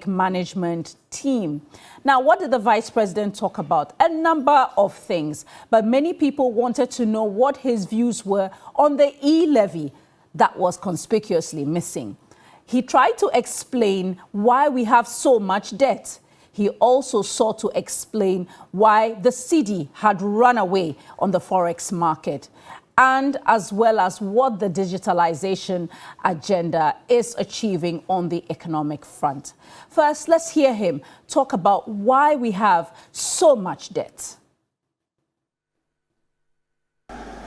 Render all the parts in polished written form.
management team. Now, what did the Vice President talk about? A number of things, but many people wanted to know what his views were on the e-levy that was conspicuously missing. He tried to explain why we have so much debt. He also sought to explain why the cedi had run away on the forex market, and as well as what the digitalization agenda is achieving on the economic front. First, let's hear him talk about why we have so much debt.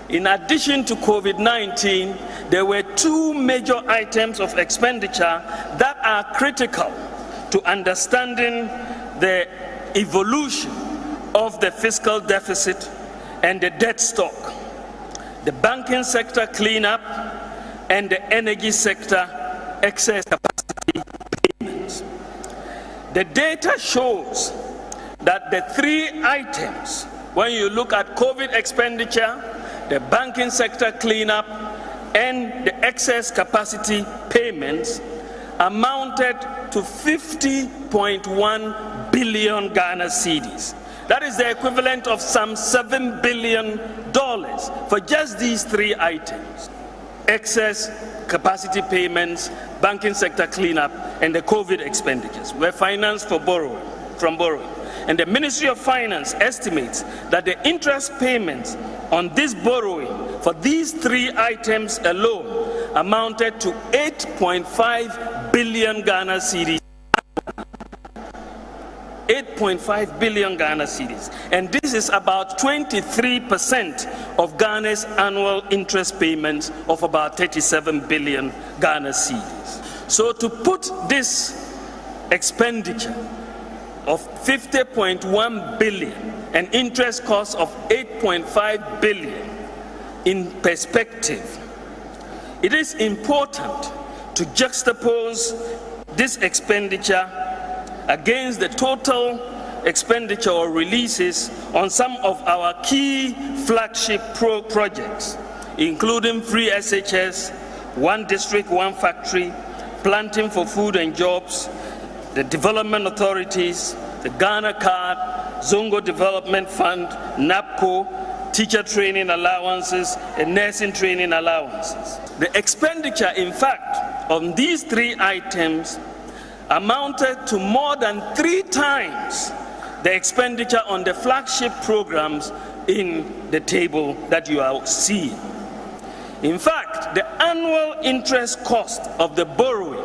In addition to Covid-19, there were two major items of expenditure that are critical to understanding the evolution of the fiscal deficit and the debt stock: the banking sector cleanup and the energy sector excess capacity payments. The data shows that the three items, when you look at COVID expenditure, the banking sector cleanup, and the excess capacity payments, amounted to 50.1 billion Ghana cedis. That is the equivalent of some $7 billion for just these three items: excess capacity payments, banking sector cleanup, and the COVID expenditures were financed from borrowing. And the Ministry of Finance estimates that the interest payments on this borrowing for these three items alone amounted to 8.5 billion Ghana cedis. 8.5 billion Ghana cedis. And this is about 23% of Ghana's annual interest payments of about 37 billion Ghana cedis. So to put this expenditure of 50.1 billion and interest costs of 8.5 billion in perspective, it is important to juxtapose this expenditure against the total expenditure or releases on some of our key flagship projects, including free SHS, one district, one factory, planting for food and jobs, the development authorities, the Ghana Card, Zongo Development Fund, NAPCO, teacher training allowances, and nursing training allowances. The expenditure, in fact, on these three items amounted to more than 3 times the expenditure on the flagship programs in the table that you are seeing. In fact, the annual interest cost of the borrowing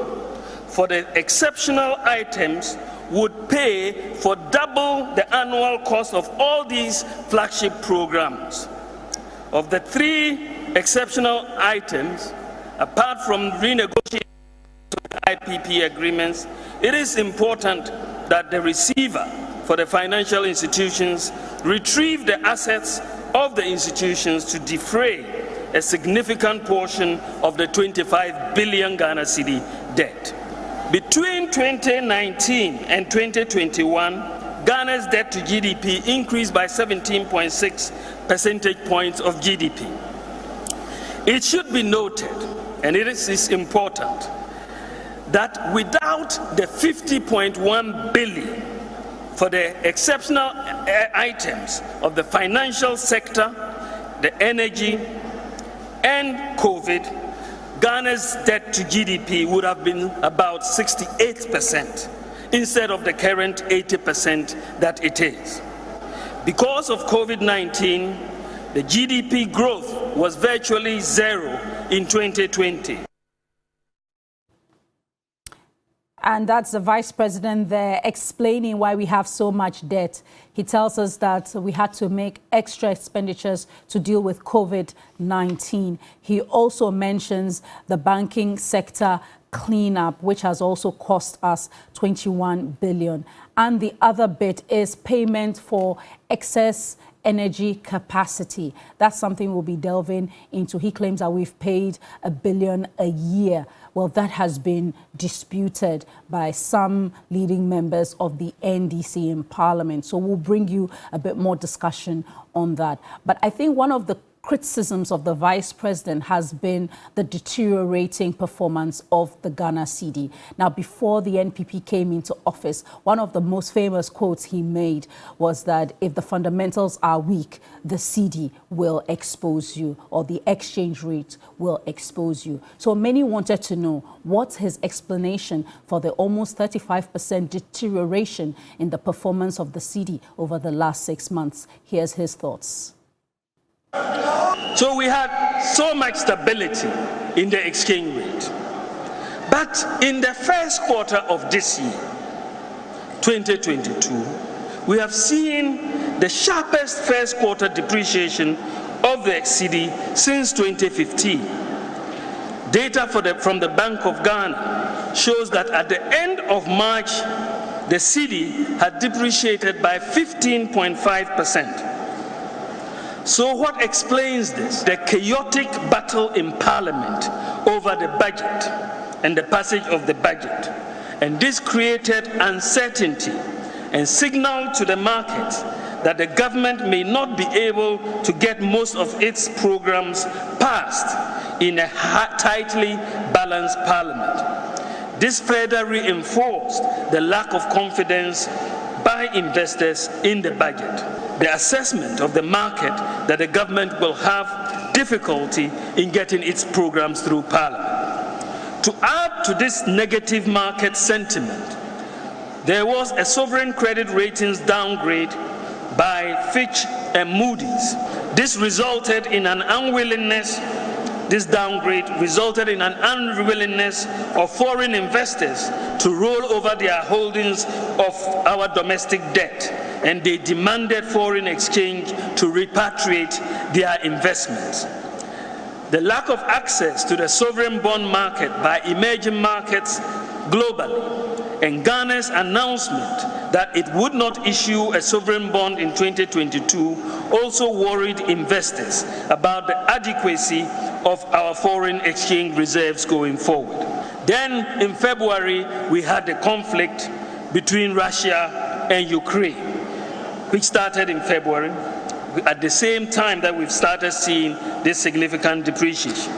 for the exceptional items would pay for double the annual cost of all these flagship programs. Of the 3 exceptional items, apart from renegotiating IPP agreements, it is important that the receiver for the financial institutions retrieve the assets of the institutions to defray a significant portion of the 25 billion Ghana cedi debt. Between 2019 and 2021, Ghana's debt to GDP increased by 17.6 percentage points of GDP. It should be noted, and it is important, that without the 50.1 billion for the exceptional items of the financial sector, the energy, and COVID, Ghana's debt to GDP would have been about 68% instead of the current 80% that it is. Because of COVID-19, the GDP growth was virtually zero in 2020. And that's the Vice President there explaining why we have so much debt. He tells us that we had to make extra expenditures to deal with COVID-19. He also mentions the banking sector cleanup, which has also cost us 21 billion. And the other bit is payment for excess energy capacity. That's something we'll be delving into. He claims that we've paid $1 billion a year. Well, that has been disputed by some leading members of the NDC in Parliament. So we'll bring you a bit more discussion on that. But I think one of the criticisms of the Vice President has been the deteriorating performance of the Ghana cedi. Now, before the NPP came into office, one of the most famous quotes he made was that if the fundamentals are weak, the cedi will expose you, or the exchange rate will expose you. So many wanted to know what's his explanation for the almost 35% deterioration in the performance of the cedi over the last 6 months. Here's his thoughts. So we had so much stability in the exchange rate. But in the first quarter of this year, 2022, we have seen the sharpest first quarter depreciation of the cedi since 2015. Data from the Bank of Ghana shows that at the end of March, the cedi had depreciated by 15.5%. So what explains this? The chaotic battle in Parliament over the budget and the passage of the budget. And this created uncertainty and signaled to the market that the government may not be able to get most of its programs passed in a tightly balanced Parliament. This further reinforced the lack of confidence by investors in the budget. The assessment of the market that the government will have difficulty in getting its programs through Parliament. To add to this negative market sentiment, there was a sovereign credit ratings downgrade by Fitch and Moody's. This downgrade resulted in an unwillingness of foreign investors to roll over their holdings of our domestic debt, and they demanded foreign exchange to repatriate their investments. The lack of access to the sovereign bond market by emerging markets globally, and Ghana's announcement that it would not issue a sovereign bond in 2022 also worried investors about the adequacy of our foreign exchange reserves going forward. Then in February, we had the conflict between Russia and Ukraine, which started in February, at the same time that we've started seeing this significant depreciation.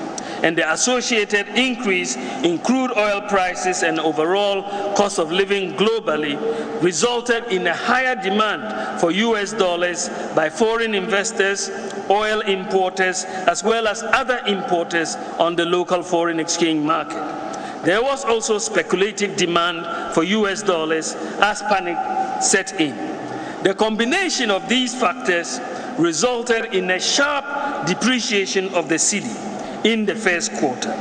And the associated increase in crude oil prices and overall cost of living globally resulted in a higher demand for US dollars by foreign investors, oil importers, as well as other importers on the local foreign exchange market. There was also speculative demand for US dollars as panic set in. The combination of these factors resulted in a sharp depreciation of the cedi in the first quarter.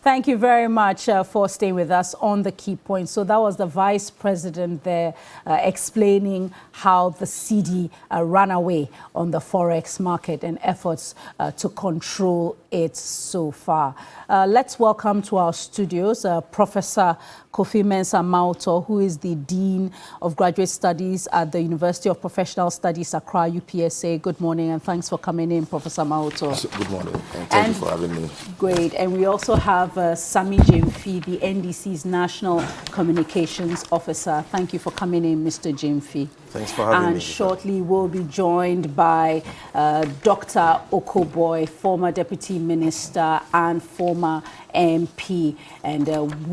Thank you very much for staying with us on the key points. So that was the Vice President there explaining how the cedi ran away on the forex market and efforts to control it so far. Let's welcome to our studios Professor Kofi Mensah Mauto, who is the Dean of Graduate Studies at the University of Professional Studies, Accra, UPSA. Good morning, and thanks for coming in, Professor Mauto. Good morning, and thank you for having me. Great. And we also have Sami Jemfi, the NDC's National Communications Officer. Thank you for coming in, Mr. Jemfi. Thanks for having me. And shortly we'll be joined by Dr. Okoboy, former Deputy Minister and former MP, and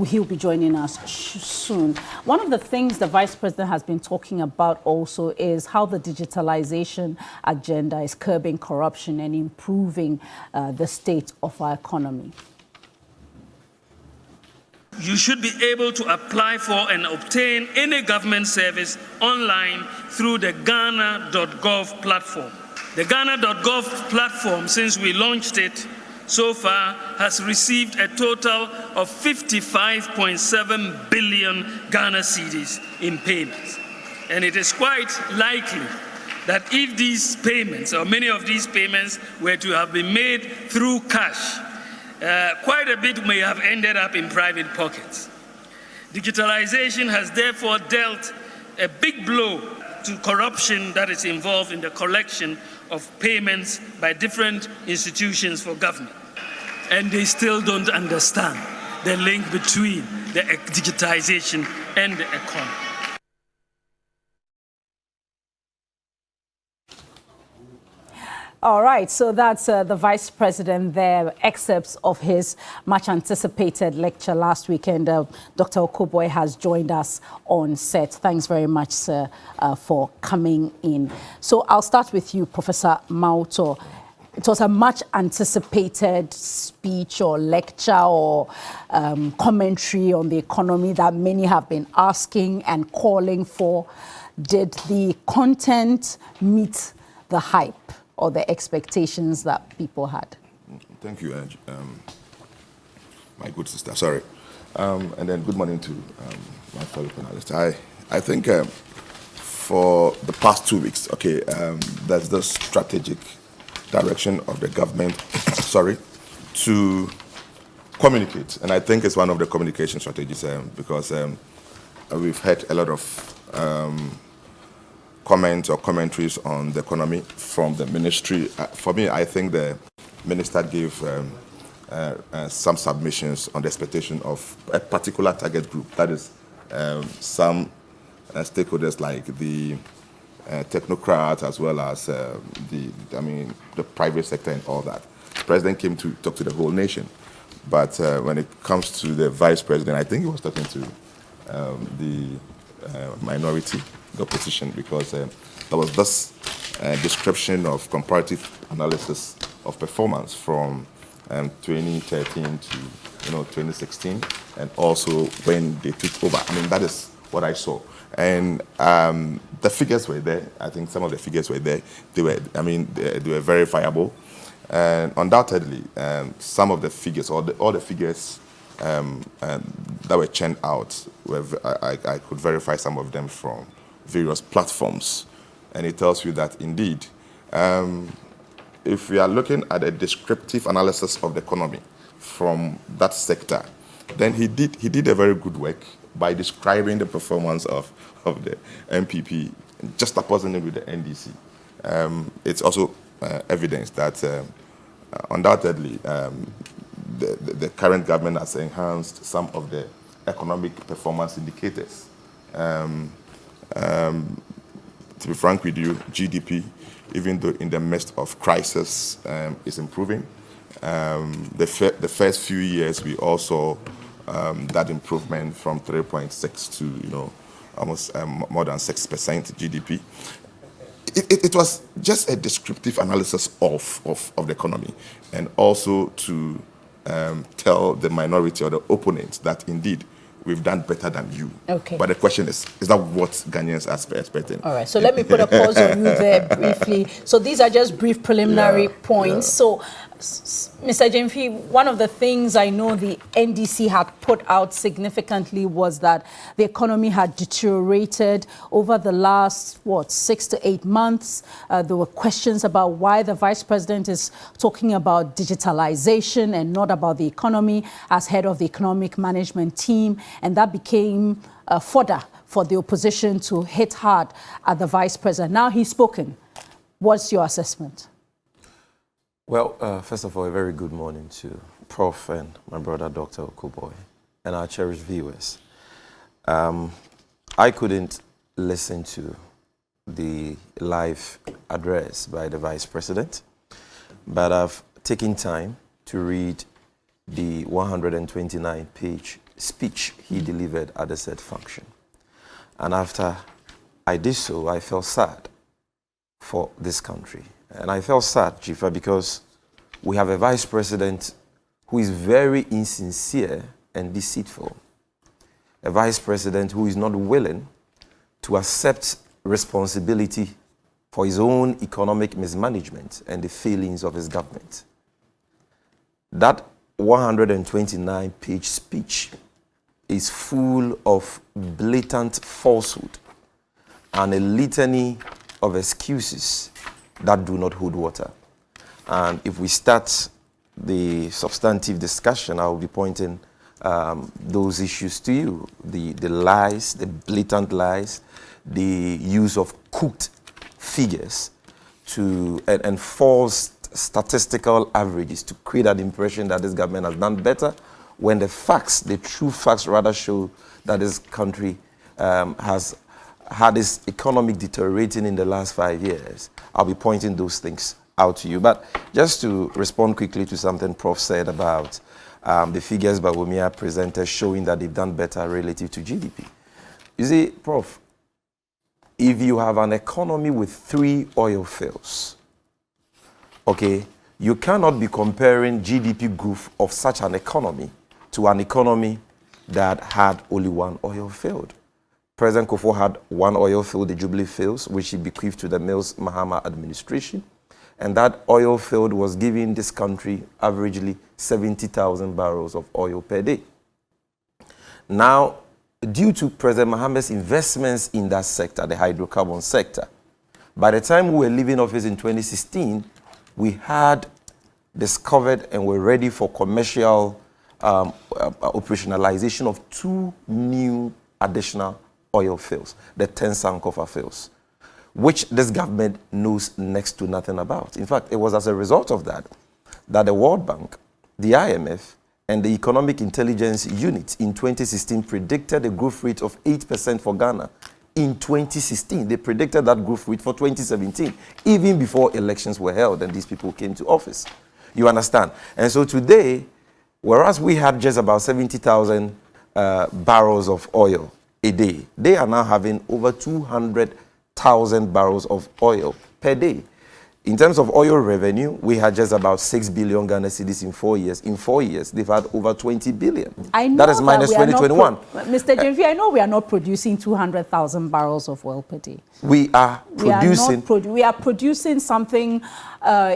he'll be joining us soon. One of the things the Vice President has been talking about also is how the digitalization agenda is curbing corruption and improving the state of our economy. You should be able to apply for and obtain any government service online through the Ghana.gov platform. The Ghana.gov platform, since we launched it, so far has received a total of 55.7 billion Ghana cedis in payments. And it is quite likely that if these payments, or many of these payments, were to have been made through cash, quite a bit may have ended up in private pockets. Digitalization has therefore dealt a big blow to corruption that is involved in the collection of payments by different institutions for government. And they still don't understand the link between the digitization and the economy. All right, so that's the Vice President there, excerpts of his much anticipated lecture last weekend. Dr. Okoboy has joined us on set. Thanks very much, sir, for coming in. So I'll start with you, Professor Mauto. It was a much anticipated speech or lecture or commentary on the economy that many have been asking and calling for. Did the content meet the hype or the expectations that people had? Thank you, my good sister. Sorry. And then good morning to my fellow panelists. I think for the past 2 weeks, there's the strategic direction of the government, to communicate. And I think it's one of the communication strategies because we've had a lot of comments or commentaries on the economy from the ministry. For me, I think the minister gave some submissions on the expectation of a particular target group. That is, some stakeholders like the technocrats as well as the private sector and all that. The president came to talk to the whole nation. But when it comes to the vice president, I think he was talking to the minority, the opposition, because there was this description of comparative analysis of performance from 2013 to 2016, and also when they took over. I mean, that is what I saw. And the figures were there. I think some of the figures were there. They were verifiable. And undoubtedly, some of the figures, all the figures that were churned out, I could verify some of them from various platforms. And it tells you that indeed, if we are looking at a descriptive analysis of the economy from that sector, then he did a very good work by describing the performance of the MPP, just opposing it with the NDC. It's also evidence that undoubtedly the current government has enhanced some of the economic performance indicators. To be frank with you, GDP, even though in the midst of crisis, is improving. The first few years, we also that improvement from 3.6 to almost more than 6% GDP. It was just a descriptive analysis of the economy, and also to tell the minority or the opponents that indeed we've done better than you. Okay. But the question is that what Ghanaians are expecting? All right, so let me put a pause on you there briefly. So these are just brief preliminary points. So, Mr. Jemfi, one of the things I know the NDC had put out significantly was that the economy had deteriorated over the last, 6 to 8 months. There were questions about why the vice president is talking about digitalization and not about the economy as head of the economic management team. And that became fodder for the opposition to hit hard at the vice president. Now he's spoken. What's your assessment? Well, first of all, a very good morning to Prof. and my brother, Dr. Okoboy, and our cherished viewers. I couldn't listen to the live address by the Vice President, but I've taken time to read the 129-page speech he delivered at the said function. And after I did so, I felt sad for this country. And I felt sad, Jifa, because we have a vice president who is very insincere and deceitful. A vice president who is not willing to accept responsibility for his own economic mismanagement and the failings of his government. That 129-page speech is full of blatant falsehood and a litany of excuses that do not hold water. And if we start the substantive discussion, I will be pointing those issues to you. The lies, the blatant lies, the use of cooked figures and false statistical averages to create an impression that this government has done better, when the facts, the true facts rather show that this country has had its economic deteriorating in the last 5 years. I'll be pointing those things out to you. But just to respond quickly to something Prof said about the figures Bawumia presented showing that they've done better relative to GDP. You see, Prof, if you have an economy with 3 oil fields, okay, you cannot be comparing GDP growth of such an economy to an economy that had only 1 oil field. President Kufuor had 1 oil field, the Jubilee Fields, which he bequeathed to the Mills Mahama administration. And that oil field was giving this country averagely 70,000 barrels of oil per day. Now, due to President Mahama's investments in that sector, the hydrocarbon sector, by the time we were leaving office in 2016, we had discovered and were ready for commercial operationalization of 2 new additional oil fields, the 10 Sankofa fields, which this government knows next to nothing about. In fact, it was as a result of that that the World Bank, the IMF, and the Economic Intelligence Unit in 2016 predicted a growth rate of 8% for Ghana. In 2016, they predicted that growth rate for 2017, even before elections were held and these people came to office. You understand? And so today, whereas we had just about 70,000 barrels of oil a day, they are now having over 200,000 barrels of oil per day. In terms of oil revenue, we had just about 6 billion Ghana cedis in 4 years. In 4 years, they've had over 20 billion. I know that is minus 2021. Mr. Jemfi, I know we are not producing 200,000 barrels of oil per day. We are producing. We are producing something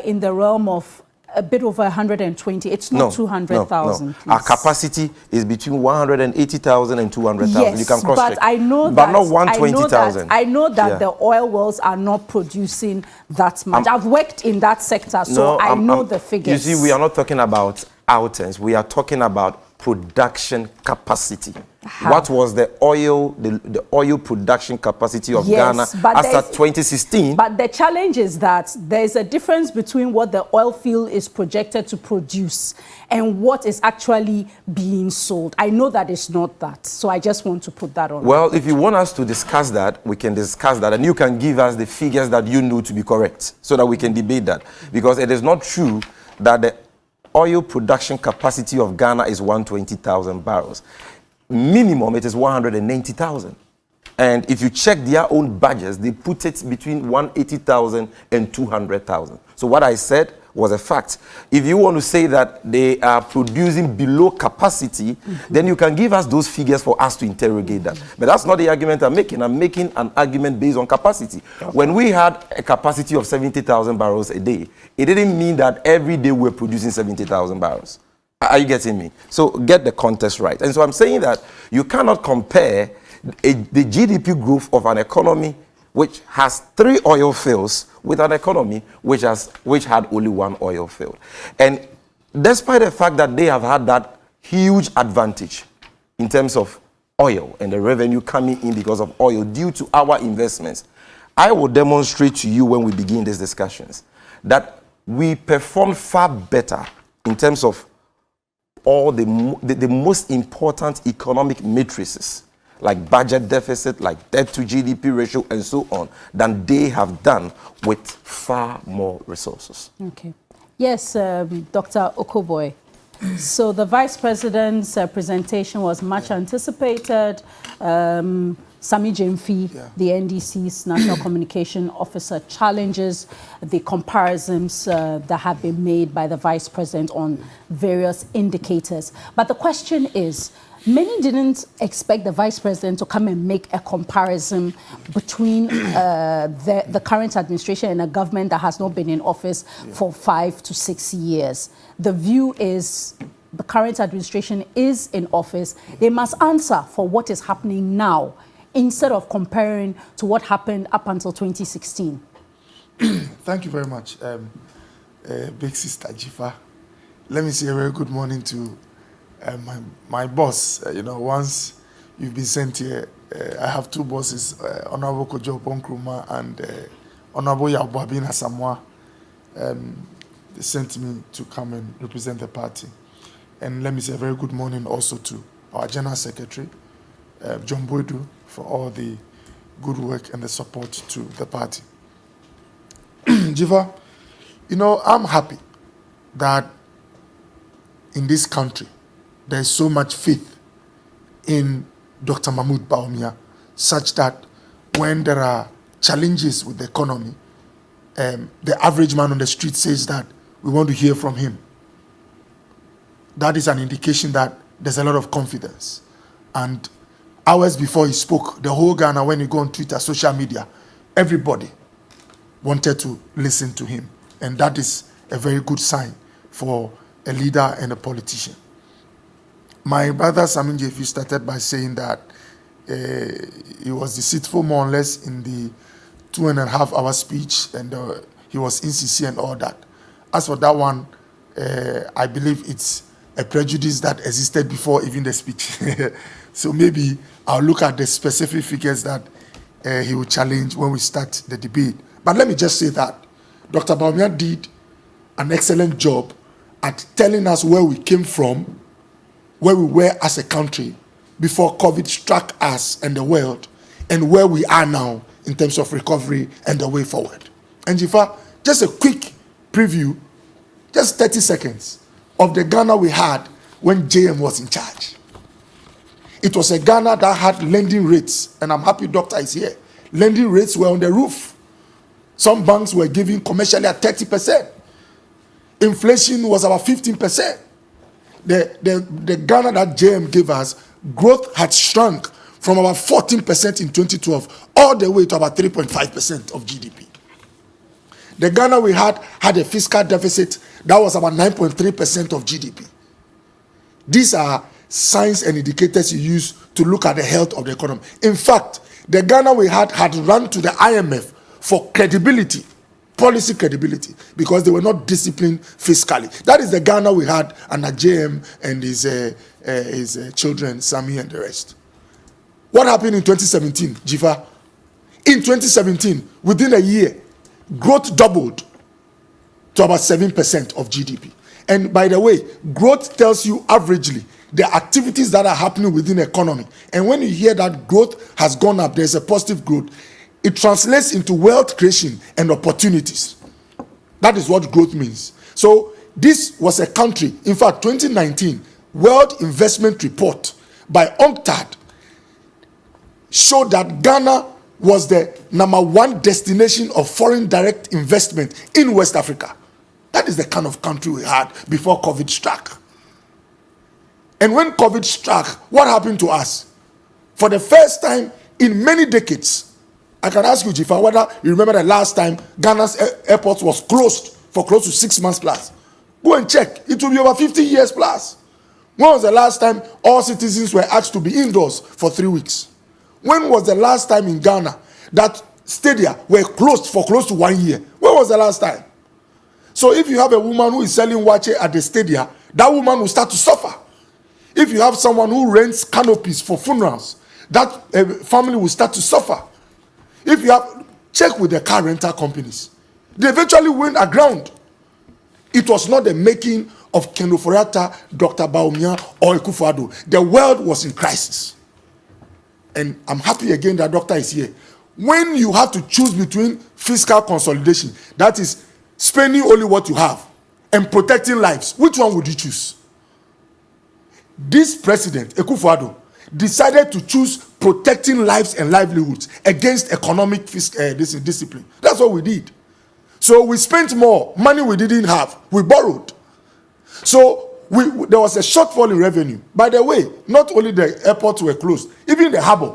in the realm of a bit over 120. It's not 200,000. No. Our capacity is between 180,000 and 200,000. Yes, you can cross-check. But I know but that, not 120,000. I know that the oil wells are not producing that much. I've worked in that sector, so I know the figures. You see, we are not talking about outings. We are talking about production capacity. What was the oil, the oil production capacity of Ghana after 2016? But the challenge is that there's a difference between what the oil field is projected to produce and what is actually being sold. I know that it's not that, so I just want to put that on. Well, if you want us to discuss that, we can discuss that, and you can give us the figures that you know to be correct so that we can debate that. Because it is not true that the oil production capacity of Ghana is 120,000 barrels. Minimum, it is 190,000. And if you check their own budgets, they put it between 180,000 and 200,000. So what I said was a fact. If you want to say that they are producing below capacity, then you can give us those figures for us to interrogate that. But that's not the argument I'm making. I'm making an argument based on capacity. When we had a capacity of 70,000 barrels a day, it didn't mean that every day we're producing 70,000 barrels. Are you getting me? So get the context right. And so I'm saying that you cannot compare the GDP growth of an economy which has 3 oil fields with an economy which had only 1 oil field. And despite the fact that they have had that huge advantage in terms of oil and the revenue coming in because of oil due to our investments, I will demonstrate to you when we begin these discussions that we perform far better in terms of all the most important economic matrices, like budget deficit, like debt to GDP ratio, and so on, than they have done with far more resources. Okay. Yes, Dr. Okoboy. So the Vice President's presentation was much anticipated. Sami Jemfi, the NDC's National Communication Officer, challenges the comparisons that have been made by the Vice President on various indicators. But the question is, many didn't expect the Vice President to come and make a comparison between the current administration and a government that has not been in office for 5 to 6 years. The view is the current administration is in office. They must answer for what is happening now, instead of comparing to what happened up until 2016. Thank you very much, Big Sister Jifa. Let me say a very good morning to my boss. Once you've been sent here, I have 2 bosses, Honorable Kojo Ponkruma and Honorable Yabwabina Samoa. They sent me to come and represent the party. And let me say a very good morning also to our General Secretary, John Boydu, for all the good work and the support to the party. Jiva, You know, I'm happy that in this country there is so much faith in Dr. Mahmoud Bawumia, such that when there are challenges with the economy, the average man on the street says that we want to hear from him. That is an indication that there's a lot of confidence. And hours before he spoke, the whole Ghana, when you go on Twitter, social media, everybody wanted to listen to him. And that is a very good sign for a leader and a politician. My brother Samin Jefi started by saying that he was deceitful more or less in the 2.5 hour speech, and he was insincere and all that. As for that one, I believe it's a prejudice that existed before even the speech. So maybe I'll look at the specific figures that he will challenge when we start the debate. But let me just say that Dr. Bawumia did an excellent job at telling us where we came from, where we were as a country before COVID struck us and the world, and where we are now in terms of recovery and the way forward. And Jifa, just a quick preview, just 30 seconds of the Ghana we had when JM was in charge. It was a Ghana that had lending rates, and I'm happy Doctor is here. Lending rates were on the roof. Some banks were giving commercially at 30%. Inflation was about 15%. The Ghana that JM gave us, growth had shrunk from about 14% in 2012 all the way to about 3.5% of GDP. The Ghana we had a fiscal deficit that was about 9.3% of GDP. These are signs and indicators you use to look at the health of the economy. In fact, the Ghana we had run to the IMF for credibility, policy credibility, because they were not disciplined fiscally. That is the Ghana we had under JM and his children, Sami and the rest. What happened in 2017, Jifa? In 2017, within a year, growth doubled to about 7% of GDP. And by the way, growth tells you averagely the activities that are happening within the economy. And when you hear that growth has gone up, there's a positive growth, it translates into wealth creation and opportunities. That is what growth means. So this was a country, in fact, 2019 World Investment Report by UNCTAD showed that Ghana was the #1 destination of foreign direct investment in West Africa. That is the kind of country we had before COVID struck. And when COVID struck, what happened to us? For the first time in many decades, I can ask you, Jifa, whether you remember the last time Ghana's airport was closed for close to 6 months plus. Go and check. It will be over 50 years plus. When was the last time all citizens were asked to be indoors for 3 weeks? When was the last time in Ghana that stadia were closed for close to 1 year? When was the last time? So if you have a woman who is selling wache at the stadia, that woman will start to suffer. If you have someone who rents canopies for funerals, that family will start to suffer. If you have, check with the car rental companies. They eventually went aground. It was not the making of Ken Ofori-Atta, Dr. Bawumia, or Akufo-Addo. The world was in crisis. And I'm happy again that Doctor is here. When you have to choose between fiscal consolidation, that is spending only what you have, and protecting lives, which one would you choose? This president, Akufo-Addo, decided to choose protecting lives and livelihoods against economic discipline. That's what we did. So we spent more money we didn't have. We borrowed. So there was a shortfall in revenue. By the way, not only the airports were closed, even the harbor.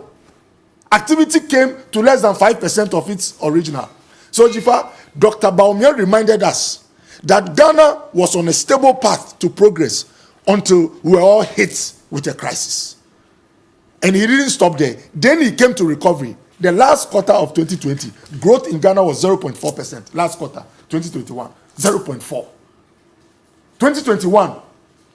Activity came to less than 5% of its original. So Jifa, Dr. Bawumia reminded us that Ghana was on a stable path to progress until we were all hit with a crisis. And he didn't stop there. Then he came to recovery. The last quarter of 2020, growth in Ghana was 0.4%. Last quarter, 2021, 0.4. 2021,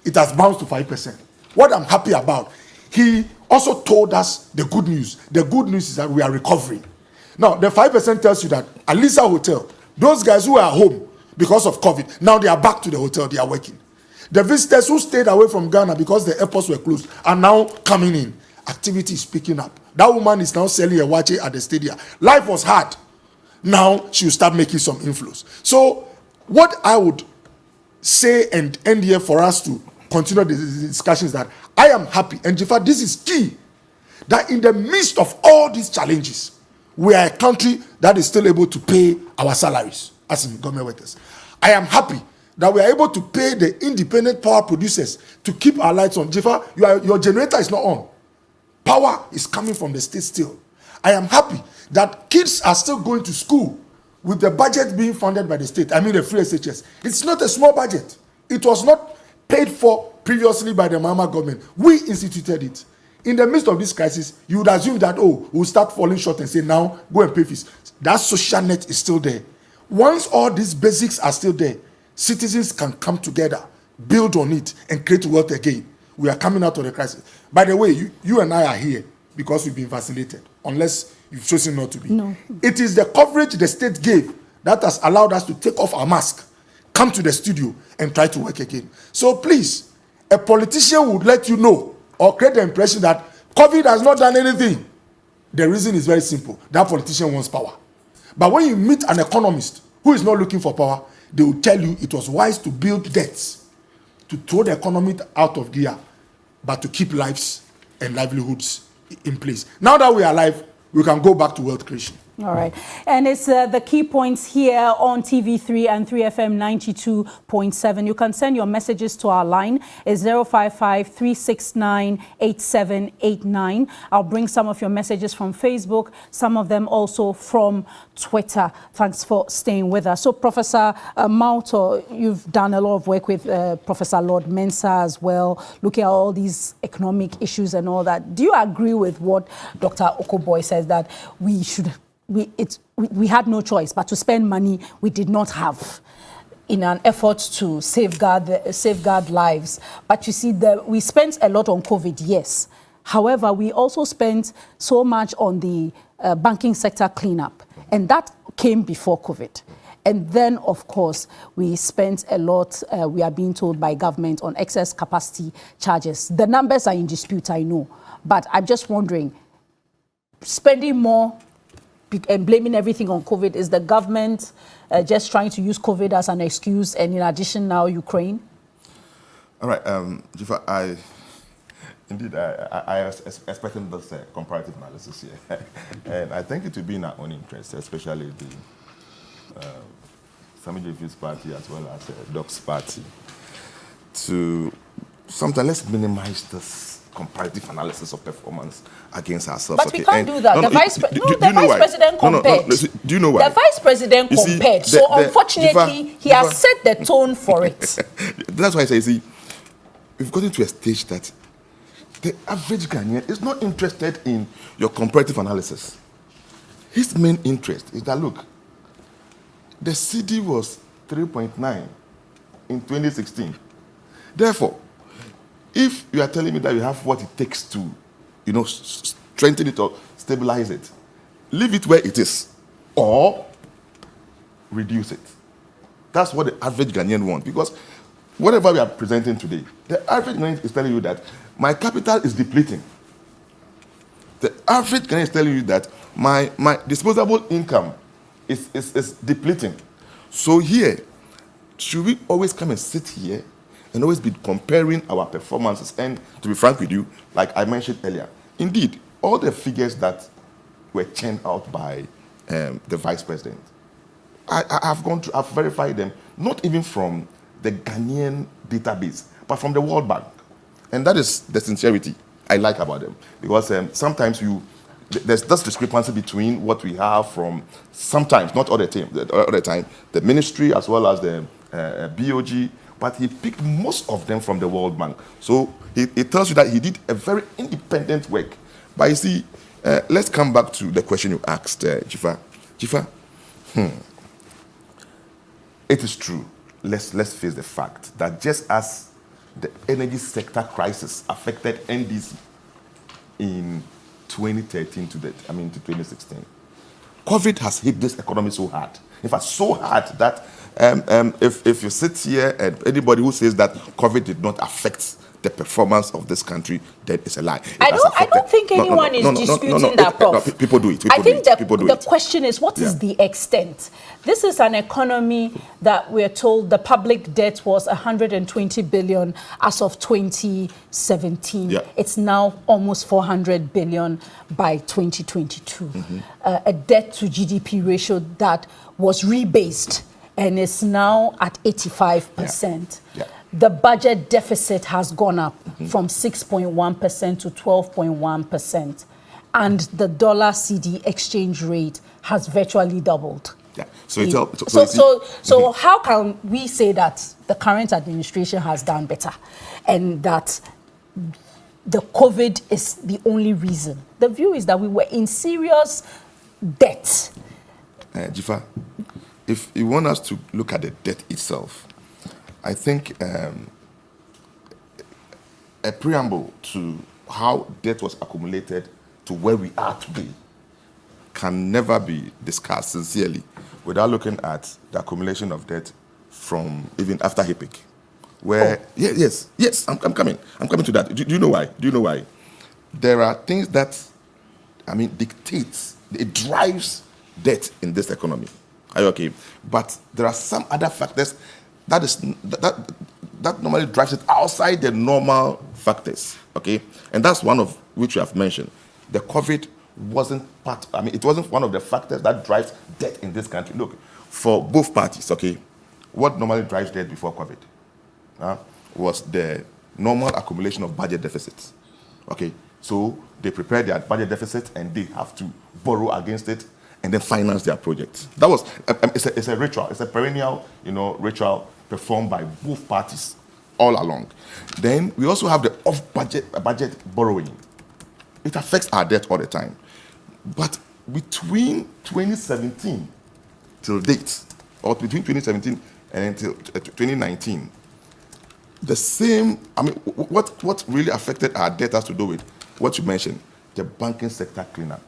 it has bounced to 5%. What I'm happy about, he also told us the good news. The good news is that we are recovering. Now, the 5% tells you that Alisa Hotel, those guys who are home because of COVID, now they are back to the hotel, they are working. The visitors who stayed away from Ghana because the airports were closed are now coming in. Activity is picking up. That woman is now selling a wache at the stadium. Life was hard. Now she will start making some inflows. So what I would say and end here for us to continue the discussion is that I am happy, and in fact, this is key, that in the midst of all these challenges, we are a country that is still able to pay our salaries as in government workers. I am happy that we are able to pay the independent power producers to keep our lights on. Jifa, your generator is not on. Power is coming from the state still. I am happy that kids are still going to school with the budget being funded by the state. I mean the free SHS. It's not a small budget. It was not paid for previously by the Mama government. We instituted it. In the midst of this crisis, you would assume that, oh, we'll start falling short and say, now go and pay fees. That social net is still there. Once all these basics are still there, citizens can come together, build on it, and create wealth again. We are coming out of the crisis. By the way, you and I are here because we've been vaccinated, unless you've chosen not to be. No. It is the coverage the state gave that has allowed us to take off our mask, come to the studio, and try to work again. So please, a politician would let you know or create the impression that COVID has not done anything. The reason is very simple. That politician wants power. But when you meet an economist who is not looking for power, they will tell you it was wise to build debts, to throw the economy out of gear, but to keep lives and livelihoods in place. Now that we are alive, we can go back to wealth creation. All right. And it's the key points here on TV3 and 3FM 92.7. You can send your messages to our line. It's 055-369-8789. I'll bring some of your messages from Facebook, some of them also from Twitter. Thanks for staying with us. So, Professor Mauto, you've done a lot of work with Professor Lord Mensah as well, looking at all these economic issues and all that. Do you agree with what Dr. Okoboy says, that we had no choice but to spend money we did not have in an effort to safeguard lives? But you see, we spent a lot on COVID, yes. However, we also spent so much on the banking sector cleanup, and that came before COVID. And then, of course, we spent a lot, we are being told by government, on excess capacity charges. The numbers are in dispute, I know, but I'm just wondering, spending more and blaming everything on COVID, is the government just trying to use COVID as an excuse, and in addition now Ukraine? All right, Jifa, I was expecting this comparative analysis here, and I think it would be in our own interest, especially the Sami Jefi's party as well as Doc's party, to sometimes let's minimize this comparative analysis of performance against ourselves. But we can't do that. The vice president compared. Do you know why? The vice president compared. So unfortunately, he has set the tone for it. That's why I say, see, we've gotten to a stage that the average Ghanaian is not interested in your comparative analysis. His main interest is that, look, the CD was 3.9 in 2016. Therefore, if you are telling me that you have what it takes to, strengthen it or stabilize it, leave it where it is or reduce it. That's what the average Ghanaian wants, because whatever we are presenting today, the average Ghanaian is telling you that my capital is depleting. The average Ghanaian is telling you that my disposable income is depleting. So here, should we always come and sit here and always be comparing our performances? And to be frank with you, like I mentioned earlier, indeed, all the figures that were churned out by the vice president, I've verified them, not even from the Ghanaian database, but from the World Bank. And that is the sincerity I like about them, because sometimes there's this discrepancy between what we have from, sometimes, not all the time, the ministry as well as the BOG, but he picked most of them from the World Bank. So it tells you that he did a very independent work. But you see, let's come back to the question you asked, Jifa. It is true. Let's face the fact that just as the energy sector crisis affected NDC in 2013 to 2016, COVID has hit this economy so hard. In fact, so hard that if you sit here and anybody who says that COVID did not affect the performance of this country, that is a lie. I don't think anyone is disputing that, Prof. People do it. I think the question is, what is the extent? This is an economy that we're told the public debt was 120 billion as of 2017. Yeah. It's now almost 400 billion by 2022. A debt to GDP ratio that was rebased and is now at 85%. Yeah. The budget deficit has gone up from 6.1% to 12.1%. And the dollar CD exchange rate has virtually doubled. Yeah. So how can we say that the current administration has done better and that the COVID is the only reason? The view is that we were in serious debt. Jifa, if you want us to look at the debt itself, I think a preamble to how debt was accumulated to where we are today can never be discussed sincerely without looking at the accumulation of debt from even after HIPIC. Where, yes, I'm coming to that. Do you know why? There are things that, dictates, it drives debt in this economy. Are you okay? But there are some other factors that normally drives it outside the normal factors, okay? And that's one of which you have mentioned. The COVID wasn't it wasn't one of the factors that drives debt in this country. Look, for both parties, okay, what normally drives debt before COVID was the normal accumulation of budget deficits, okay? So they prepare their budget deficit and they have to borrow against it and then finance their projects. That was, it's a ritual, it's a perennial, ritual performed by both parties all along. Then we also have the budget borrowing. It affects our debt all the time. But between 2017 till date, or between 2017 and until 2019, the same, what really affected our debt has to do with what you mentioned, the banking sector cleanup.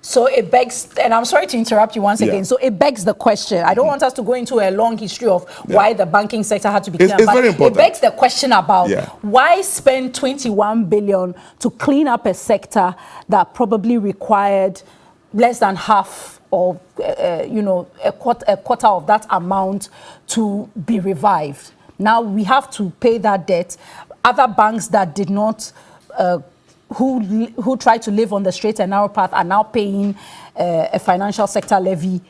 So it begs, and I'm sorry to interrupt you once again, so it begs the question. I don't want us to go into a long history of why the banking sector had to be cleaned up. It's very important. It begs the question about why spend 21 billion to clean up a sector that probably required less than half or a quarter of that amount to be revived. Now we have to pay that debt. Other banks that did not who try to live on the straight and narrow path are now paying a financial sector levy,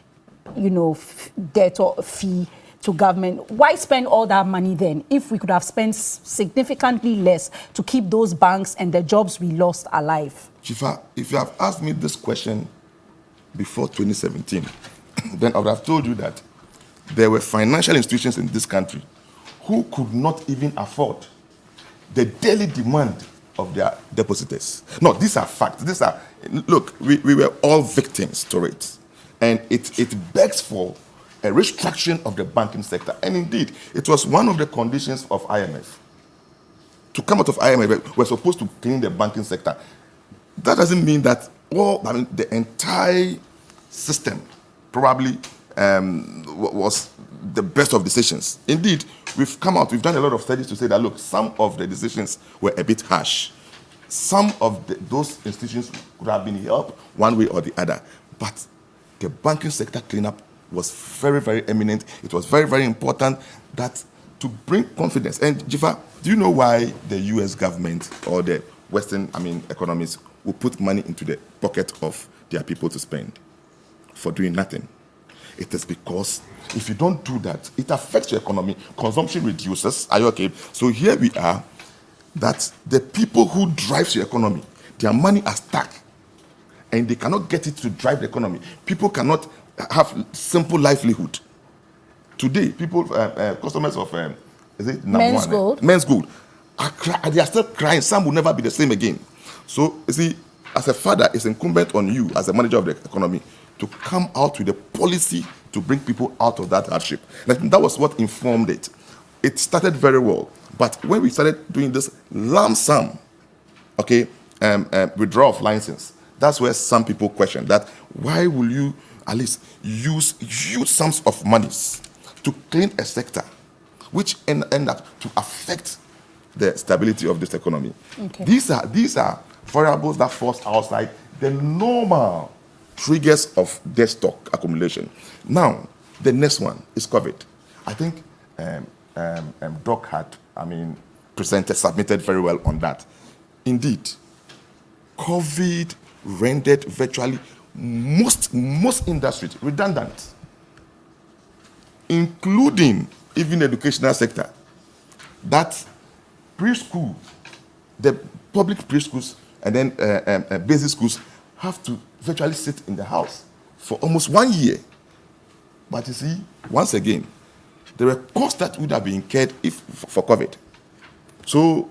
debt or fee to government. Why spend all that money then if we could have spent significantly less to keep those banks and the jobs we lost alive? Chifa, if you have asked me this question before 2017, then I would have told you that there were financial institutions in this country who could not even afford the daily demand of their depositors. No, these are facts. Look, we were all victims to it. And it begs for a restructuring of the banking sector. And indeed, it was one of the conditions of IMF. To come out of IMF, we're supposed to clean the banking sector. That doesn't mean that the entire system probably was the best of decisions. Indeed, we've done a lot of studies to say that, look, some of the decisions were a bit harsh. Some of those institutions could have been helped one way or the other. But the banking sector cleanup was very, very eminent. It was very, very important that to bring confidence. And Jifa, do you know why the US government or the Western, economies will put money into the pocket of their people to spend for doing nothing? It is because if you don't do that, it affects your economy. Consumption reduces. Are you okay? So here we are, that the people who drive your economy, their money are stuck, and they cannot get it to drive the economy. People cannot have simple livelihood. Today, people, customers of Men's Gold, they are still crying. Some will never be the same again. So you see, as a father, it's incumbent on you, as a manager of the economy, to come out with a policy to bring people out of that hardship. And I think that was what informed it. It started very well, but when we started doing this lump sum, withdrawal of license, that's where some people question that, why will you at least use huge sums of monies to clean a sector which end up to affect the stability of this economy. Okay. These are variables that force outside the normal triggers of debt stock accumulation. Now, the next one is COVID. I think Doc had, submitted very well on that. Indeed, COVID rendered virtually most industries redundant, including even the educational sector. That preschool, the public preschools and then basic schools have to virtually sit in the house for almost 1 year. But you see, once again, there were costs that would have been incurred for COVID. So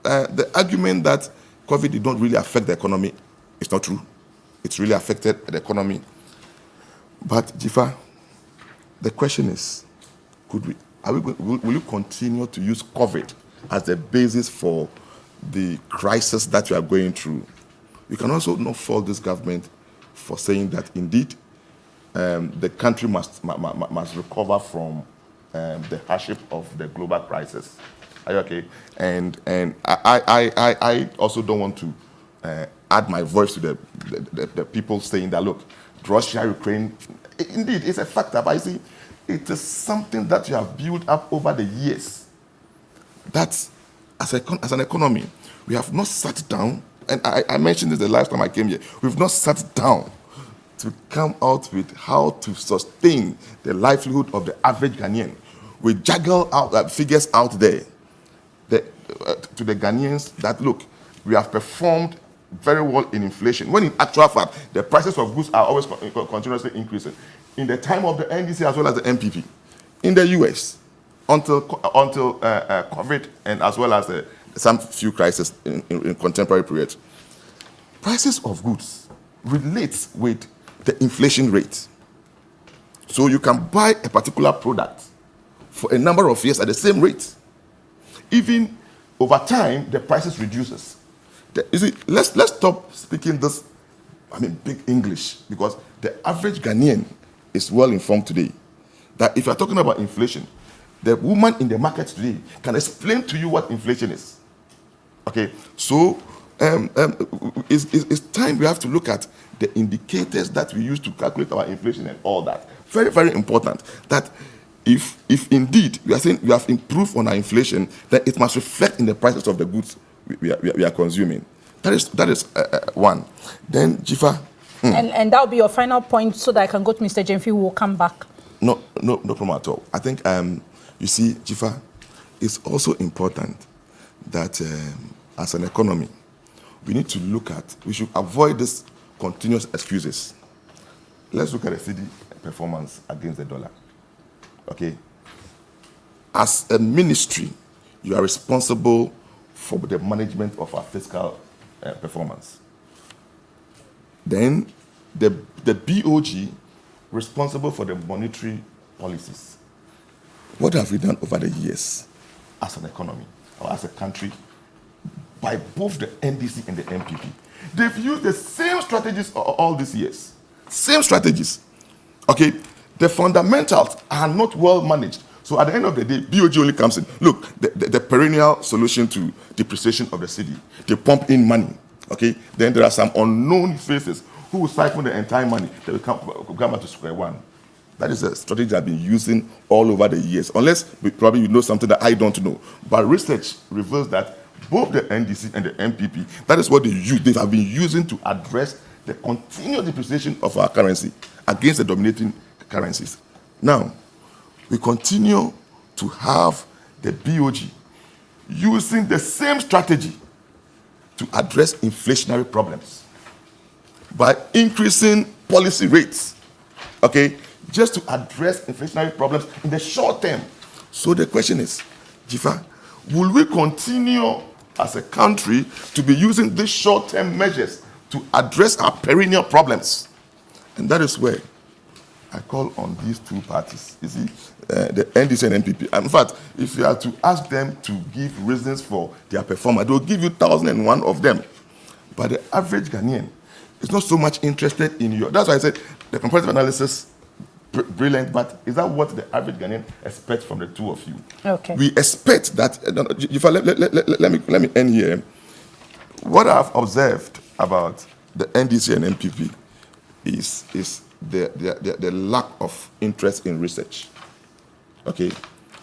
the argument that COVID did not really affect the economy is not true. It's really affected the economy. But Jifa, the question is, will you continue to use COVID as the basis for the crisis that we are going through? We can also not fault this government for saying that indeed the country must recover from the hardship of the global crisis. Are you okay? And I also don't want to add my voice to the people saying that, look, Russia, Ukraine, indeed, it's a factor, but I see it is something that you have built up over the years. That as an economy, we have not sat down, and I mentioned this the last time I came here, we've not sat down to come out with how to sustain the livelihood of the average Ghanaian. We juggle out figures out there to the Ghanaians that, look, we have performed very well in inflation, when in actual fact, the prices of goods are always continuously increasing. In the time of the NDC as well as the MPP, in the US, until COVID and as well as some few crises in contemporary periods, prices of goods relates with the inflation rate. So you can buy a particular product for a number of years at the same rate. Even over time, the prices reduces. You see, let's stop speaking this, big English, because the average Ghanaian is well informed today that if you're talking about inflation, the woman in the market today can explain to you what inflation is. Okay, so it's time we have to look at the indicators that we use to calculate our inflation and all that. Very, very important that if indeed we are saying we have improved on our inflation, then it must reflect in the prices of the goods we are consuming. That is one. Then Jifa. And that will be your final point, so that I can go to Mr. Jemfi, who will come back. No problem at all. I think you see, Jifa, it's also important that as an economy, we should avoid this continuous excuses. Let's look at the cedi performance against the dollar. Okay. As a ministry, you are responsible for the management of our fiscal performance. Then the BOG responsible for the monetary policies. What have we done over the years as an economy or as a country by both the NDC and the MPP? They've used the same strategies all these years. Same strategies. Okay, the fundamentals are not well managed. So at the end of the day, BOG only comes in. Look, the perennial solution to depreciation of the cedi, they pump in money. Okay, then there are some unknown faces who will siphon the entire money. They will come back to square one. That is a strategy I've been using all over the years. Unless probably you know something that I don't know. But research reveals that both the NDC and the MPP, that is what they have been using to address the continued depreciation of our currency against the dominating currencies. Now, we continue to have the BOG using the same strategy to address inflationary problems by increasing policy rates, okay, just to address inflationary problems in the short term. So the question is, Jifa, will we continue as a country to be using these short-term measures to address our perennial problems? And that is where I call on these two parties. You see, the NDC and MPP. In fact, if you are to ask them to give reasons for their performance, they'll give you 1,001 of them. But the average Ghanaian is not so much interested in your. That's why I said the comparative analysis brilliant, but is that what the average Ghanaian expects from the two of you? Okay. We expect that. Let me end here. What I've observed about the NDC and NPP is the lack of interest in research. Okay,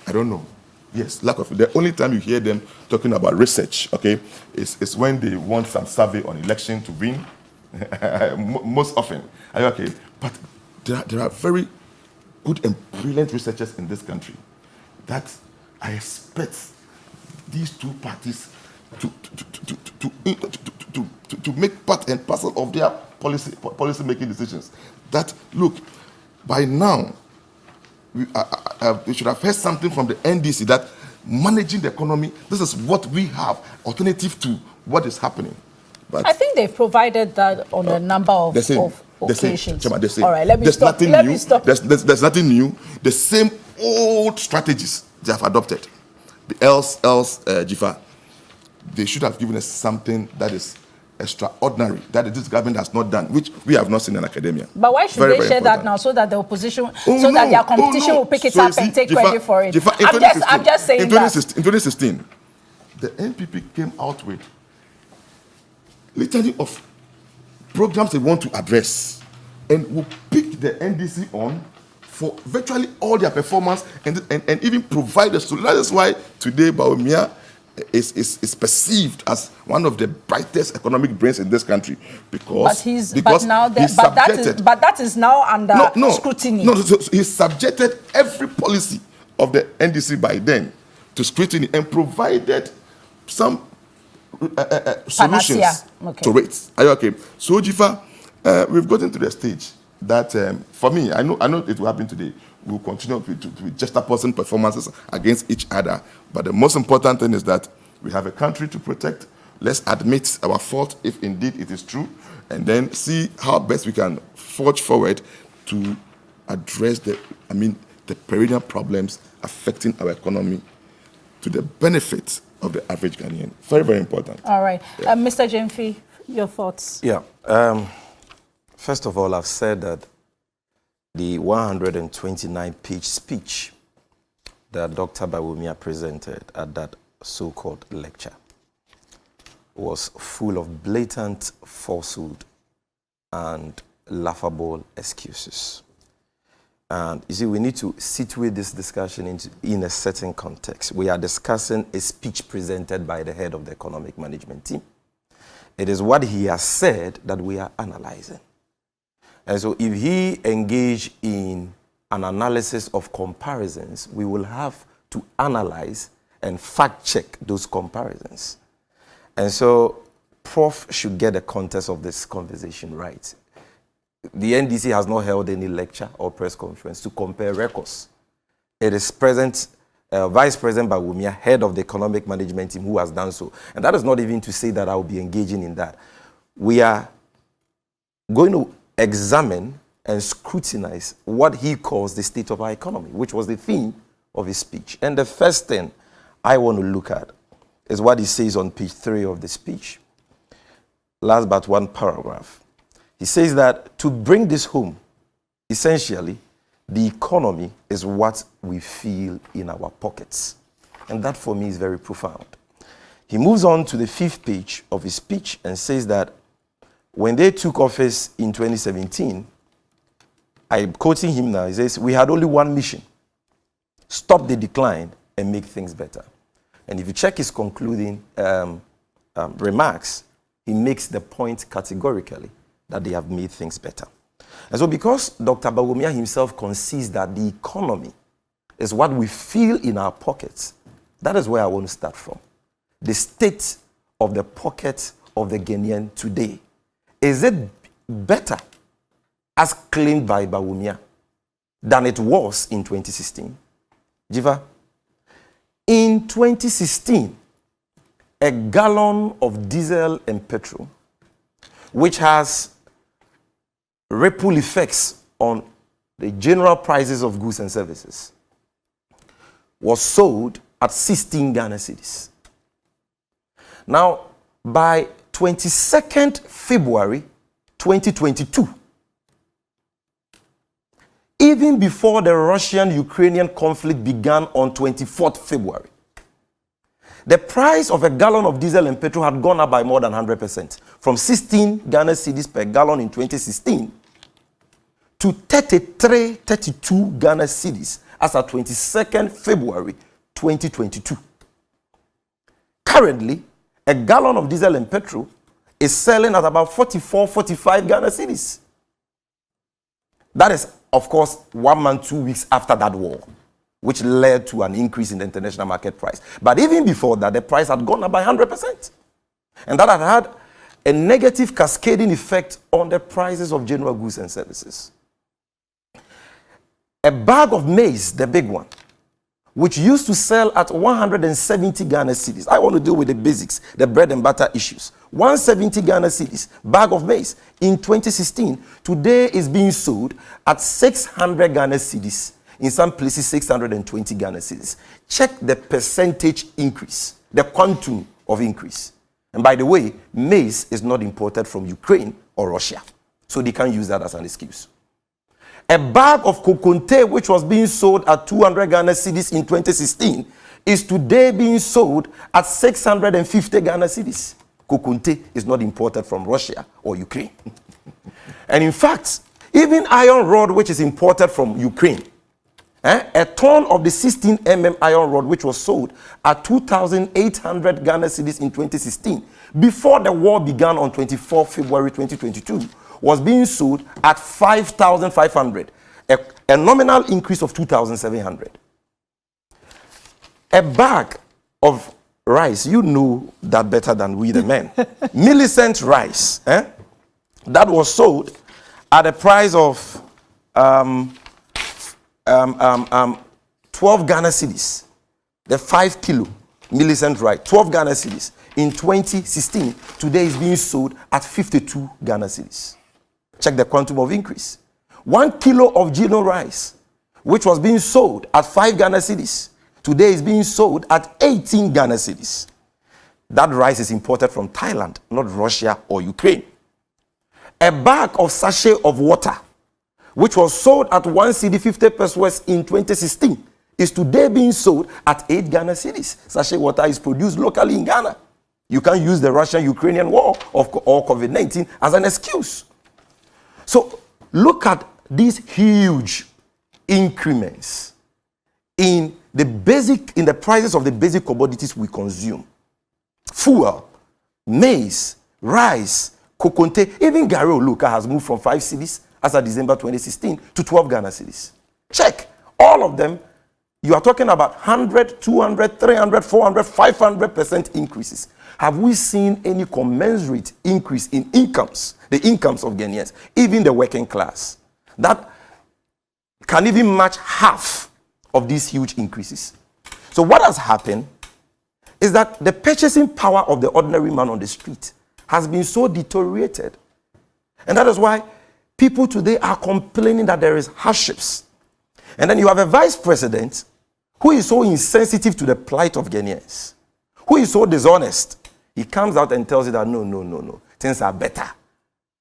I don't know. Yes, lack of. The only time you hear them talking about research, okay, is when they want some survey on election to win. Most often, are you okay? But there are very good and brilliant researchers in this country that I expect these two parties to make part and parcel of their policy making decisions. That look, by now we should have heard something from the NDC that managing the economy, this is what we have, alternative to what is happening. But I think they've provided that on a number of occasions. All right, let me stop. There's nothing new. The same old strategies they have adopted. Else, Jifa, they should have given us something that is extraordinary, that this government has not done, which we have not seen in academia. But why should they share that now, so that the opposition, that their competition will pick it up and take credit for it? I'm just saying that. In 2016, the NPP came out with litany of programs they want to address, and will pick the NDC on for virtually all their performance and even provide a solution. That is why today Bawumia is perceived as one of the brightest economic brains in this country, because that is now under scrutiny. No, so he subjected every policy of the NDC by then to scrutiny and provided some solutions to it. Are you okay? So, Jifa, we've gotten to the stage that, for me, I know it will happen today. We'll continue to juxtaposing performances against each other. But the most important thing is that we have a country to protect. Let's admit our fault if indeed it is true, and then see how best we can forge forward to address the perennial problems affecting our economy to the benefit of the average Ghanaian. Very, very important. All right. Yeah. Mr. Jemfi, your thoughts? Yeah. First of all, I've said that the 129-page speech that Dr. Bawumia presented at that so-called lecture was full of blatant falsehood and laughable excuses. And you see, we need to situate this discussion in a certain context. We are discussing a speech presented by the head of the economic management team. It is what he has said that we are analyzing. And so if he engaged in an analysis of comparisons, we will have to analyze and fact-check those comparisons. And so Prof should get the context of this conversation right. The NDC has not held any lecture or press conference to compare records. It is Vice President Bawumia, head of the economic management team, who has done so. And that is not even to say that I will be engaging in that. We are going to examine and scrutinize what he calls the state of our economy, which was the theme of his speech. And the first thing I want to look at is what he says on page 3 of the speech. Last but one paragraph. He says that to bring this home, essentially, the economy is what we feel in our pockets. And that, for me, is very profound. He moves on to the 5th page of his speech and says that when they took office in 2017, I'm quoting him now, he says, we had only one mission: stop the decline and make things better. And if you check his concluding remarks, he makes the point categorically that they have made things better. And so because Dr. Bawumia himself concedes that the economy is what we feel in our pockets, that is where I want to start from. The state of the pocket of the Ghanaian today. Is it better, as claimed by Bawumia, than it was in 2016? Jiva, in 2016, a gallon of diesel and petrol, which has ripple effects on the general prices of goods and services, was sold at 16 Ghana cedis. Now, by 22nd February 2022, even before the Russian-Ukrainian conflict began on 24th February, the price of a gallon of diesel and petrol had gone up by more than 100%, from 16 Ghana cedis per gallon in 2016 to 32 Ghana cedis as at 22nd February 2022. Currently, a gallon of diesel and petrol is selling at about 45 Ghana cedis. That is, of course, 1 month, 2 weeks after that war, which led to an increase in the international market price. But even before that, the price had gone up by 100%. And that had a negative cascading effect on the prices of general goods and services. A bag of maize, the big one, which used to sell at 170 Ghana cedis. I want to deal with the basics, the bread and butter issues. 170 Ghana cedis, bag of maize, in 2016, today is being sold at 600 Ghana cedis. In some places, 620 Ghana cedis. Check the percentage increase, the quantum of increase. And by the way, maize is not imported from Ukraine or Russia, so they can't use that as an excuse. A bag of kokonte, which was being sold at 200 Ghana cedis in 2016, is today being sold at 650 Ghana cedis. Kokonte is not imported from Russia or Ukraine. And in fact, even iron rod, which is imported from Ukraine, a ton of the 16 mm iron rod, which was sold at 2,800 Ghana cedis in 2016, before the war began on 24 February 2022, was being sold at 5,500, a nominal increase of 2,700. A bag of rice, you know that better than we the men. Millicent rice, that was sold at a price of 12 Ghana cedis, the 5 kilo Millicent rice, 12 Ghana cedis. In 2016, today is being sold at 52 Ghana cedis. Check the quantum of increase. 1 kilo of Gino rice, which was being sold at 5 Ghana cedis, today is being sold at 18 Ghana cedis. That rice is imported from Thailand, not Russia or Ukraine. A bag of sachet of water, which was sold at 1 cedi 50 pesos in 2016, is today being sold at 8 Ghana cedis. Sachet water is produced locally in Ghana. You can't use the Russian-Ukrainian war or COVID-19 as an excuse. So look at these huge increments in the prices of the basic commodities we consume. Fuel, maize, rice, kokonte, even Gary Oluka has moved from 5 cedis as of December 2016 to 12 Ghana cedis. Check. All of them, you are talking about 100, 200, 300, 400, 500% increases. Have we seen any commensurate increase in incomes, the incomes of Ghanaians, even the working class, that can even match half of these huge increases? So what has happened is that the purchasing power of the ordinary man on the street has been so deteriorated. And that is why people today are complaining that there is hardships. And then you have a vice president who is so insensitive to the plight of Ghanaians, who is so dishonest. He comes out and tells you that no, things are better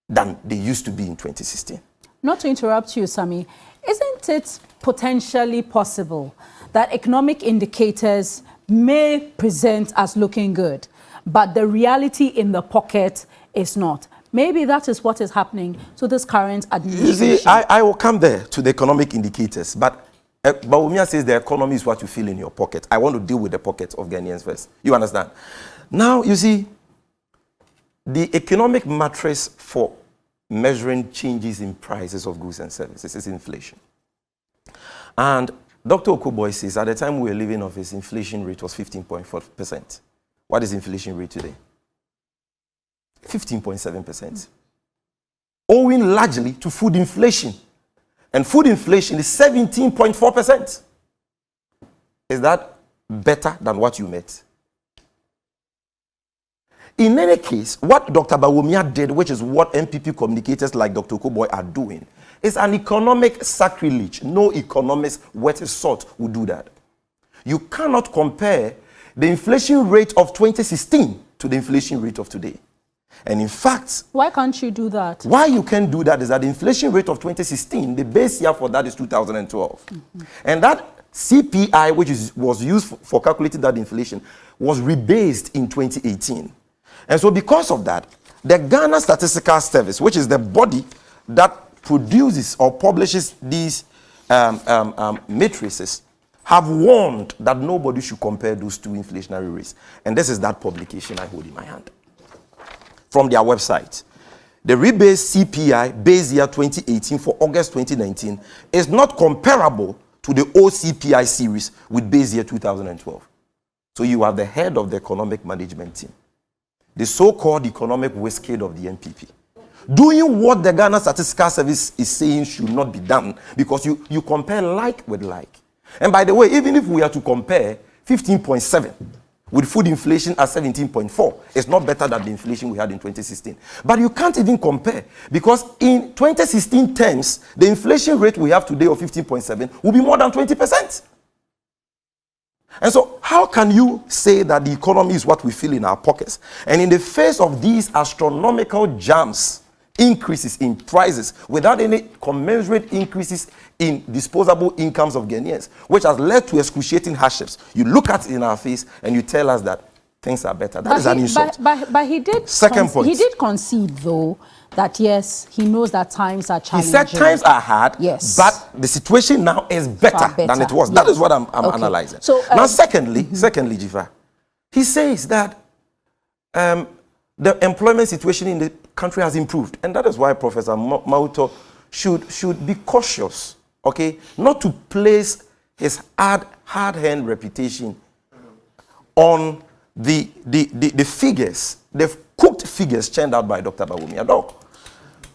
than they used to be in 2016. Not to interrupt you, Sami, isn't it potentially possible that economic indicators may present as looking good, but the reality in the pocket is not? Maybe that is what is happening to this current administration. You see, I will come there to the economic indicators, but Bawumia says the economy is what you feel in your pocket. I want to deal with the pockets of Ghanaians first. You understand? Now, you see, the economic matrix for measuring changes in prices of goods and services is inflation. And Dr. Okoboy says at the time we were leaving office, inflation rate was 15.4%. What is inflation rate today? 15.7%. Owing largely to food inflation. And food inflation is 17.4%. Is that better than what you met? In any case, what Dr. Bawumia did, which is what MPP communicators like Dr. Okoboy are doing, is an economic sacrilege. No economist worth his salt would do that. You cannot compare the inflation rate of 2016 to the inflation rate of today. And in fact, why can't you do that? why you can't do that is that the inflation rate of 2016, the base year for that is 2012. And that CPI, which was used for calculating that inflation, was rebased in 2018. And so because of that, the Ghana Statistical Service, which is the body that produces or publishes these matrices, have warned that nobody should compare those two inflationary rates. And this is that publication I hold in my hand from their website. The rebased CPI base year 2018 for August 2019 is not comparable to the OCPI series with base year 2012. So you are the head of the economic management team, the so-called economic wizkid of the NPP, doing what the Ghana Statistical Service is saying should not be done, because you compare like with like. And by the way, even if we are to compare 15.7 with food inflation at 17.4, it's not better than the inflation we had in 2016. But you can't even compare, because in 2016 terms, the inflation rate we have today of 15.7 will be more than 20%. And so how can you say that the economy is what we feel in our pockets? And in the face of these astronomical jumps, increases in prices, without any commensurate increases in disposable incomes of Ghanaians, which has led to excruciating hardships, you look at it in our face and you tell us that things are better. That is an insult. But he did. Second point. He did concede, though, that yes, he knows that times are challenging. He said times are hard, yes, but the situation now is better than it was. Yes. That is what I'm okay. Analyzing. So now, secondly, Jifa, he says that the employment situation in the country has improved, and that is why Professor Mauto should be cautious, okay, not to place his hard-earned reputation on the figures, the cooked figures churned out by Dr. Bawumia. No.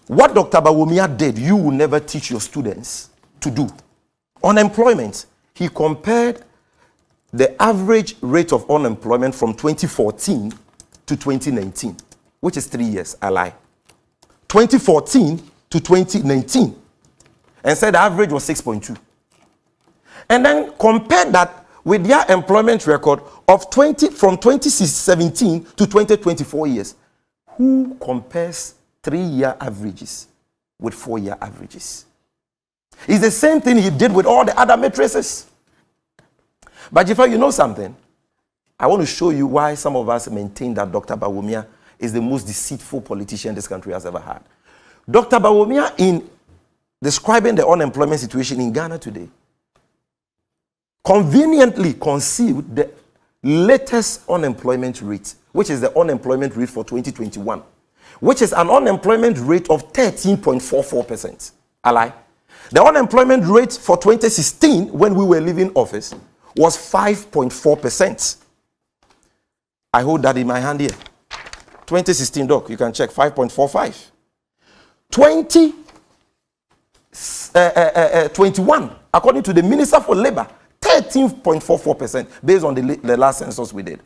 What Dr. Bawumia did, you will never teach your students to do. Unemployment, he compared the average rate of unemployment from 2014 to 2019, which is 3 years, I lie. 2014 to 2019, and said the average was 6.2. And then compared that with their employment record of from 2017 to 2024 years. Who compares 3-year averages with 4-year averages? It's the same thing he did with all the other matrices. But if you know something, I want to show you why some of us maintain that Dr. Bawumia is the most deceitful politician this country has ever had. Dr. Bawumia, in describing the unemployment situation in Ghana today, conveniently concealed the latest unemployment rate, which is the unemployment rate for 2021, which is an unemployment rate of 13.44%. I lie. The unemployment rate for 2016, when we were leaving office, was 5.4%. I hold that in my hand here. 2016, doc, you can check, 5.45. 2021, according to the Minister for Labor, 13.44%, based on the last census we did.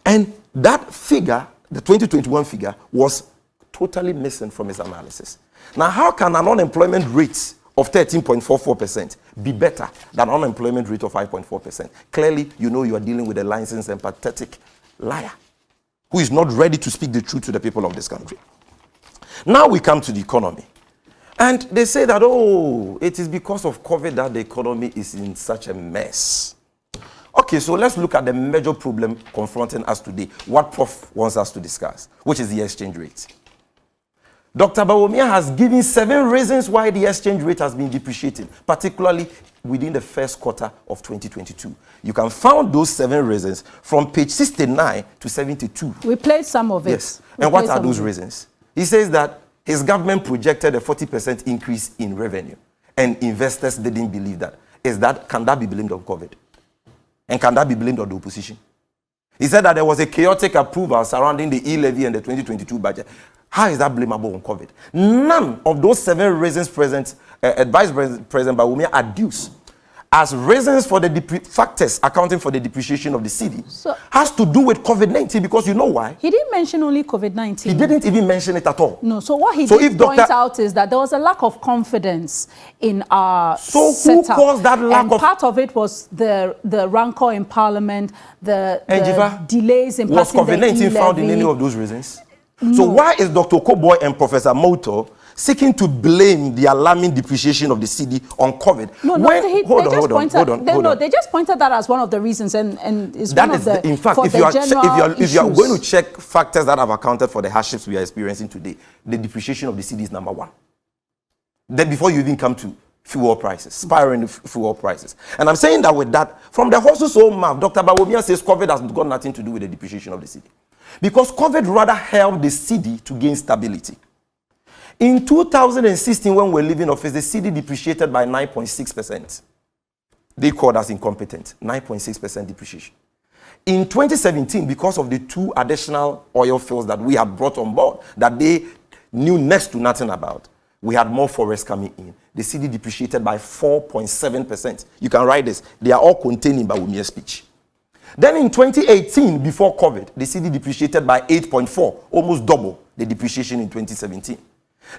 And that figure, the 2021 figure, was totally missing from his analysis. Now, how can an unemployment rate of 13.44% be better than an unemployment rate of 5.4%? Clearly, you know you are dealing with a licensed and pathetic liar who is not ready to speak the truth to the people of this country. Now we come to the economy. And they say that, oh, it is because of COVID that the economy is in such a mess. Okay, so let's look at the major problem confronting us today, what Prof wants us to discuss, which is the exchange rate. Dr. Bawumia has given 7 reasons why the exchange rate has been depreciating, particularly within the first quarter of 2022. You can find those 7 reasons from page 69 to 72. We played some of it. Yes. And what are those reasons? He says that his government projected a 40% increase in revenue, and investors didn't believe that. Can that be blamed on COVID? And can that be blamed on the opposition? He said that there was a chaotic approval surrounding the e-levy and the 2022 budget. How is that blamable on COVID? None of those 7 reasons Vice President Bawumia adduced as reasons for the factors accounting for the depreciation of the cedi has to do with COVID-19, because you know why? He didn't mention only COVID-19. He didn't even mention it at all. No, so what he did point out is that there was a lack of confidence in our setup. Who caused that lack of... part of it was the rancor in Parliament, the delays in passing the e-levy. Was COVID-19 found in any of those reasons? So why is Dr. Koboy and Professor Moto seeking to blame the alarming depreciation of the cedi on COVID? No, they just pointed that as one of the reasons, and is that one is of the, in fact, for if the you are general if you are issues. going to check factors that have accounted for the hardships we are experiencing today, the depreciation of the cedi is number one. Then before you even come to fuel prices, spiraling fuel prices. And I'm saying that with that, from the horse's own mouth, Dr. Bawumia says COVID has got nothing to do with the depreciation of the cedi. Because COVID rather helped the cedi to gain stability. In 2016, when we were leaving office, the cedi depreciated by 9.6%. They called us incompetent, 9.6% depreciation. In 2017, because of the 2 additional oil fields that we had brought on board, that they knew next to nothing about, we had more forests coming in. The cedi depreciated by 4.7%. You can write this. They are all contained in Bawumia's speech. Then in 2018, before COVID, the cedi depreciated by 8.4%, almost double the depreciation in 2017.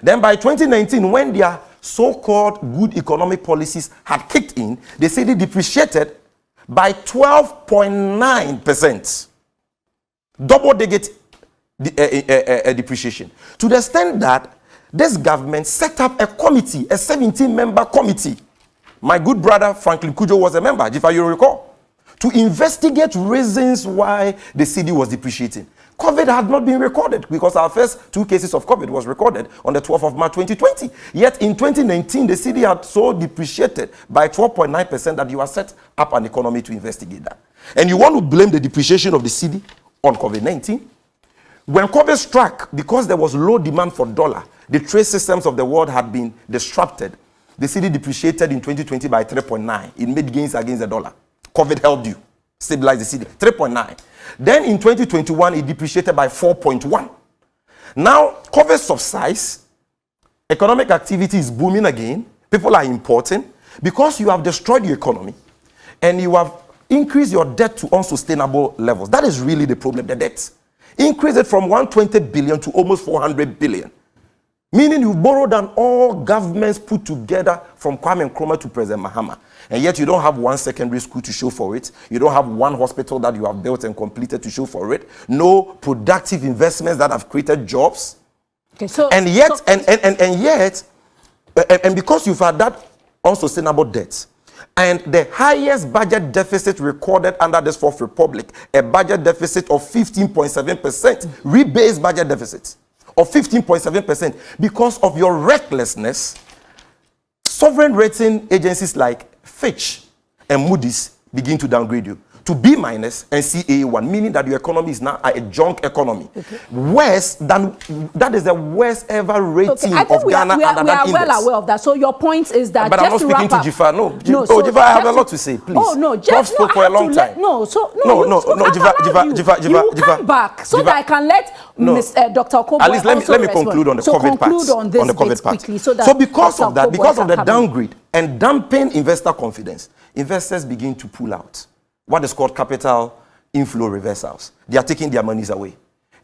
Then by 2019, when their so-called good economic policies had kicked in, the cedi depreciated by 12.9%. Double-digit depreciation. To the extent that this government set up a committee, a 17-member committee. My good brother Franklin Kujo was a member, if you recall, to investigate reasons why the cedi was depreciating. COVID had not been recorded because our first 2 cases of COVID was recorded on the 12th of March 2020. Yet in 2019, the cedi had so depreciated by 12.9% that you are set up an economy to investigate that. And you want to blame the depreciation of the cedi on COVID-19? When COVID struck, because there was low demand for dollar, the trade systems of the world had been disrupted. The cedi depreciated in 2020 by 3.9%. It made gains against the dollar. COVID helped you stabilize the cedi, 3.9%. Then in 2021, it depreciated by 4.1%. Now, COVID subsides, economic activity is booming again, people are importing, because you have destroyed your economy and you have increased your debt to unsustainable levels. That is really the problem, the debt. Increase it from 120 billion to almost 400 billion. Meaning you borrowed than all governments put together from Kwame Nkrumah to President Mahama. And yet you don't have 1 secondary school to show for it. You don't have 1 hospital that you have built and completed to show for it. No productive investments that have created jobs. Okay, so and yet, because you've had that unsustainable debt, and the highest budget deficit recorded under this Fourth Republic, a budget deficit of 15.7%, rebased budget deficit of 15.7%, because of your recklessness, sovereign rating agencies like Fitch and Moody's begin to downgrade you to B- and CAA1, meaning that your economy is now a junk economy. Okay. Worse than, that is the worst ever rating of Ghana under that index. We are well aware of that. So your point is that but just I'm not speaking to Jifa. Jifa, I have a lot to say, please. Oh no, just spoke for a long time. Jifa, you will come back so that I can let Dr. Okobo at least let me conclude on the COVID part. On the COVID part. Quickly, so because of that, because of the downgrade and damping investor confidence, investors begin to pull out. What is called capital inflow reversals. They are taking their monies away.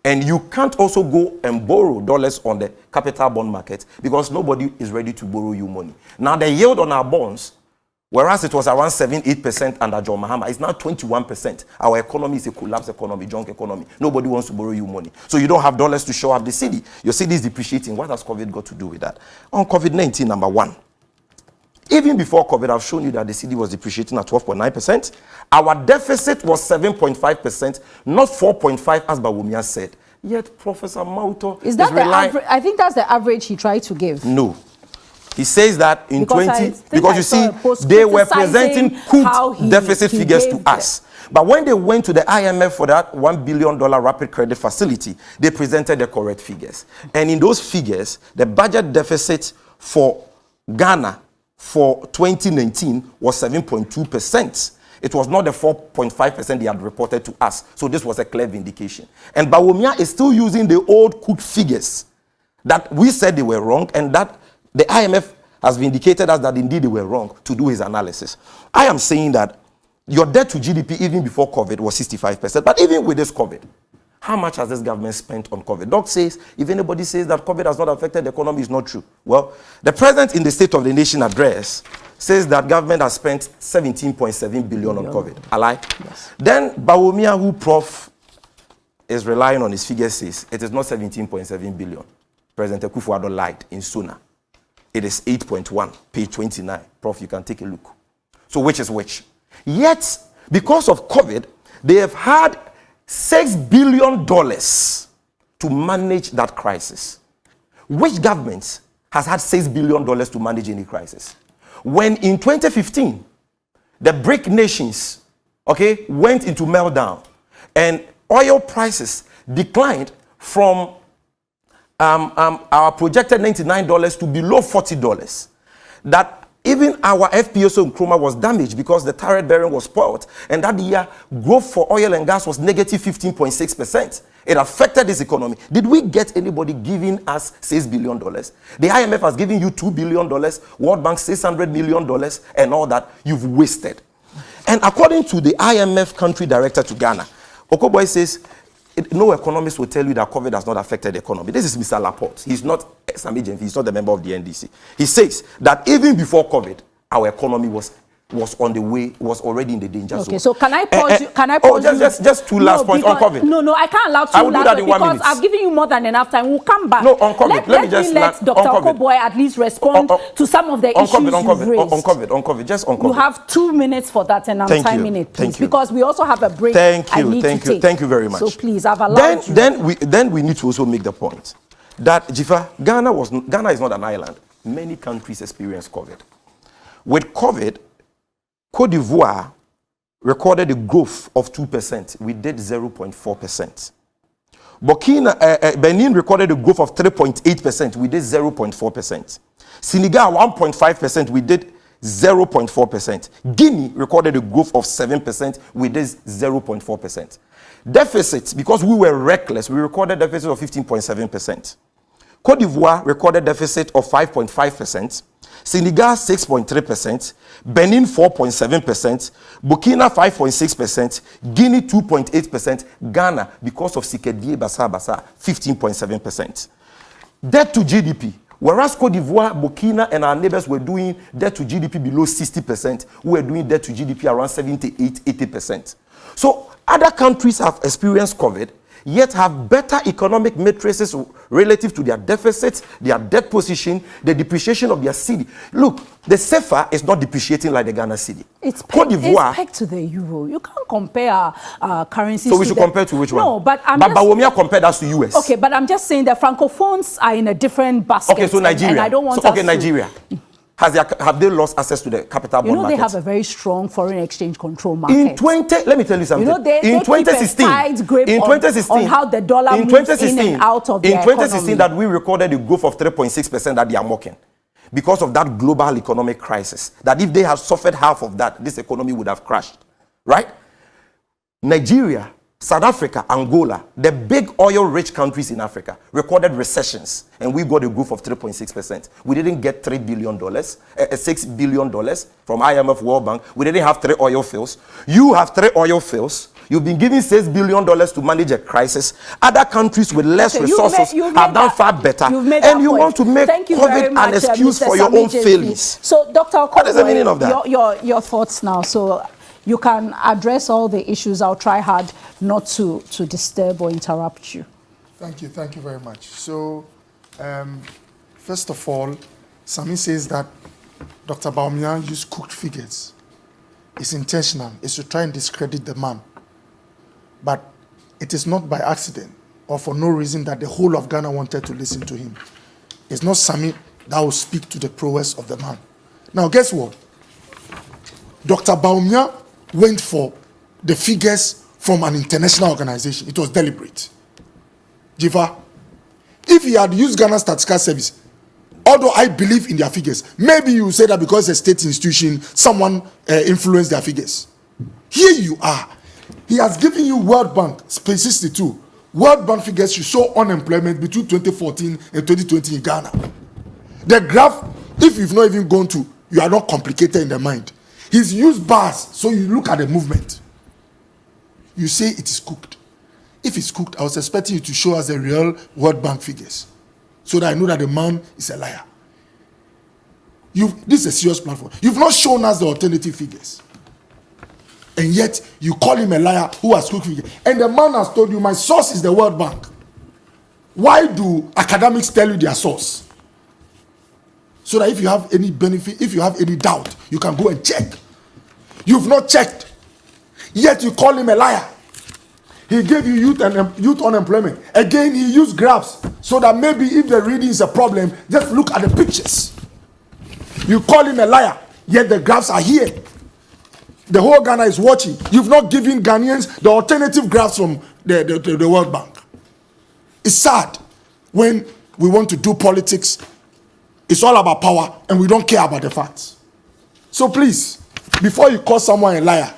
And you can't also go and borrow dollars on the capital bond market because nobody is ready to borrow you money. Now the yield on our bonds, whereas it was around 7-8% under John Mahama, it's now 21%. Our economy is a collapsed economy, junk economy. Nobody wants to borrow you money. So you don't have dollars to show up the cedi. Your cedi is depreciating. What has COVID got to do with that? On COVID-19, number 1. Even before COVID, I've shown you that the cedi was depreciating at 12.9%. Our deficit was 7.5%, not 4.5% as Bawumia said. Yet Professor Mauto is that the average? I think that's the average he tried to give. No. He says that in because you see, they were presenting cooked deficit figures to us. But when they went to the IMF for that $1 billion rapid credit facility, they presented the correct figures. And in those figures, the budget deficit for Ghana for 2019 was 7.2%. It was not the 4.5% they had reported to us. So this was a clear vindication. And Bawumia is still using the old cooked figures that we said they were wrong, and that the IMF has vindicated us that indeed they were wrong to do his analysis. I am saying that your debt to GDP even before COVID was 65%. But even with this COVID, how much has this government spent on COVID? Doc says, if anybody says that COVID has not affected the economy, it's not true. Well, the president in the State of the Nation address says that government has spent 17.7 billion on COVID. A lie? Yes. Then Bawumia, who Prof is relying on his figures says it is not 17.7 billion. President Akufo-Addo lied in Suna. It is 8.1, page 29. Prof, you can take a look. So which is which? Yet, because of COVID, they have had $6 billion to manage that crisis. Which government has had $6 billion to manage any crisis? When in 2015, the BRIC nations, okay, went into meltdown and oil prices declined from our projected $99 to below $40. That even our FPSO in Nkrumah was damaged because the turret bearing was spoiled. And that year, growth for oil and gas was negative 15.6%. It affected this economy. Did we get anybody giving us $6 billion? The IMF has given you $2 billion, World Bank $600 million, and all that you've wasted. And according to the IMF country director to Ghana, Okoboy says, no economist will tell you that COVID has not affected the economy. This is Mr. Laporte. He's not some agent. He's not a member of the NDC. He says that even before COVID, our economy was on the way, was already in the danger zone. Okay, so can I pause you? Can I pause you? Just two last points on COVID. No, I can't allow two I will do that in 1 minute. Because I've given you more than enough time. We'll come back. No, on COVID. Let Dr. Okoboy at least respond to some of the issues you've raised. On COVID, just on COVID. You have 2 minutes for that, and I'm timing it, please, because we also have a break. Thank you very much. So please, I've allowed you. Then we need to also make the point that Jifa, Ghana is not an island. Many countries experience COVID. With COVID, Côte d'Ivoire recorded a growth of 2%. We did 0.4%. Benin recorded a growth of 3.8%. We did 0.4%. Senegal 1.5%. We did 0.4%. Guinea recorded a growth of 7%. We did 0.4%. Deficits, because we were reckless, we recorded deficit of 15.7%. Côte d'Ivoire recorded deficit of 5.5%. Senegal 6.3%, Benin 4.7%, Burkina 5.6%, Guinea 2.8%, Ghana, because of Sikedie Basa 15.7%. Debt to GDP, whereas Côte d'Ivoire, Burkina, and our neighbors were doing debt to GDP below 60%, we were doing debt to GDP around 78-80%. So other countries have experienced COVID, yet have better economic matrices relative to their deficits, their debt position, the depreciation of their cedi. Look, the CFA is not depreciating like the Ghana cedi. It's pegged to the euro. You can't compare currencies. So we should compare to which one? No, but Bawumia compared us to US. Okay, but I'm just saying the francophones are in a different basket. Okay, so Nigeria. And I don't want Nigeria. Have they lost access to the capital bond market? They have a very strong foreign exchange control market. Let me tell you something. They keep a tight grip on how the dollar moves in and out of their economy. 2016, that we recorded a growth of 3.6% that they are mocking. Because of that global economic crisis. That if they had suffered half of that, this economy would have crashed. Right? Nigeria, South Africa, Angola, the big oil-rich countries in Africa, recorded recessions, and we got a growth of 3.6%. We didn't get $6 billion from IMF, World Bank. We didn't have 3 oil fields. You have 3 oil fields. You've been giving $6 billion to manage a crisis. Other countries with less resources have done far better. And you want to make COVID an excuse for your own failings. So, Dr. Okoboy, what is the meaning of that? Your thoughts now. So, you can address all the issues. I'll try hard not to disturb or interrupt you. Thank you very much. So, first of all, Sami says that Dr. Bawumia used cooked figures. It's intentional. It's to try and discredit the man. But it is not by accident or for no reason that the whole of Ghana wanted to listen to him. It's not Sami that will speak to the prowess of the man. Now, guess what? Dr. Bawumia went for the figures from an international organization. It was deliberate. Jifa, if he had used Ghana Statistical Service, although I believe in their figures, maybe you say that because it's a state institution, someone influenced their figures. Here you are. He has given you World Bank, Space 62. World Bank figures show unemployment between 2014 and 2020 in Ghana. The graph, if you've not even gone to, you are not complicated in the mind. He's used bars, so you look at the movement. You say it is cooked. If it's cooked, I was expecting you to show us the real World Bank figures, so that I know that the man is a liar. This is a serious platform. You've not shown us the alternative figures. And yet, you call him a liar who has cooked figure. And the man has told you, my source is the World Bank. Why do academics tell you their source? So that if you have any benefit, if you have any doubt, you can go and check. You've not checked, yet you call him a liar. He gave you youth unemployment. Again, he used graphs so that maybe if the reading is a problem, just look at the pictures. You call him a liar, yet the graphs are here. The whole Ghana is watching. You've not given Ghanaians the alternative graphs from the World Bank. It's sad when we want to do politics. It's all about power and we don't care about the facts. So please, before you call someone a liar,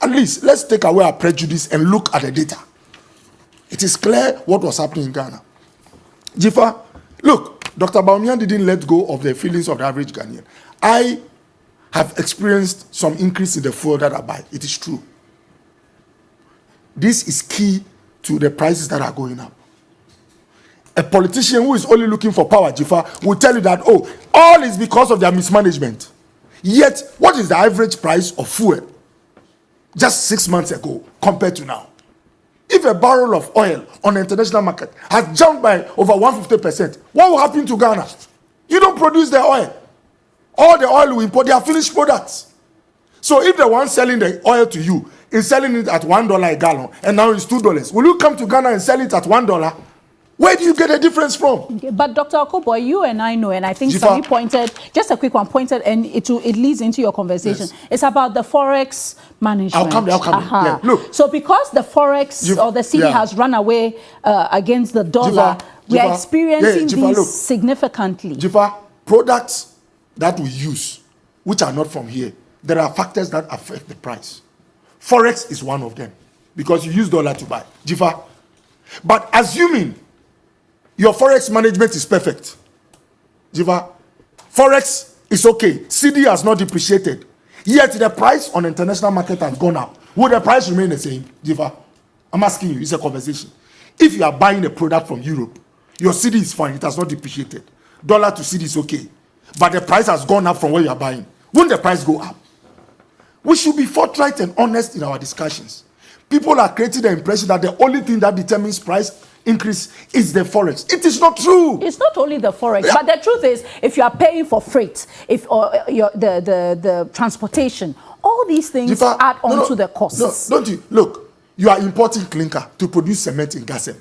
at least let's take away our prejudice and look at the data. It is clear what was happening in Ghana. Jifa, look, Dr. Bawumia didn't let go of the feelings of the average Ghanaian. I have experienced some increase in the fuel that I buy. It is true. This is key to the prices that are going up. A politician who is only looking for power, Jifa, will tell you that, oh, all is because of their mismanagement. Yet, what is the average price of fuel just 6 months ago compared to now? If a barrel of oil on the international market has jumped by over 150%, what will happen to Ghana? You don't produce the oil. All the oil we import, they are finished products. So if the one selling the oil to you is selling it at $1 a gallon and now it's $2, will you come to Ghana and sell it at $1? Where do you get a difference from? Okay, but Dr. Okoboy, you and I know, and I think Jifa, Sami pointed, just a quick one, pointed, and it leads into your conversation. Yes. It's about the forex management. I'll come. Yeah, look. So because the forex or the cedi has run away against the dollar, we are experiencing these significantly. Jifa, products that we use, which are not from here, there are factors that affect the price. Forex is one of them, because you use dollar to buy. Jifa, but assuming your forex management is perfect, Jiva, forex is okay, cedi has not depreciated, yet the price on the international market has gone up. Will the price remain the same, Jiva? I'm asking you, it's a conversation. If you are buying a product from Europe, your cedi is fine, it has not depreciated. Dollar to cedi is okay, but the price has gone up from where you are buying. Won't the price go up? We should be forthright and honest in our discussions. People are creating the impression that the only thing that determines price increase is the forex. It is not true. It's not only the forex, but the truth is, if you are paying for freight, the transportation, all these things add on to the costs. No, don't you? Look, you are importing clinker to produce cement in Gasem.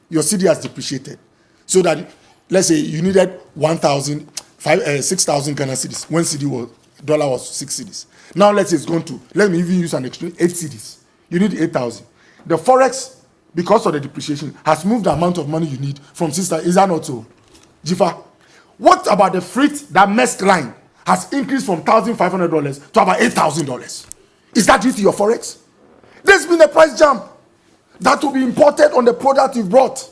Your cedi has depreciated, so that let's say you needed 6,000 Ghana cedis when dollar was 6 cedis. Now let's say it's going to, let me even use an extreme, 8 cedis. You need 8,000. The forex, because of the depreciation, has moved the amount of money you need from 6,000. Is that not so? Jifa, what about the freight that Maersk line has increased from $1,500 to about $8,000? Is that due to your forex? There's been a price jump that will be imported on the product you brought.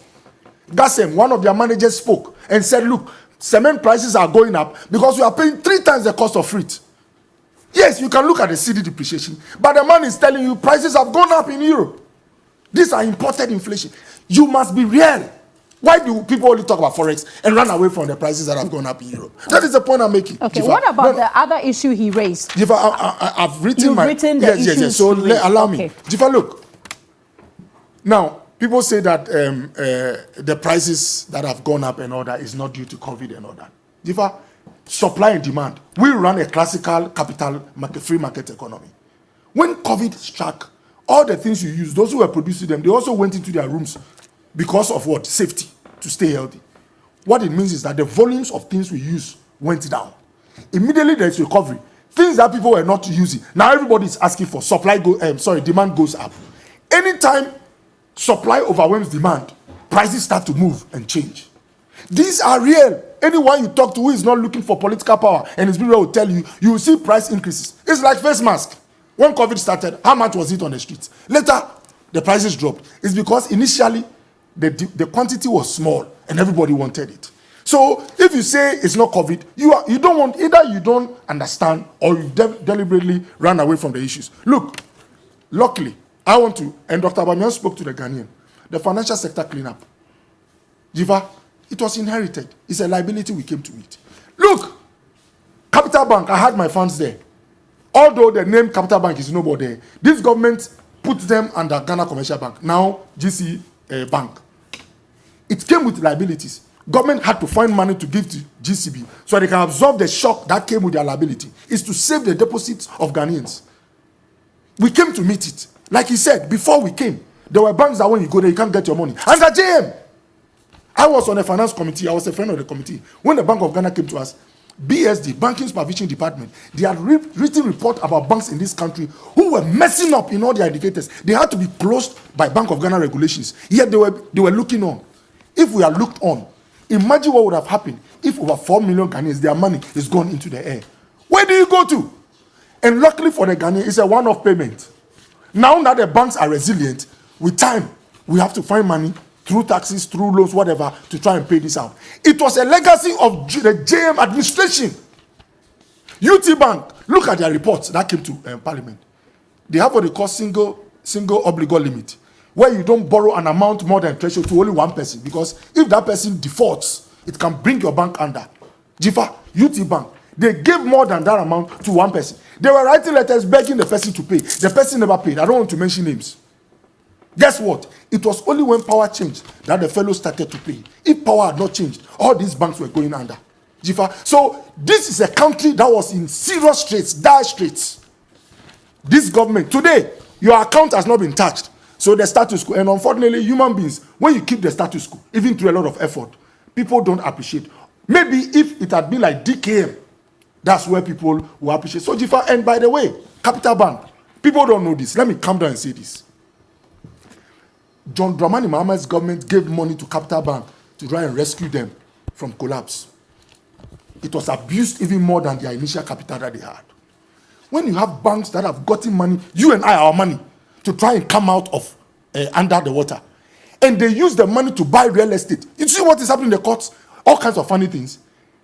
Gasem, one of their managers, spoke and said, look, cement prices are going up because we are paying 3 times the cost of freight. Yes, you can look at the cedi depreciation, but the man is telling you prices have gone up in Europe. These are imported inflation. You must be real. Why do people only talk about forex and run away from the prices that have gone up in Europe? That is the point I'm making. Okay, Jifa, what about the other issue he raised? Jifa, I've written the issues. Yes. So allow me. Jifa, look. Now, people say that the prices that have gone up and all that is not due to COVID and all that. Jifa, supply and demand. We run a classical capital market, free market economy. When COVID struck, all the things you use, those who were producing them, they also went into their rooms because of what? Safety, to stay healthy. What it means is that the volumes of things we use went down. Immediately there's recovery. Things that people were not using, now everybody is asking for. Demand goes up. Anytime supply overwhelms demand, prices start to move and change. These are real. Anyone you talk to who is not looking for political power and his people will tell you, you will see price increases. It's like face mask. When COVID started, how much was it on the streets? Later, the prices dropped. It's because initially the quantity was small and everybody wanted it. So if you say it's not COVID, you don't understand or you deliberately run away from the issues. Look, luckily, I want to, and Dr. Bawumia spoke to the Ghanaian, the financial sector cleanup. Jiva, it was inherited. It's a liability we came to meet. Look, Capital Bank, I had my funds there. Although the name Capital Bank is no more there, this government put them under Ghana Commercial Bank, now GC Bank. It came with liabilities. Government had to find money to give to GCB so they can absorb the shock that came with their liability. It's to save the deposits of Ghanaians. We came to meet it. Like he said, before we came, there were banks that when you go there, you can't get your money. And the JM, I was on a finance committee. I was a friend of the committee. When the Bank of Ghana came to us, BSD, Banking Supervision Department, they had written report about banks in this country who were messing up in all their indicators. They had to be closed by Bank of Ghana regulations. Yet they were looking on. If we had looked on, imagine what would have happened if over 4 million Ghanaians, their money is gone into the air. Where do you go to? And luckily for the Ghanaians, it's a one-off payment. Now that the banks are resilient, with time, we have to find money through taxes, through loans, whatever, to try and pay this out. It was a legacy of the JM administration. UT Bank, look at their reports that came to Parliament. They have what they call single obligor limit, where you don't borrow an amount more than threshold to only one person, because if that person defaults, it can bring your bank under. Jifa, UT Bank, they gave more than that amount to one person. They were writing letters begging the person to pay. The person never paid. I don't want to mention names. Guess what? It was only when power changed that the fellow started to pay. If power had not changed, all these banks were going under. Jifa. So this is a country that was in serious straits, dire straits. This government, today, your account has not been touched. So the status quo, and unfortunately, human beings, when you keep the status quo, even through a lot of effort, people don't appreciate. Maybe if it had been like DKM, that's where people will appreciate. So Jifa, and by the way, Capital Bank, people don't know this. Let me come down and say this. John Dramani Mahama's government gave money to Capital Bank to try and rescue them from collapse. It was abused even more than their initial capital that they had. When you have banks that have gotten money, you and I, our money, to try and come out of under the water, and they use the money to buy real estate. You see what is happening in the courts? All kinds of funny things.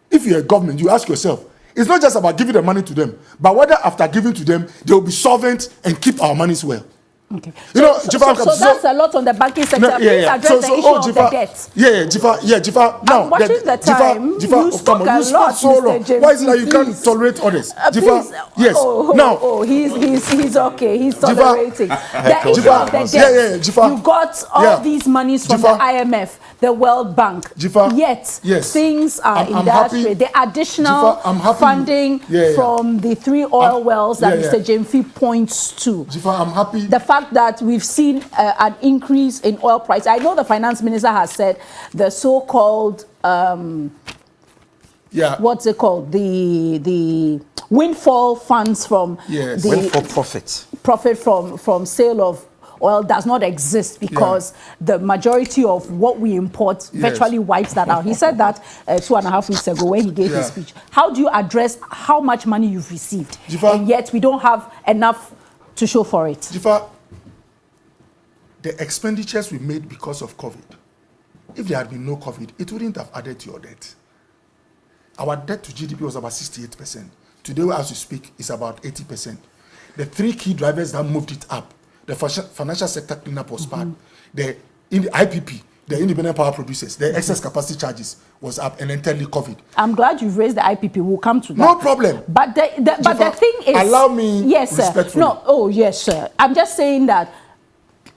If you're a government, you ask yourself, it's not just about giving the money to them, but whether after giving to them, they will be solvent and keep our monies well. Okay. You know, so that's a lot on the banking sector. No, Please address the issue of the debt. Jifa. Now, I'm watching the time. Jifa, You spoke a you lot, so long. Mr. James. Why is it that you Please. can't tolerate others? Please. Jifa, yes. He's okay. He's tolerating. The issue of the debt. Jifa. You got all these monies from the IMF, the World Bank. Jifa. Yet things are in that way. The additional funding from the 3 oil wells that Mr. James points to. Jifa, I'm happy. The fact that we've seen an increase in oil price. I know the finance minister has said the so-called what's it called? The windfall funds from the windfall profit from sale of oil does not exist because the majority of what we import virtually wipes that out. He said that 2.5 weeks ago when he gave his speech. How do you address how much money you've received Jifa, and yet we don't have enough to show for it? Jifa, the expenditures we made because of COVID, if there had been no COVID, it wouldn't have added to your debt. Our debt to GDP was about 68%. Today, as we speak, it's about 80%. The 3 key drivers that moved it up, the financial sector cleanup was bad. The IPP, the independent power producers, the excess capacity charges was up, and then thirdly, COVID. I'm glad you've raised the IPP. We'll come to that. No problem. But the thing is, allow me respectfully. Sir. No, oh yes, sir. I'm just saying that.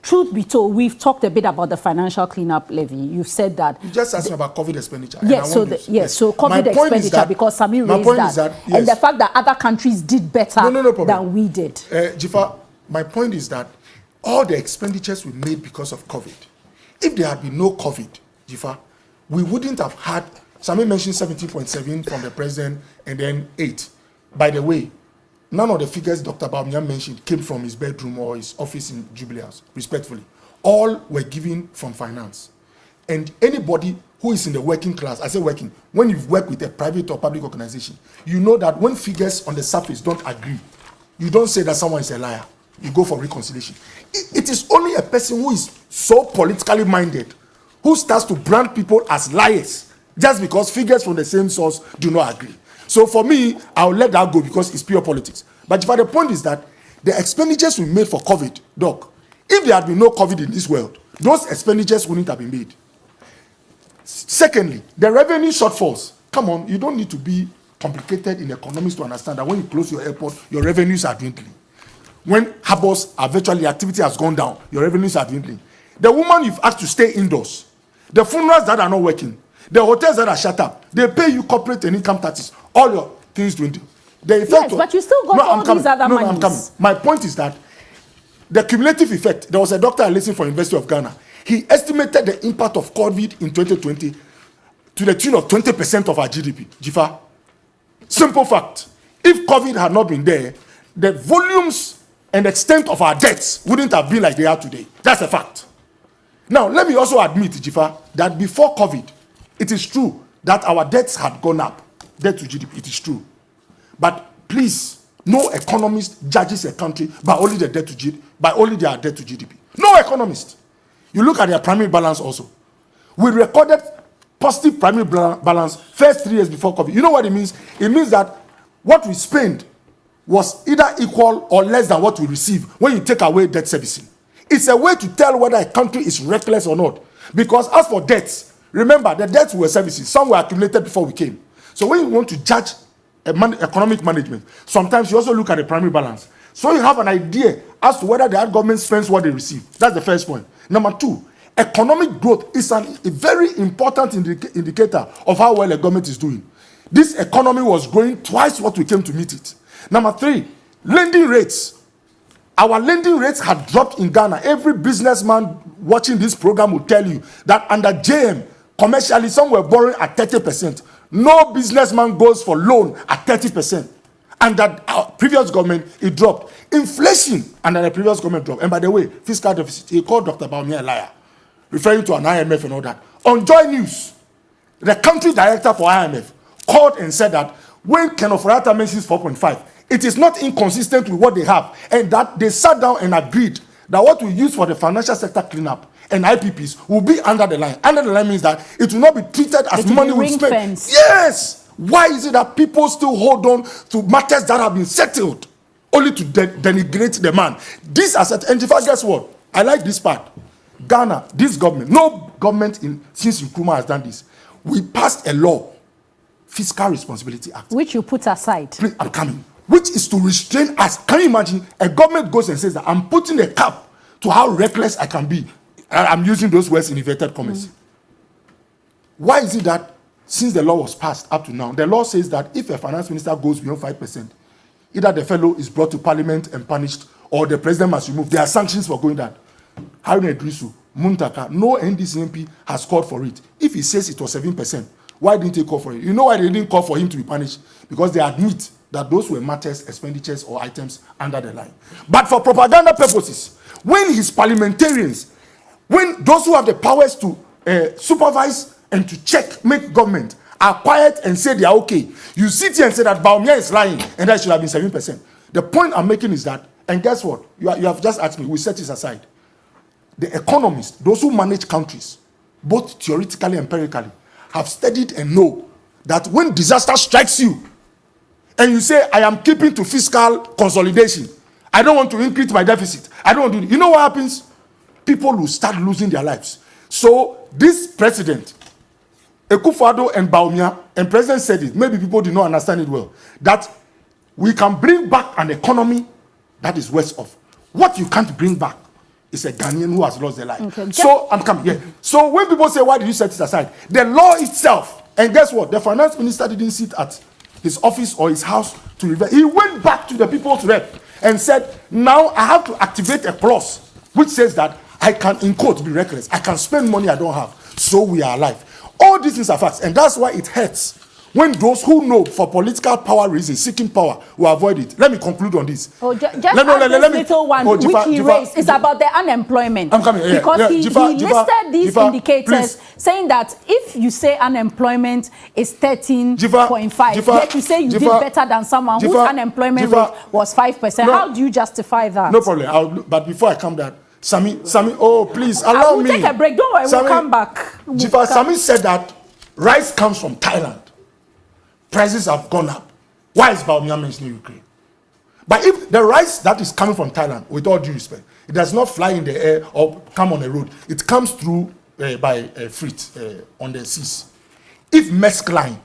Truth be told, we've talked a bit about the financial cleanup levy. You've said that. You just asked me about COVID expenditure. Yes, so COVID expenditure, because Sami raised that. And the fact that other countries did better than we did. Jifa, my point is that all the expenditures we made because of COVID, if there had been no COVID, Jifa, we wouldn't have had, Sami mentioned 17.7 from the president and then 8. By the way, none of the figures Dr. Bawumia mentioned came from his bedroom or his office in Jubilee House, respectfully. All were given from finance. And anybody who is in the working class, I say working, when you've worked with a private or public organization, you know that when figures on the surface don't agree, you don't say that someone is a liar. You go for reconciliation. It is only a person who is so politically minded who starts to brand people as liars just because figures from the same source do not agree. So for me, I'll let that go because it's pure politics. But the point is that the expenditures we made for COVID, Doc, if there had been no COVID in this world, those expenditures wouldn't have been made. Secondly, the revenue shortfalls. Come on, you don't need to be complicated in economics to understand that when you close your airport, your revenues are dwindling. When harbors are virtually, activity has gone down, your revenues are dwindling. The woman you've asked to stay indoors, the funerals that are not working, the hotels that are shut up, they pay you corporate and income taxes, all your things dwindle. The effect Yes, but you still got all these other monies. I'm coming. My point is that the cumulative effect, there was a doctor I listened for University of Ghana. He estimated the impact of COVID in 2020 to the tune of 20% of our GDP. Jifa. Simple fact. If COVID had not been there, the volumes and extent of our debts wouldn't have been like they are today. That's a fact. Now, let me also admit, Jifa, that before COVID, it is true that our debts had gone up. Debt to GDP, it is true. But please, no economist judges a country by only their debt to GDP. No economist. You look at their primary balance also. We recorded positive primary balance first 3 years before COVID. You know what it means? It means that what we spend was either equal or less than what we receive when you take away debt servicing. It's a way to tell whether a country is reckless or not. Because as for debts, remember the debts were services. Some were accumulated before we came. So when you want to judge economic management, sometimes you also look at the primary balance. So you have an idea as to whether the government spends what they receive. That's the first point. Number two, economic growth is a very important indicator of how well a government is doing. This economy was growing twice what we came to meet it. Number three, lending rates. Our lending rates had dropped in Ghana. Every businessman watching this program will tell you that under JM, commercially, some were borrowing at 30%. No businessman goes for loan at 30%. And that our previous government, it dropped. Inflation under the previous government dropped. And by the way, fiscal deficit, he called Dr. Baumia a liar, referring to an IMF and all that. On Joy News, the country director for IMF called and said that when Kenneth Ofori-Atta mentions 4.5, it is not inconsistent with what they have. And that they sat down and agreed that what we use for the financial sector cleanup and IPPs will be under the line. Under the line means that it will not be treated as money we spend. Yes! Why is it that people still hold on to matters that have been settled only to denigrate the man? This asset, and in fact, guess what? I like this part. Ghana, this government, no government since Nkrumah has done this. We passed a law, Fiscal Responsibility Act. Which you put aside. Please, I'm coming. Which is to restrain us. Can you imagine? A government goes and says that I'm putting a cap to how reckless I can be. I'm using those words in inverted commas. Why is it that since the law was passed up to now, the law says that if a finance minister goes beyond 5%, either the fellow is brought to parliament and punished or the president must remove. There are sanctions for going that. Haruna Idrisu, Muntaka, no NDC MP has called for it. If he says it was 7%, why didn't they call for it? You know why they didn't call for him to be punished? Because they admit that those were matters, expenditures, or items under the line. But for propaganda purposes, when his parliamentarians, when those who have the powers to supervise and to check, make government, are quiet and say they are okay, you sit here and say that Baumia is lying and that should have been 7%. The point I'm making is that, and guess what? You have just asked me, we set this aside. The economists, those who manage countries, both theoretically and empirically, have studied and know that when disaster strikes you, and you say, I am keeping to fiscal consolidation, I don't want to increase my deficit, I don't want to do it. You know what happens? People will start losing their lives. So this president, Akufo-Addo and Baumia, and president said it, maybe people did not understand it well, that we can bring back an economy that is worse off. What you can't bring back is a Ghanaian who has lost their life. Okay. So I'm coming here. So when people say, why did you set it aside? The law itself, and guess what? The finance minister didn't sit at his office or his house to revert. He went back to the people's rep and said, now I have to activate a clause which says that I can, in quote, be reckless. I can spend money I don't have. So we are alive. All these things are facts. And that's why it hurts when those who know for political power reasons, seeking power, will avoid it. Let me conclude on this. Oh, just let me, little one which he raised is about the unemployment. I'm coming. Yeah, because he listed these indicators, please. Saying that if you say unemployment is 13.5, yet you say you did better than someone whose unemployment rate was 5%. No, how do you justify that? No problem. But before I come there, Sami, oh, please allow me. We'll take a break. Don't worry, we'll come back. Sami said that rice comes from Thailand. Prices have gone up. Why is Baumia mentioning Ukraine? But if the rice that is coming from Thailand, with all due respect, it does not fly in the air or come on the road. It comes through by freight on the seas. If Maersk Line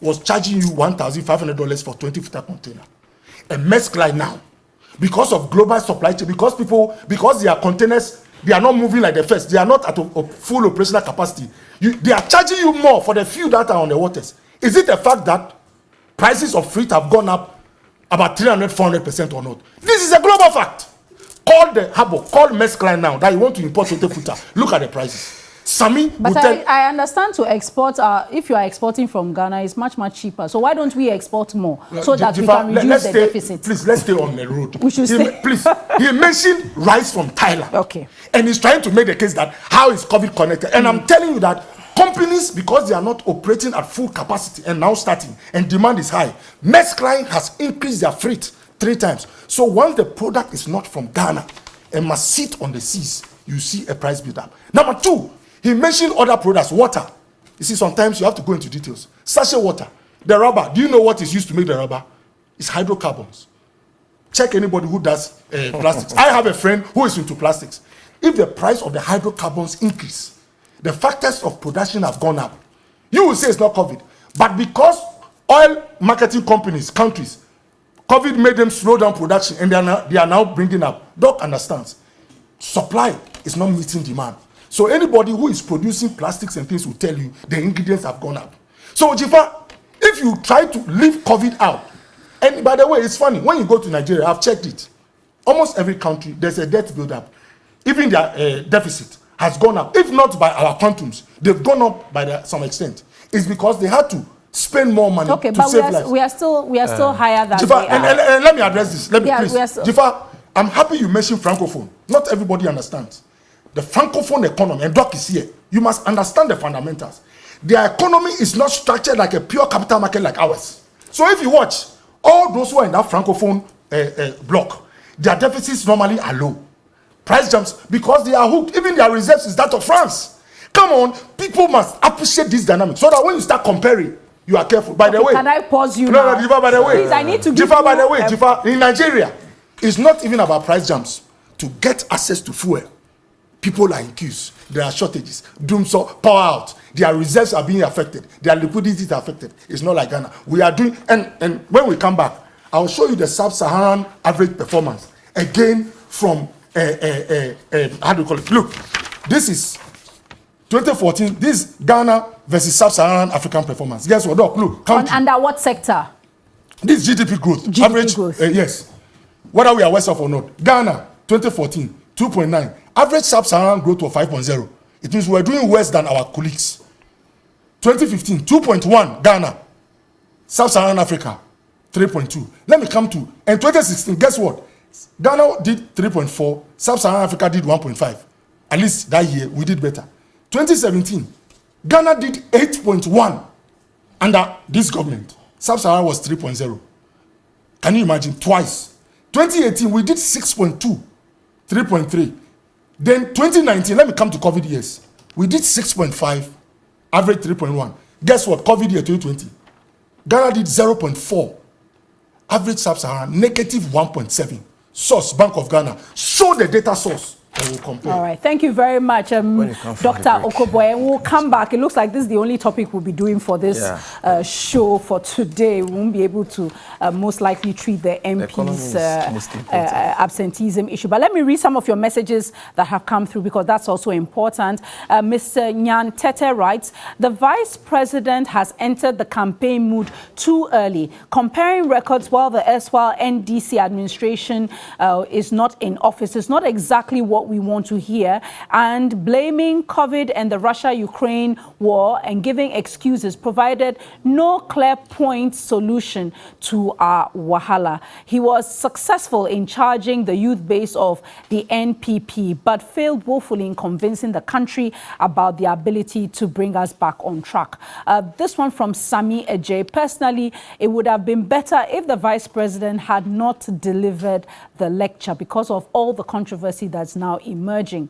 was charging you $1,500 for 20-footer container. A Maersk Line now, because of global supply chain, because their containers, they are not moving like the first, they are not at a full operational capacity. They are charging you more for the few that are on the waters. Is it the fact that prices of freight have gone up about 300-400% or not? This is a global fact. Call the harbor, call Maersk Line now that you want to import 20-footer. Look at the prices. Sami, but I understand to export, if you are exporting from Ghana, it's much cheaper. So why don't we export more so that we can reduce the deficit? Please, let's stay on the road. We should stay. Please, he mentioned rice from Thailand. Okay. And he's trying to make the case that how is COVID connected? And I'm telling you that companies, because they are not operating at full capacity and now starting, and demand is high, Maersk Line has increased their freight 3 times. So once the product is not from Ghana and must sit on the seas, you see a price build up. Number 2, he mentioned other products, water. You see, sometimes you have to go into details. Sachet water, the rubber. Do you know what is used to make the rubber? It's hydrocarbons. Check anybody who does plastics. I have a friend who is into plastics. If the price of the hydrocarbons increase, the factors of production have gone up. You will say it's not COVID. But because oil marketing companies, countries, COVID made them slow down production and they are now bringing up. Doc understands. Supply is not meeting demand. So anybody who is producing plastics and things will tell you the ingredients have gone up. So Jifa, if you try to leave COVID out, and by the way, it's funny, when you go to Nigeria, I've checked it. Almost every country, there's a debt build-up. Even their deficit has gone up. If not by our quantums, they've gone up by some extent. It's because they had to spend more money to save lives. We are still higher than Jifa, they are. And let me address this. Let me please. Jifa, I'm happy you mentioned Francophone. Not everybody understands. The Francophone economy, and Doc is here, you must understand the fundamentals. Their economy is not structured like a pure capital market like ours. So if you watch, all those who are in that Francophone block, their deficits normally are low. Price jumps because they are hooked. Even their reserves is that of France. Come on, people must appreciate this dynamic so that when you start comparing, you are careful. By the way, can I pause you now? No, Jifa, by the way. Please, I need to give Jifa, by the way, Jifa, in Nigeria, it's not even about price jumps. To get access to fuel, people are in queues. There are shortages. So power out. Their reserves are being affected. Their liquidity is affected. It's not like Ghana. We are doing, and when we come back, I'll show you the sub-Saharan average performance. Again, from, how do you call it? Look, this is 2014. This is Ghana versus sub-Saharan African performance. Guess what? Look, under what sector? This GDP growth. GDP average growth. Yes. Whether we are west of or not. Ghana, 2014, 2.9. Average sub-Saharan growth of 5.0. It means we're doing worse than our colleagues. 2015, 2.1 Ghana. Sub-Saharan Africa, 3.2. Let me come to, and 2016, guess what? Ghana did 3.4, Sub-Saharan Africa did 1.5. At least that year, we did better. 2017, Ghana did 8.1 under this government. Sub-Saharan was 3.0. Can you imagine? Twice. 2018, we did 6.2, 3.3. Then 2019, let me come to COVID years. We did 6.5, average 3.1. Guess what? COVID year 2020. Ghana did 0.4, average sub-Saharan, negative 1.7. Source, Bank of Ghana. Show the data source. And we'll compare. All right, thank you very much, Dr. Okoboy. And we'll come back. It looks like this is the only topic we'll be doing for this show for today. We won't be able to most likely treat the MP's absenteeism issue. But let me read some of your messages that have come through because that's also important. Mr. Nyan Tete writes, the Vice President has entered the campaign mood too early. Comparing records while the erstwhile NDC administration is not in office is not exactly what we want to hear, and blaming COVID and the Russia-Ukraine war and giving excuses provided no clear point solution to our wahala. He was successful in charging the youth base of the NPP, but failed woefully in convincing the country about the ability to bring us back on track. This one from Sami Ejay. Personally, it would have been better if the Vice President had not delivered the lecture because of all the controversy that's now emerging.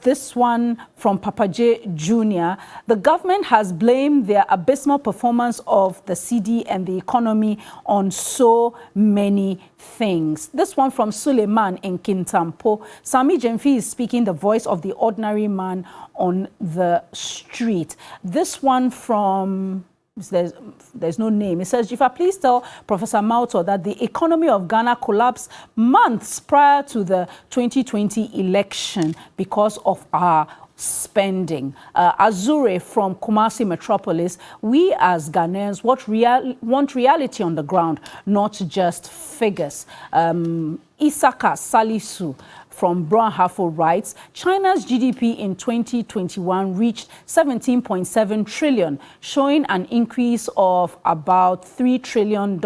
This one from Papa J Jr. The government has blamed their abysmal performance of the CD and the economy on so many things. This one from Suleiman in Kintampo. Sami Jemfi is speaking the voice of the ordinary man on the street. This one from there's no name. It says, Jifa, please tell Professor Mauto that the economy of Ghana collapsed months prior to the 2020 election because of our spending. Azure from Kumasi Metropolis, we as Ghanaians want reality on the ground, not just figures. Isaka Salisu from Brownhafo writes, China's GDP in 2021 reached 17.7 trillion, showing an increase of about $3 trillion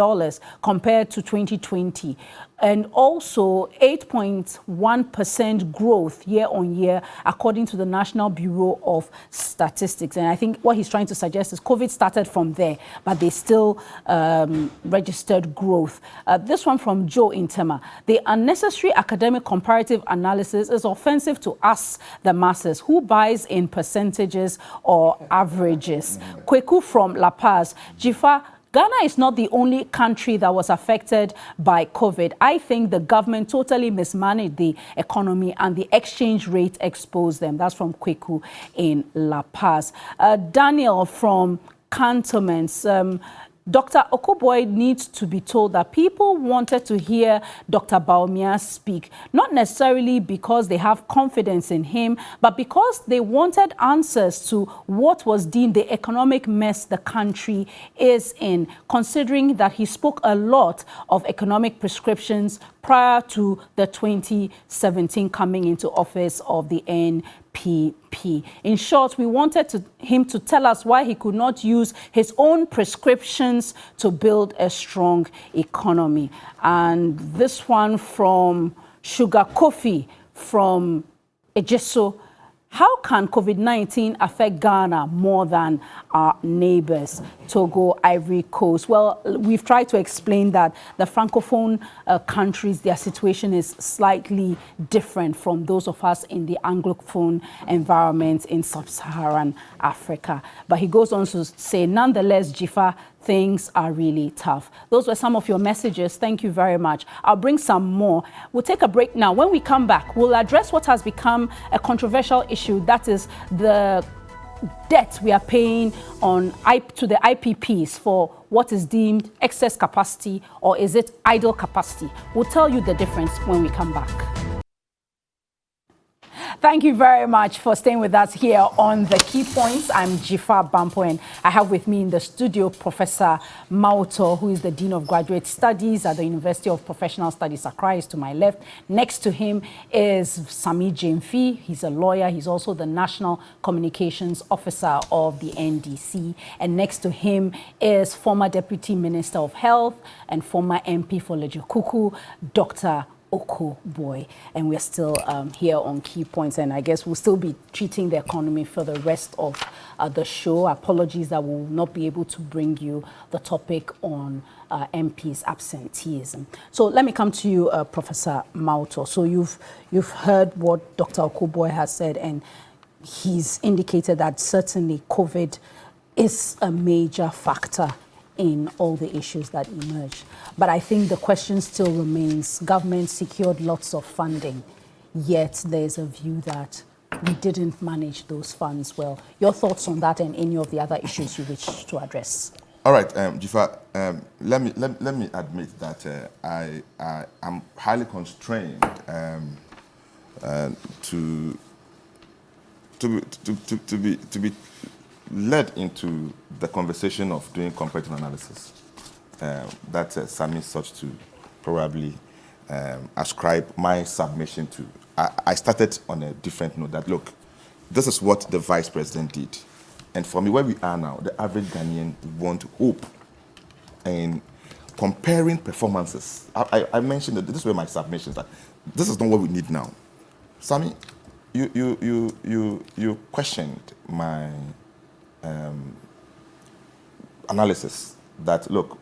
compared to 2020. And also 8.1% growth year on year, according to the National Bureau of Statistics. And I think what he's trying to suggest is COVID started from there, but they still registered growth. This one from Joe Intema. The unnecessary academic comparative analysis is offensive to us, the masses, who buys in percentages or averages. Kweku from La Paz. Jifa, Ghana is not the only country that was affected by COVID. I think the government totally mismanaged the economy and the exchange rate exposed them. That's from Kweku in La Paz. Daniel from Cantonments. Dr. Okoboy needs to be told that people wanted to hear Dr. Bawumia speak, not necessarily because they have confidence in him, but because they wanted answers to what was deemed the economic mess the country is in, considering that he spoke a lot of economic prescriptions prior to the 2017 coming into office of the NPP. In short, we wanted him to tell us why he could not use his own prescriptions to build a strong economy. And this one from Sugar Kofi from Ejiso. How can COVID-19 affect Ghana more than our neighbors, Togo, Ivory Coast? Well, we've tried to explain that the Francophone countries, their situation is slightly different from those of us in the Anglophone environment in sub-Saharan Africa. But he goes on to say, nonetheless, Jifa, things are really tough. Those were some of your messages. Thank you very much. I'll bring some more. We'll take a break now. When we come back, we'll address what has become a controversial issue. That is the debt we are paying to the IPPs for what is deemed excess capacity, or is it idle capacity? We'll tell you the difference when we come back. Thank you very much for staying with us here on The Key Points. I'm Jifa Bampo, and I have with me in the studio Professor Mauto, who is the Dean of Graduate Studies at the University of Professional Studies, Accra, is to my left. Next to him is Sami Jemfi. He's a lawyer. He's also the National Communications Officer of the NDC. And next to him is former Deputy Minister of Health and former MP for Lejokuku, Dr. Okoboy, and we're still here on Key Points, and I guess we'll still be treating the economy for the rest of the show. Apologies that we'll not be able to bring you the topic on MP's absenteeism. So let me come to you, Professor Mauto. So you've heard what Dr. Okoboy has said, and he's indicated that certainly COVID is a major factor in all the issues that emerged. But I think the question still remains, government secured lots of funding, yet there's a view that we didn't manage those funds well. Your thoughts on that and any of the other issues you wish to address? All right, Jifa, let me admit that I am highly constrained to be led into the conversation of doing comparative analysis that Sami sought to probably ascribe my submission to. I started on a different note that, look, this is what the Vice President did. And for me, where we are now, the average Ghanaian want hope. And comparing performances, I mentioned that this were my submissions, that this is not what we need now. Sami, you questioned my analysis that, look,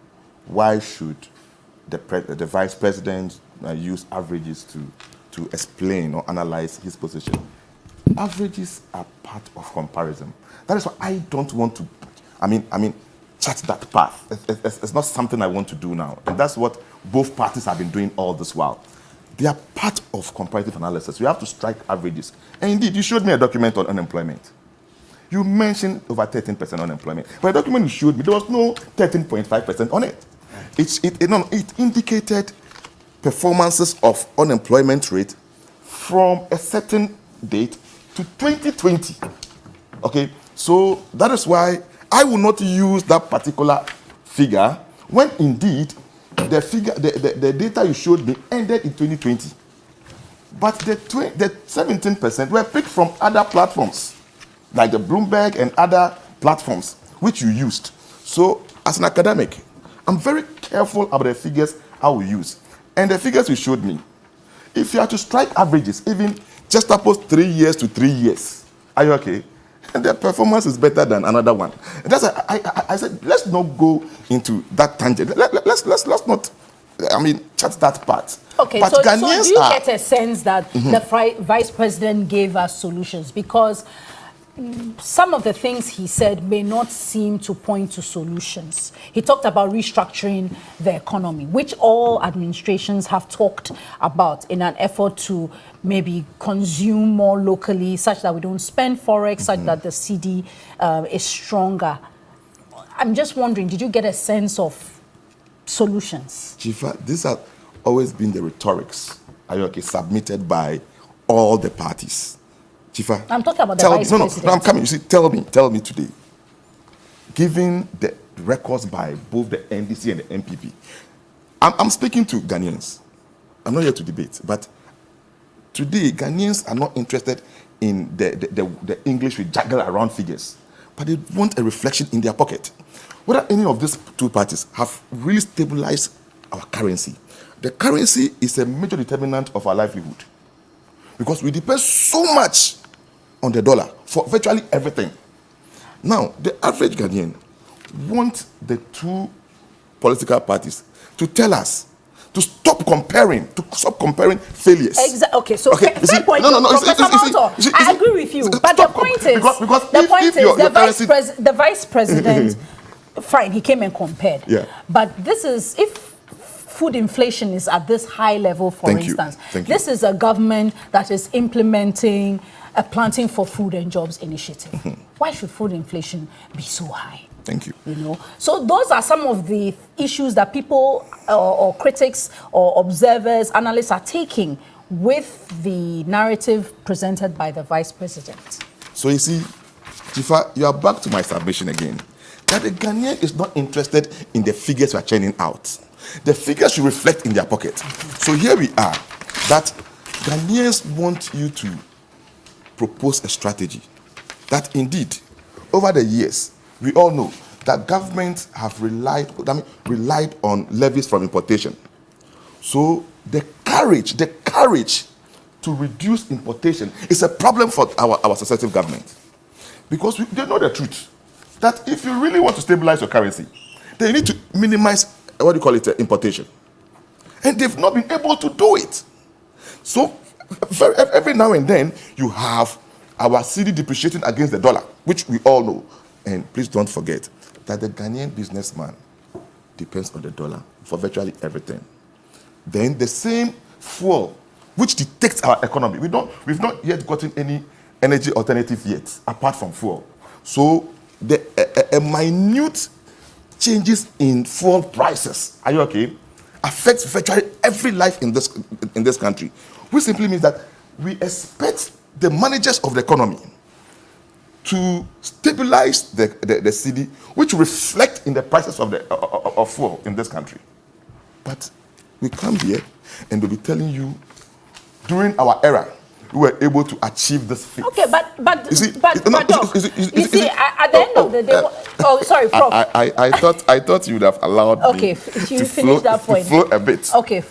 why should the Vice President use averages to explain or analyze his position? Averages are part of comparison. That is why I don't want to, chart that path. It's not something I want to do now. And that's what both parties have been doing all this while. They are part of comparative analysis. You have to strike averages. And indeed, you showed me a document on unemployment. You mentioned over 13% unemployment. But the document you showed me, there was no 13.5% on it. It indicated performances of unemployment rate from a certain date to 2020. Okay, so that is why I will not use that particular figure when indeed the data you showed me ended in 2020. But the 17% were picked from other platforms, like the Bloomberg and other platforms which you used. So as an academic, I'm very careful about the figures I will use. And the figures you showed me, if you are to strike averages, even just suppose 3 years to 3 years, are you okay? And their performance is better than another one. And that's why I said, let's not go into that tangent. Let's not, chat that part. Okay, but so do you are, get a sense that the vice president gave us solutions? Because some of the things he said may not seem to point to solutions. He talked about restructuring the economy, which all administrations have talked about in an effort to maybe consume more locally, such that we don't spend forex, such that the CD is stronger. I'm just wondering, did you get a sense of solutions? Chifa, these have always been the rhetorics, submitted by all the parties. Chifa, I'm talking about the vice president. No, I'm coming. You see, tell me today. Given the records by both the NDC and the MPP, I'm speaking to Ghanaians. I'm not here to debate, but today Ghanaians are not interested in the English we juggle around figures, but they want a reflection in their pocket. Whether any of these two parties have really stabilized our currency. The currency is a major determinant of our livelihood because we depend so much on the dollar for virtually everything. Now, the average Ghanaian wants the two political parties to tell us to stop comparing failures. Exactly. Okay, so fair point. Professor Malto, I agree with you. But the point is, the vice president, fine, he came and compared. Yeah. But this is, if food inflation is at this high level, for instance, this is a government that is implementing a Planting for Food and Jobs initiative. Why should food inflation be so high? Thank you. So those are some of the issues that people or critics or observers, analysts are taking with the narrative presented by the vice president. So you see, Tifa, you are back to my submission again, that the Ghanaian is not interested in the figures we are churning out. The figures should reflect in their pocket. So here we are, that Ghanaians want you to propose a strategy that indeed, over the years, we all know that governments have relied on levies from importation. So the courage to reduce importation is a problem for our successive government. Because they know the truth, that if you really want to stabilize your currency, then you need to minimize, importation. And they've not been able to do it. So every now and then, you have our cedi depreciating against the dollar, which we all know. And please don't forget that the Ghanaian businessman depends on the dollar for virtually everything. Then the same fuel, which detects our economy, we've not yet gotten any energy alternative yet, apart from fuel. So a minute changes in fuel prices, are you okay, affects virtually every life in this country, which simply means that we expect the managers of the economy to stabilize the cedi, which reflect in the prices of fuel in this country. But we come here and we'll be telling you, during our era, we were able to achieve this feat. Okay, but you see, at the end of the day, sorry, Prof. I thought you would have allowed me to finish that point. To flow a bit. Okay.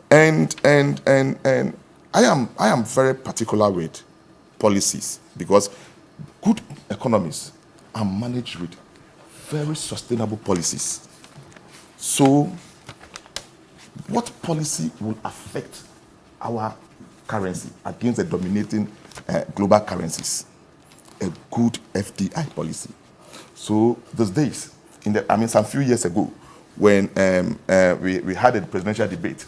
And I am very particular with policies, because good economies are managed with very sustainable policies. So, what policy will affect our currency against the dominating global currencies? A good FDI policy. So, those days, some few years ago, when we had a presidential debate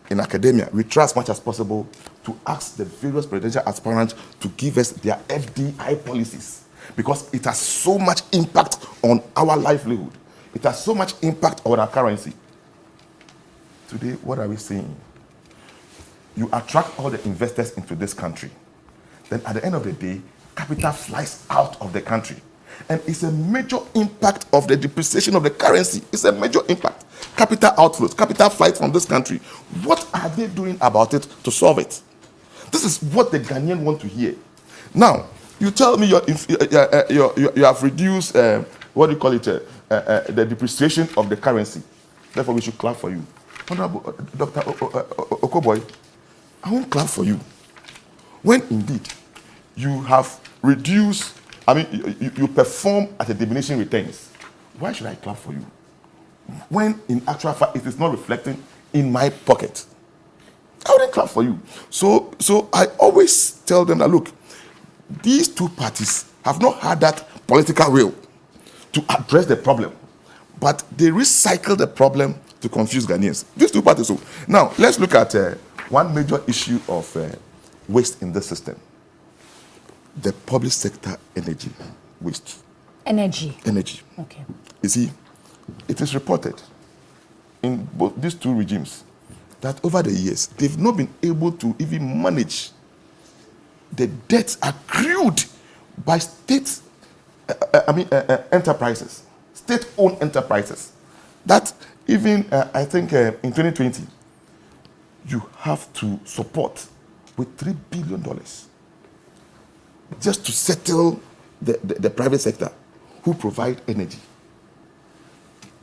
in academia, we try as much as possible to ask the various presidential aspirants to give us their FDI policies. because it has so much impact on our livelihood. It has so much impact on our currency. Today, what are we saying? You attract all the investors into this country. Then at the end of the day, capital flies out of the country. And it's a major impact of the depreciation of the currency. It's a major impact. Capital outflows, capital flight from this country. What are they doing about it to solve it? This is what the Ghanaian want to hear. Now, you tell me you have reduced, what do you call it, the depreciation of the currency. Therefore, we should clap for you. Honorable Dr. Okoboy, I won't clap for you. When indeed you have reduced, you perform at a diminishing returns, why should I clap for you? When in actual fact it is not reflecting in my pocket, I wouldn't clap for you. So I always tell them that, look, these two parties have not had that political will to address the problem, but they recycle the problem to confuse Ghanaians. These two parties. So now let's look at one major issue of waste in this system: the public sector energy waste. Energy. Okay. You see, it is reported in both these two regimes that over the years they've not been able to even manage the debts accrued by state enterprises, state-owned enterprises. That even I think in 2020 you have to support with $3 billion just to settle the private sector who provide energy.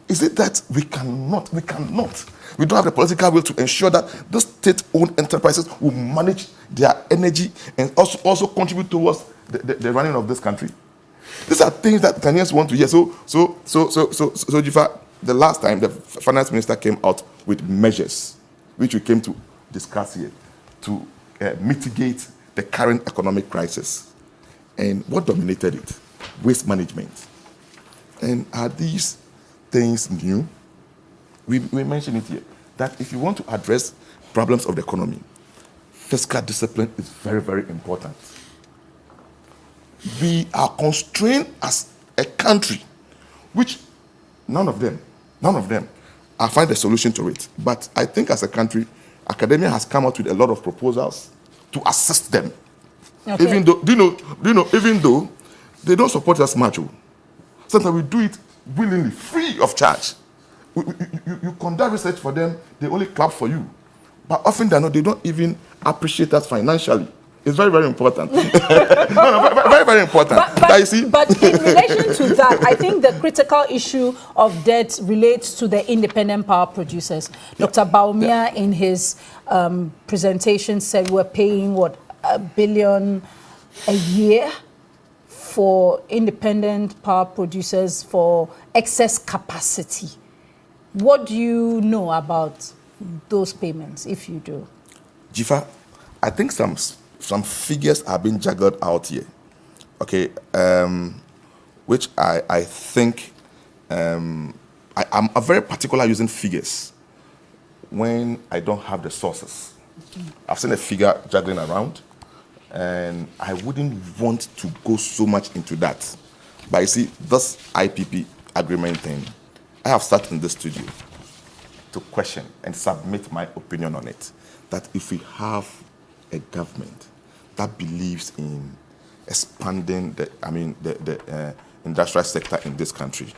Is it that we don't have the political will to ensure that those state-owned enterprises will manage their energy and also contribute towards the running of this country? These are things that Ghanaians want to hear. So Jifa, the last time the finance minister came out with measures which we came to discuss here to mitigate the current economic crisis. And what dominated it? Waste management. And are these things new? We mentioned it here, that if you want to address problems of the economy, fiscal discipline is very, very important. We are constrained as a country, which none of them are find a solution to it. But I think as a country, academia has come out with a lot of proposals to assist them. Okay. Even though they don't support us much, sometimes we do it willingly, free of charge. You conduct research for them, they only clap for you. But often they don't even appreciate us financially. It's very, very important. Very, very important. But in relation to that, I think the critical issue of debt relates to the independent power producers. Yeah. Dr. Baumia, in his presentation, said we're paying, $1 billion a year for independent power producers for excess capacity. What do you know about those payments, if you do? Jifa, I think some figures are being juggled out here, okay, which I think I'm very particular using figures when I don't have the sources. I've seen a figure juggling around, and I wouldn't want to go so much into that. But you see, this IPP agreement thing, I have sat in the studio to question and submit my opinion on it, that if we have a government that believes in expanding the industrial sector in this country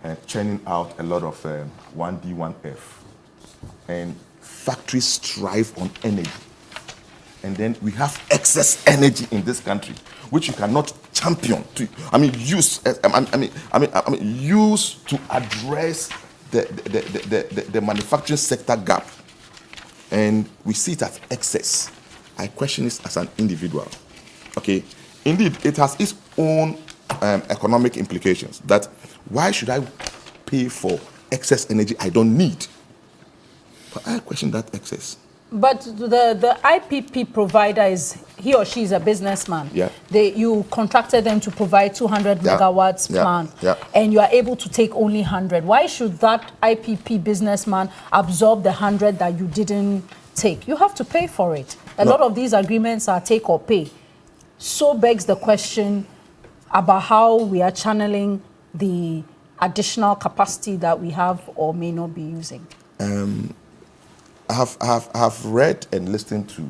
and churning out a lot of 1D, 1F, and factories thrive on energy, and then we have excess energy in this country, which you cannot champion use to address the manufacturing sector gap, and we see it as excess. I question this as an individual. Okay, indeed, it has its own economic implications. That why should I pay for excess energy I don't need? But I question that excess. But the IPP provider he or she is a businessman. Yeah. You contracted them to provide 200 megawatts plant, and you are able to take only 100. Why should that IPP businessman absorb the 100 that you didn't take? You have to pay for it. A lot of these agreements are take or pay. So begs the question, about how we are channeling the additional capacity that we have or may not be using? I have read and listened to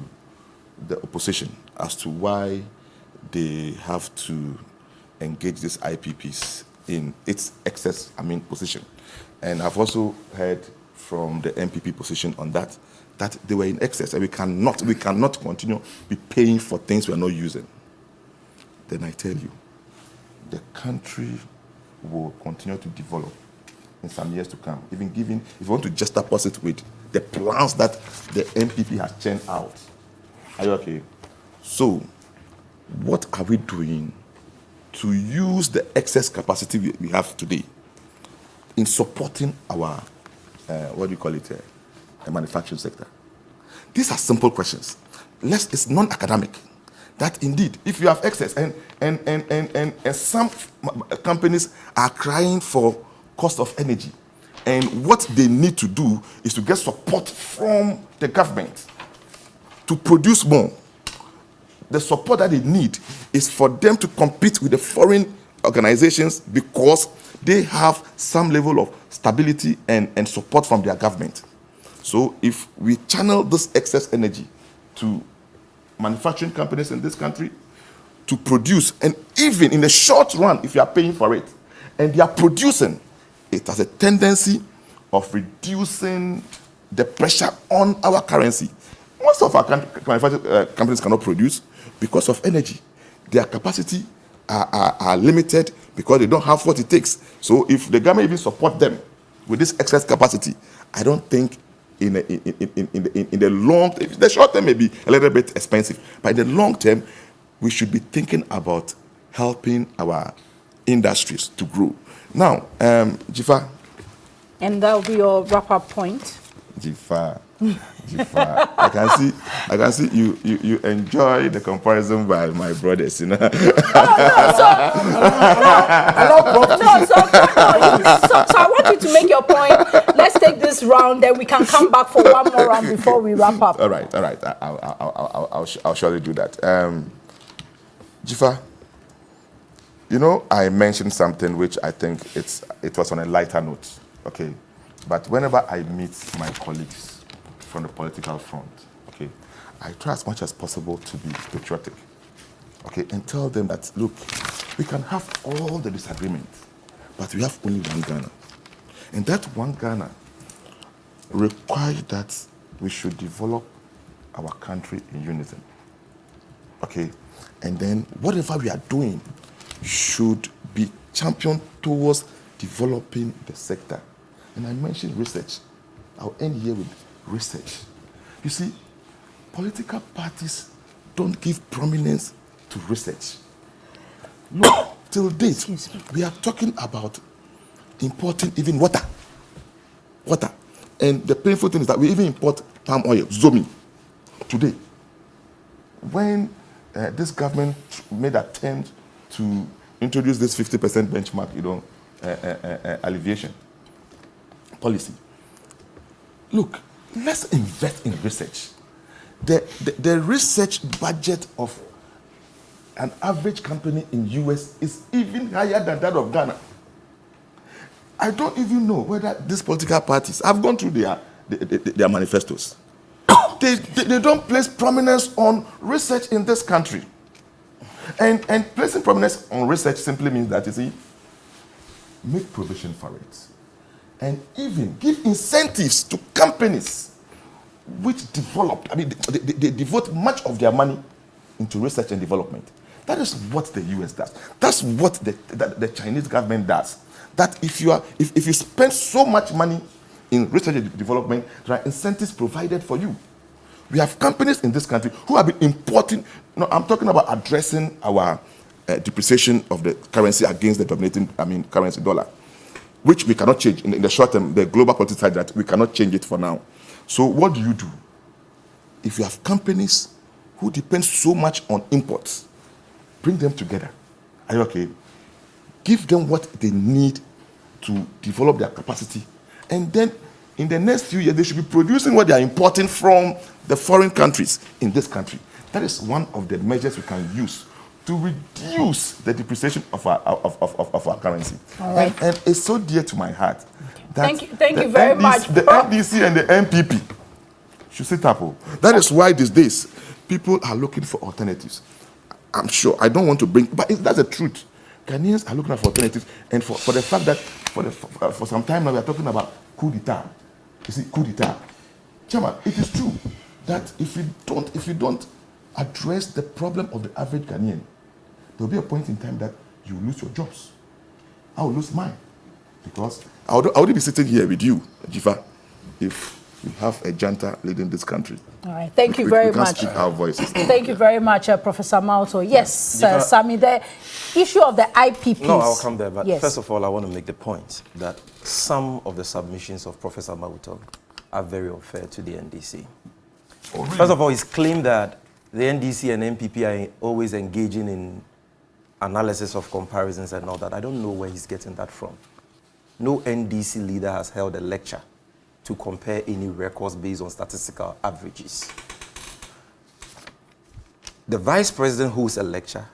the opposition as to why they have to engage these IPPs in its excess, position. And I've also heard from the MPP position on that they were in excess and we cannot continue be paying for things we are not using. Then I tell you, the country will continue to develop in some years to come, even given, if you want to just juxtapose it with the plans that the MPP has churned out. Are you okay? So, what are we doing to use the excess capacity we have today in supporting our, manufacturing sector? These are simple questions. It's non-academic. That indeed, if you have excess, and some companies are crying for cost of energy, and what they need to do is to get support from the government to produce more. The support that they need is for them to compete with the foreign organizations because they have some level of stability and support from their government. So if we channel this excess energy to manufacturing companies in this country to produce, and even in the short run, if you are paying for it, and they are producing, it has a tendency of reducing the pressure on our currency. Most of our manufacturing companies cannot produce because of energy. Their capacity are limited because they don't have what it takes. So if the government even support them with this excess capacity, I don't think in the long term, the short term may be a little bit expensive, but in the long term, we should be thinking about helping our industries to grow. Now, Jifa. And that will be your wrap-up point. Jifa. I can see you enjoy the comparison by my brothers, you know. So I want you to make your point. Let's take this round, then we can come back for one more round before we wrap up. All right. I'll surely do that. Jifa, you know, I mentioned something which I think it was on a lighter note, okay? But whenever I meet my colleagues from the political front, okay, I try as much as possible to be patriotic, okay, and tell them that, look, we can have all the disagreements, but we have only one Ghana. And that one Ghana requires that we should develop our country in unison, okay? And then whatever we are doing should be championed towards developing the sector. And I mentioned research. I'll end here with research. You see, political parties don't give prominence to research. Look, till date, we are talking about importing even water. And the painful thing is that we even import palm oil, Zomi, today. When this government made an attempt to introduce this 50% benchmark, alleviation policy. Look, let's invest in research. The research budget of an average company in US is even higher than that of Ghana. I don't even know whether these political parties have gone through their manifestos. They don't place prominence on research in this country. And placing prominence on research simply means that, you see, make provision for it. And even give incentives to companies which develop, they devote much of their money into research and development. That is what the US does. That's what the Chinese government does. That if you spend so much money in research and development, there are incentives provided for you. We have companies in this country who have been importing. I'm talking about addressing our depreciation of the currency against the dominating, currency dollar, which we cannot change in the short term. The global politics side that we cannot change it for now. So what do? If you have companies who depend so much on imports, bring them together. Are you okay? Give them what they need to develop their capacity, and then in the next few years, they should be producing what they are importing from the foreign countries in this country. That is one of the measures we can use to reduce the depreciation of our currency. Right. And it's so dear to my heart. That Thank you very much. The NDC and the MPP should sit up. That is why these days people are looking for alternatives. I'm sure. I don't want to bring, but that's the truth. Ghanaians are looking for alternatives, and for the fact that for some time now we are talking about coup d'etat. You see, coup d'etat. Chairman, it is true that if you don't address the problem of the average Ghanaian, there will be a point in time that you will lose your jobs. I will lose mine, because I would be sitting here with you, Jifa, if we have a junta leading this country. All right, thank you very we much. Speak our voices. Thank you very much, Professor Mauto. Yes, Sami, the issue of the IPPs. No, I'll come there, but yes. First of all, I want to make the point that some of the submissions of Professor Mauto are very unfair to the NDC. Oh, really? First of all, his claim that the NDC and MPP are always engaging in analysis of comparisons and all that. I don't know where he's getting that from. No NDC leader has held a lecture to compare any records based on statistical averages. The vice president holds a lecture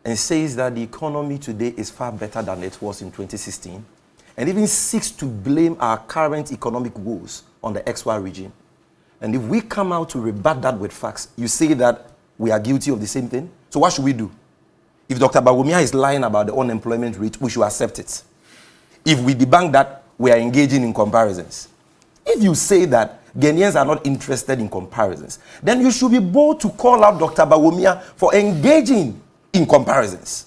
and says that the economy today is far better than it was in 2016, and even seeks to blame our current economic woes on the XY region. And if we come out to rebut that with facts, you say that we are guilty of the same thing. So what should we do? If Dr. Bawumia is lying about the unemployment rate, we should accept it. If we debunk that, we are engaging in comparisons. If you say that Ghanaians are not interested in comparisons, then you should be bold to call out Dr. Bawumia for engaging in comparisons.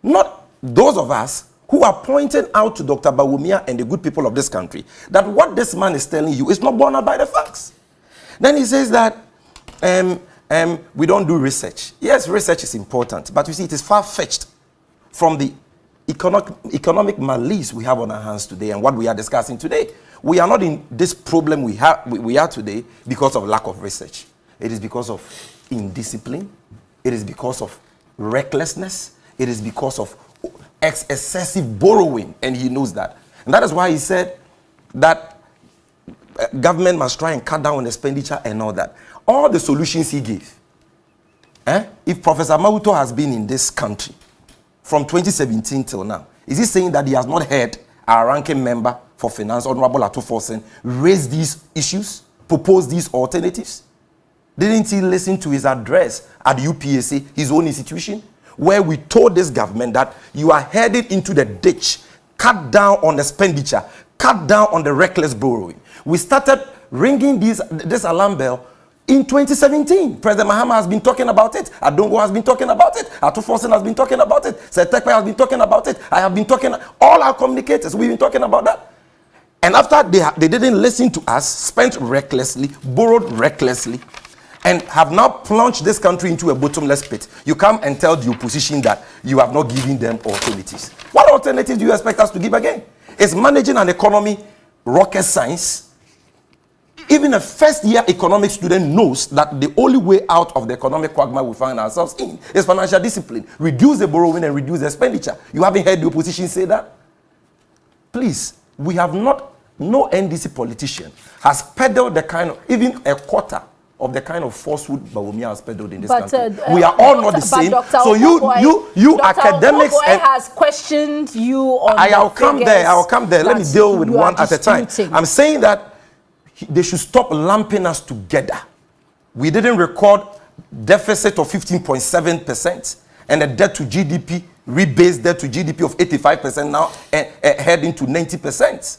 Not those of us who are pointing out to Dr. Bawumia and the good people of this country that what this man is telling you is not borne out by the facts. Then he says that we don't do research. Yes, research is important, but you see, it is far-fetched from the economic malaise we have on our hands today and what we are discussing today. We are not in this problem we are today because of lack of research. It is because of indiscipline. It is because of recklessness. It is because of excessive borrowing, and he knows that. And that is why he said that government must try and cut down on expenditure and all that. All the solutions he gave. If Professor Mauto has been in this country from 2017 till now, is he saying that he has not heard our ranking member for finance, Honorable Atuforsen, raise these issues, propose these alternatives? Didn't he listen to his address at the UPSA, his own institution, where we told this government that you are headed into the ditch, cut down on expenditure, cut down on the reckless borrowing? We started ringing this alarm bell in 2017. President Mahama has been talking about it. Adongo has been talking about it. Atuforsen has been talking about it. Setekpe has been talking about it. I have been talking, all our communicators, we've been talking about that. And after they didn't listen to us, spent recklessly, borrowed recklessly, and have now plunged this country into a bottomless pit, you come and tell the opposition that you have not given them alternatives. What alternatives do you expect us to give again? Is managing an economy rocket science? Even a first-year economics student knows that the only way out of the economic quagmire we find ourselves in is financial discipline. Reduce the borrowing and reduce the expenditure. You haven't heard the opposition say that? Please, we have not, no NDC politician has peddled the kind of, even a quarter of the kind of falsehood Bawumia has peddled in this country. We are all not the same. So you academics has questioned you on I'll come there. Let me deal with one at a time. I'm saying that they should stop lumping us together. We didn't record deficit of 15.7% and a debt to GDP, rebased debt to GDP of 85% now, heading to 90%.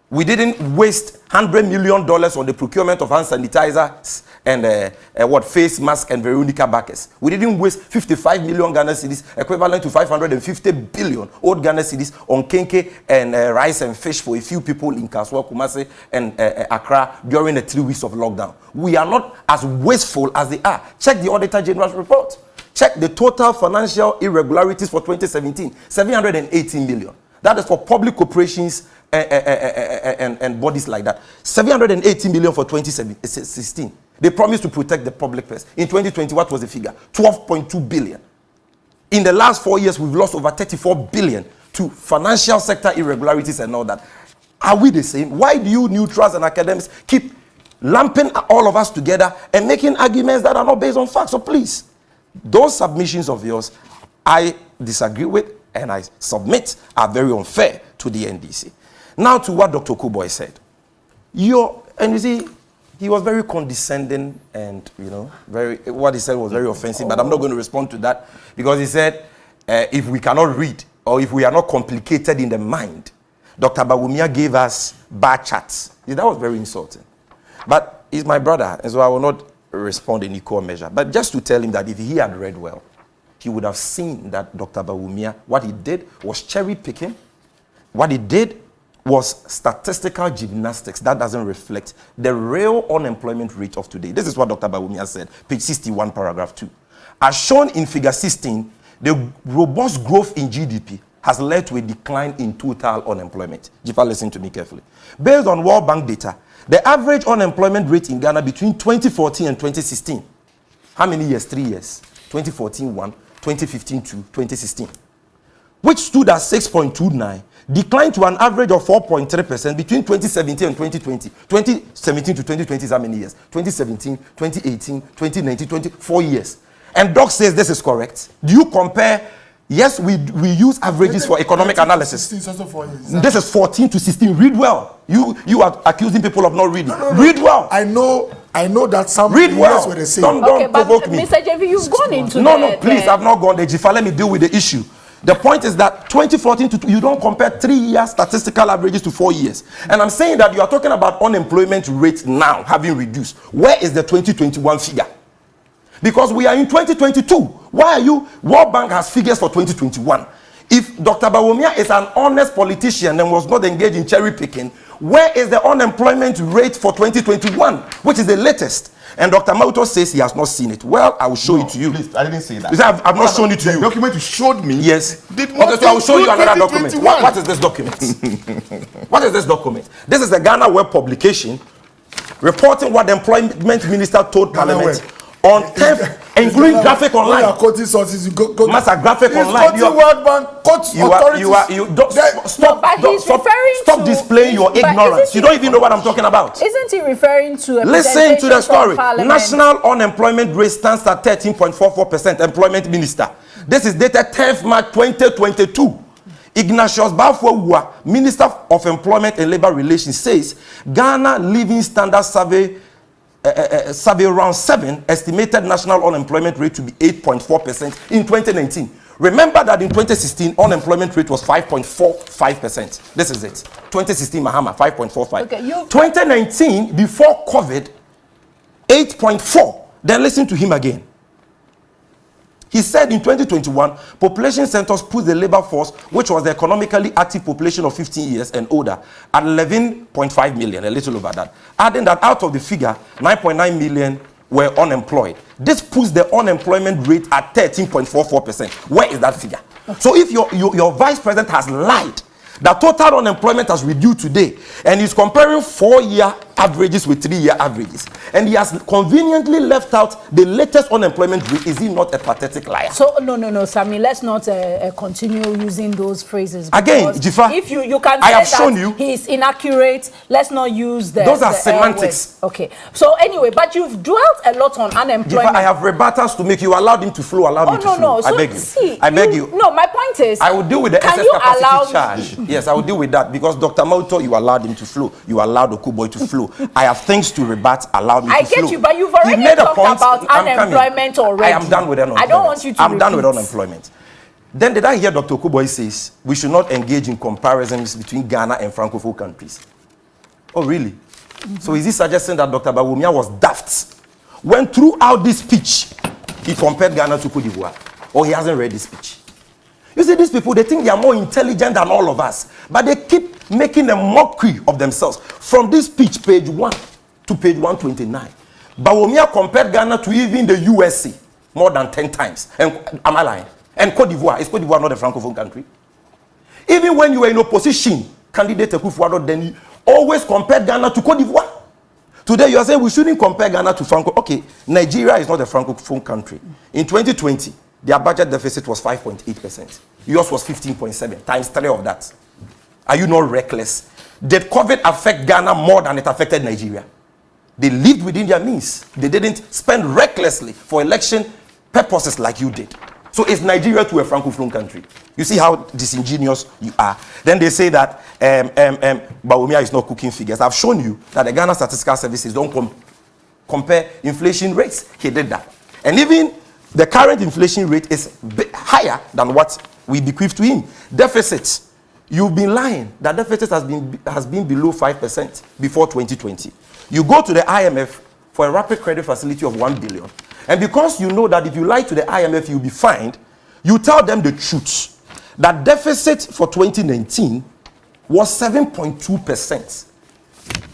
We didn't waste $100 million on the procurement of hand sanitizers and face mask and Veronica Bacchus. We didn't waste 55 million Ghana cedis, equivalent to 550 billion old Ghana cedis on kenke and rice and fish for a few people in Kaswa, Kumasi, and Accra during the 3 weeks of lockdown. We are not as wasteful as they are. Check the Auditor General's report. Check the total financial irregularities for 2017, 718 million. That is for public corporations and bodies like that. 780 million for 2016. They promised to protect the public purse. In 2020, what was the figure? 12.2 billion. In the last 4 years, we've lost over 34 billion to financial sector irregularities and all that. Are we the same? Why do you neutrals and academics keep lumping all of us together and making arguments that are not based on facts? So please, Those submissions of yours, I disagree with and I submit are very unfair to the NDC. Now to what Dr. Kuboy said. And you see, he was very condescending and, what he said was very offensive, but I'm not going to respond to that because he said, if we cannot read or if we are not complicated in the mind, Dr. Bawumia gave us bar charts. That was very insulting. But he's my brother, and so I will not respond in equal measure. But just to tell him that if he had read well, he would have seen that Dr. Bawumia, what he did was cherry picking. What he did was statistical gymnastics that doesn't reflect the real unemployment rate of today. This is what Dr. Bawumia said, page 61, paragraph 2. As shown in figure 16, the robust growth in GDP has led to a decline in total unemployment. Jifa, listen to me carefully. Based on World Bank data, the average unemployment rate in Ghana between 2014 and 2016, how many years? 3 years. 2014, 1, 2015, 2, 2016, which stood at 6.29, declined to an average of 4.3% between 2017 and 2020. 2017 to 2020 is how many years? 2017, 2018, 2019, 24 years. And Doc says this is correct. Do you compare? Yes, we use averages for economic analysis. This is 14 to 16. Read well. You are accusing people of not reading. No. Read well. I know that some read well. Were the same. Don't provoke me. Mr. JV, you've gone into No, please, I've not gone there. Jifa, let me deal with the issue. The point is that 2014 to you don't compare 3-year statistical averages to 4 years. And I'm saying that you are talking about unemployment rate now having reduced. Where is the 2021 figure? Because we are in 2022. Why are you? World Bank has figures for 2021. If Dr. Bawumia is an honest politician and was not engaged in cherry picking, where is the unemployment rate for 2021, which is the latest? And Dr. Mauto says he has not seen it. Well, I will show it to you. Please, I didn't say that. You say I've not shown it to you. The document you showed me. Yes. Did not so I will show you another document. What is this document? What is this document? This is the Ghana Web publication reporting what the employment minister told Parliament on 10th, including graphic online. You are quoting sources. You go. Master, graphic online. You Stop displaying your ignorance. You don't even know what I'm talking about. Isn't he referring to a Listen to the story. National unemployment rate stands at 13.44%. Employment minister. This is dated 10th March 2022. Ignatius Bafwa, Minister of Employment and Labor Relations, says Ghana Living Standard Survey round 7 estimated national unemployment rate to be 8.4% in 2019. Remember that in 2016 unemployment rate was 5.45%. This is it. 2016 Mahama 5.45. Okay, 2019 before COVID 8.4. Then listen to him again. He said in 2021, population census put the labor force, which was the economically active population of 15 years and older, at 11.5 million, a little over that. Adding that out of the figure, 9.9 million were unemployed. This puts the unemployment rate at 13.44%. Where is that figure? Okay. So if your vice president has lied, that total unemployment has reduced today, and he's comparing 4-year averages with 3-year averages, and he has conveniently left out the latest unemployment rate, is he not a pathetic liar? So no, Sammy, let's not continue using those phrases. Again, Jifa, if you can say I have shown you he's inaccurate, let's not use those are semantics. Okay. So anyway, but you've dwelt a lot on unemployment. Jifa, I have rebattles to make. You allowed him to flow. Allow me to flow. No. So I beg you. See, I beg you. No, my point is, I will deal with the excess capacity charge. Yes, I will deal with that because Dr. Mauto, you allowed him to flow. You allowed Okuboy to flow. I have things to rebut. Allow me to flow. I get you, but you've already talked about unemployment already. I am done with unemployment. I don't want you to I'm done with unemployment. Then did I hear Dr. Okuboy says we should not engage in comparisons between Ghana and Francophone countries? Oh, really? Mm-hmm. So is he suggesting that Dr. Bawumia was daft when throughout this speech he compared Ghana to Cote d'Ivoire? Or he hasn't read this speech? You see, these people, they think they are more intelligent than all of us, but they keep making a mockery of themselves. From this speech, page 1 to page 129, Bawumia compared Ghana to even the USA more than 10 times. And am I lying? And Cote d'Ivoire, is Cote d'Ivoire not a Francophone country? Even when you were in opposition, candidate Akufo-Addo then always compared Ghana to Cote d'Ivoire. Today you are saying we shouldn't compare Ghana to Franco. Okay, Nigeria is not a Francophone country. In 2020, their budget deficit was 5.8%. Yours was 15.7, times 3 of that. Are you not reckless? Did COVID affect Ghana more than it affected Nigeria? They lived within their means. They didn't spend recklessly for election purposes like you did. So is Nigeria to a francophone country? You see how disingenuous you are. Then they say that Bawumia is not cooking figures. I've shown you that the Ghana Statistical Services don't compare inflation rates. He did that. And even the current inflation rate is higher than what we bequeathed to him. Deficits. You've been lying. That deficit has been below 5% before 2020. You go to the IMF for a rapid credit facility of 1 billion. And because you know that if you lie to the IMF, you'll be fined, you tell them the truth. That deficit for 2019 was 7.2%.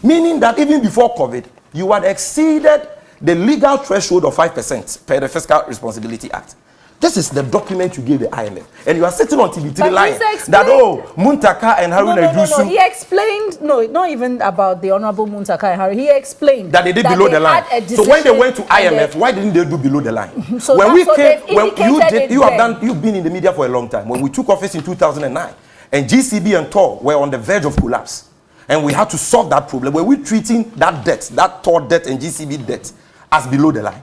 Meaning that even before COVID, you had exceeded the legal threshold of 5% per the Fiscal Responsibility Act. This is the document you gave the IMF. And you are sitting on TV3 lying that, Muntaka and Haruna Iddrisu. No, he explained, not even about the Honorable Muntaka and Haruna. He explained that they did below the line. So when they went to IMF, why didn't they do below the line? So when we came, you've been in the media for a long time. When we took office in 2009, and GCB and TOR were on the verge of collapse, and we had to solve that problem. Were we treating that debt, that TOR debt and GCB debt, as below the line?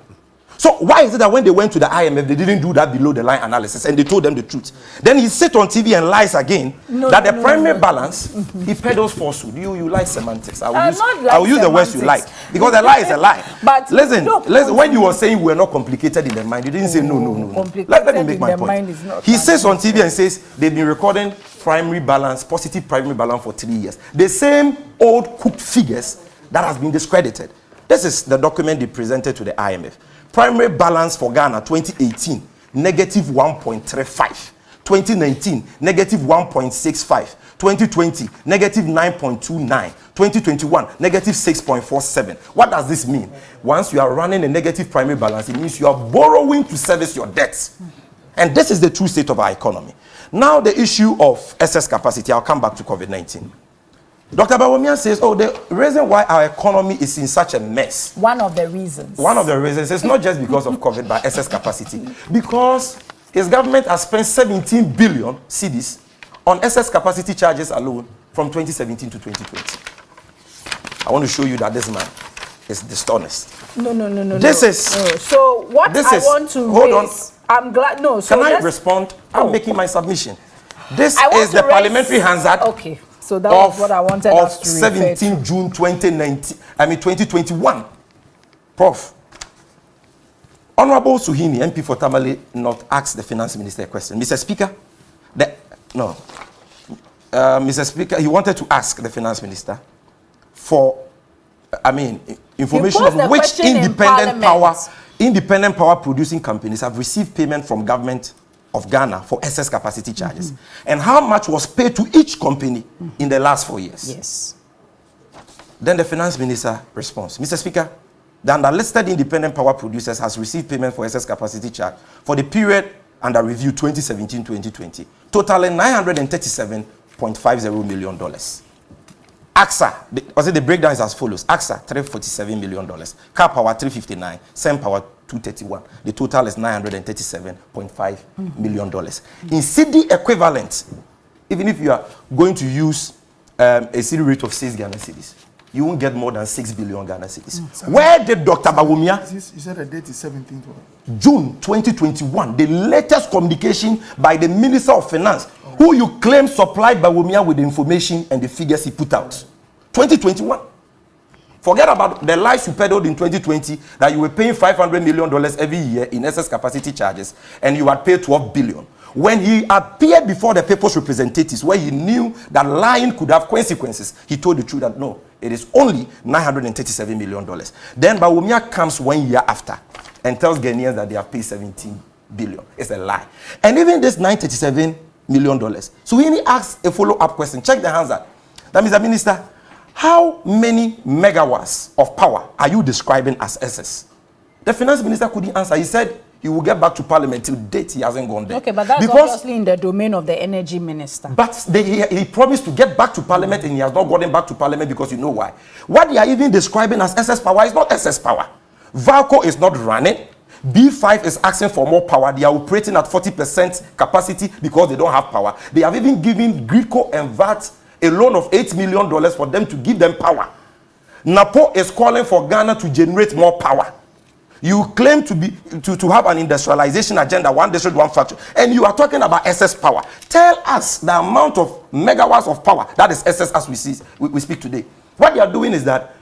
So why is it that when they went to the IMF, they didn't do that below the line analysis and they told them the truth? Then he sits on TV and lies again that the primary balance, he peddles falsehood. You like semantics. I will use the words you like because a lie is a lie. But listen, when you were saying we're not complicated in the mind, you didn't say no. Let me make my point. He sits on TV and says they've been recording primary balance, positive primary balance for 3 years. The same old cooked figures that has been discredited. This is the document they presented to the IMF. Primary balance for Ghana 2018 negative 1.35, 2019 negative 1.65, 2020 negative 9.29, 2021 negative 6.47. What does this mean? Once you are running a negative primary balance, it means you are borrowing to service your debts. And this is the true state of our economy. Now the issue of excess capacity, I'll come back to COVID-19. Dr. Bawumia says, the reason why our economy is in such a mess. One of the reasons. One of the reasons is not just because of COVID, but excess capacity. Because his government has spent 17 billion cedis on excess capacity charges alone from 2017 to 2020. I want to show you that this man is dishonest. No. This is. So what I want to raise, I'm glad. No. So can I respond? I'm making my submission. This is the parliamentary Hansard. Okay. So that was what I wanted us to 17 June 2021. Prof. Honorable Suhini, MP for Tamale North, asked the finance minister a question. Mr. Speaker, Mr. Speaker, he wanted to ask the finance minister for, information of which independent power producing companies have received payment from government of Ghana for excess capacity charges, and how much was paid to each company in the last 4 years. Yes. Then the finance minister responds, Mr. Speaker, the underlisted independent power producers has received payment for excess capacity charge for the period under review 2017-2020, totaling $937.50 million. AXA, the breakdown is as follows. AXA, $347 million. Car Power, $359. Sem Power, $231. The total is $937.5 million. In CD equivalent, even if you are going to use a CD rate of 6 Ghana cedis, you won't get more than 6 billion Ghana cedis. Where did Dr. Bawumia? You said the date is 17th. June 2021, the latest communication by the Minister of Finance, who you claim supplied Bawumia with the information and the figures he put out. 2021. Forget about the lies you peddled in 2020 that you were paying $500 million every year in excess capacity charges and you had paid 12 billion. When he appeared before the people's representatives, where he knew that lying could have consequences, he told the truth that no, it is only $937 million. Then Bawumia comes 1 year after and tells Ghanaians that they have paid 17 billion. It's a lie. And even this $937 million. So he asks a follow-up question. Check the Hansard. That means, Minister, how many megawatts of power are you describing as excess? The finance minister couldn't answer. He said he will get back to parliament till date. He hasn't gone there. Okay, but that's obviously in the domain of the energy minister. But he promised to get back to parliament and he has not gotten back to parliament because you know why. What they are even describing as excess power is not excess power. Valco is not running. B5 is asking for more power. They are operating at 40% capacity because they don't have power. They have even given Gridco and VAT a loan of $8 million for them to give them power. NAPO is calling for Ghana to generate more power. You claim to have an industrialization agenda, one district, one factory, and you are talking about excess power. Tell us the amount of megawatts of power that is excess as we speak today. What they are doing is that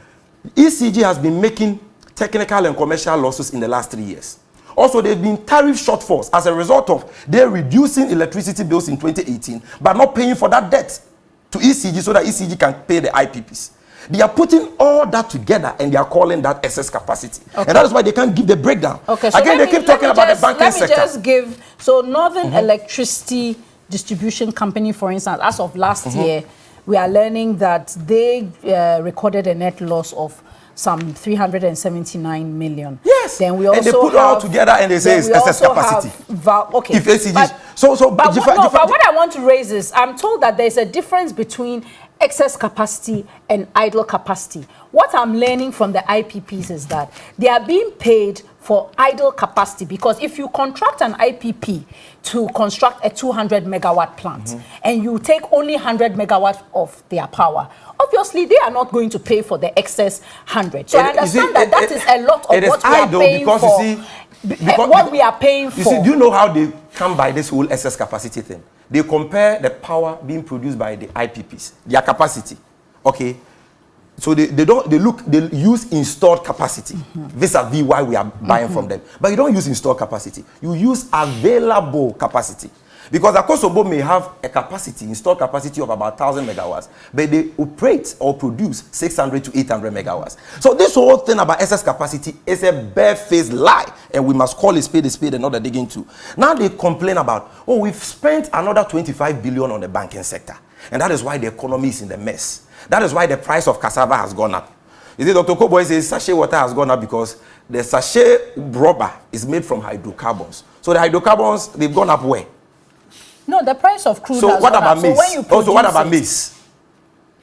ECG has been making technical and commercial losses in the last 3 years. Also, there have been tariff shortfalls as a result of they reducing electricity bills in 2018, but not paying for that debt to ECG so that ECG can pay the IPPs. They are putting all that together and they are calling that excess capacity. Okay. And that is why they can't give the breakdown. Okay, so again, they keep talking about the banking sector. Let me just give, so Northern Electricity Distribution Company, for instance, as of last year, we are learning that they recorded a net loss of some 379 million. Yes. Then we also and they put it all together and they say it's excess capacity. Okay. If ACG, but what I want to raise is, I'm told that there's a difference between excess capacity and idle capacity. What I'm learning from the IPPs is that they are being paid for idle capacity, because if you contract an IPP to construct a 200 megawatt plant and you take only 100 megawatt of their power, obviously they are not going to pay for the excess 100. So I understand that is a lot of what we are paying for. What we are paying for. You see, do you know how they come by this whole excess capacity thing? They compare the power being produced by the IPPs, their capacity. Okay. So they use installed capacity vis-a-vis why we are buying from them. But you don't use installed capacity. You use available capacity. Because Akosobo may have a capacity, installed capacity of about 1,000 megawatts, but they operate or produce 600 to 800 megawatts. So this whole thing about excess capacity is a barefaced lie, and we must call a spade and not a digging too. Now they complain about, oh, we've spent another 25 billion on the banking sector, and that is why the economy is in the mess. That is why the price of cassava has gone up. You see, Dr. Kobo says sachet water has gone up because the sachet rubber is made from hydrocarbons. So the hydrocarbons, they've gone up where? No, the price of crude so has what gone about up. maize? So when you produce what about maize?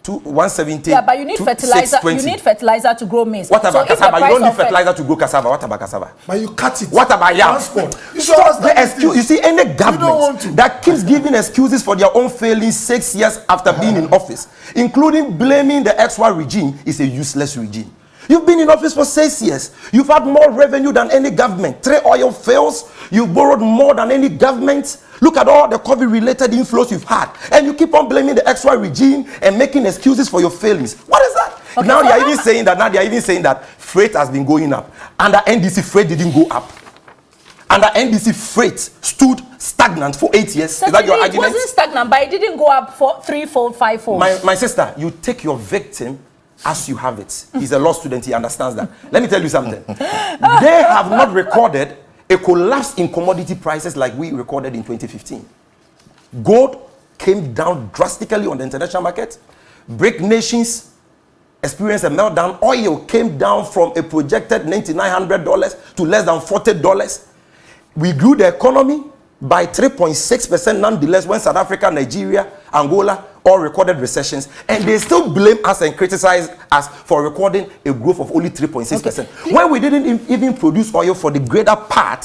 170. Yeah, but you need fertilizer. You need fertilizer to grow maize. What about cassava? You don't need fertilizer to grow cassava. What about cassava? But you cut it. What about yam? Stop the excuse. You see, any government that keeps giving excuses for their own failings 6 years after being in office, including blaming the XY regime, is a useless regime. You've been in office for 6 years. You've had more revenue than any government. 3 oil fails. You've borrowed more than any government. Look at all the COVID-related inflows you've had. And you keep on blaming the XY regime and making excuses for your failings. What is that? Okay, now they are even saying that freight has been going up. Under NDC, freight didn't go up. Under NDC, freight stood stagnant for 8 years. So is that your argument? It wasn't stagnant, but it didn't go up for 3-fold, 5-fold. My sister, you take your victim as you have it. He's a law student, he understands that. Let me tell you something. They have not recorded a collapse in commodity prices like we recorded in 2015. Gold came down drastically on the international market. BRIC nations experienced a meltdown. Oil came down from a projected $9,900 to less than $40. We grew the economy by 3.6% nonetheless when South Africa, Nigeria, Angola all recorded recessions, and they still blame us and criticize us for recording a growth of only 3.6%. Okay. When we didn't even produce oil for the greater part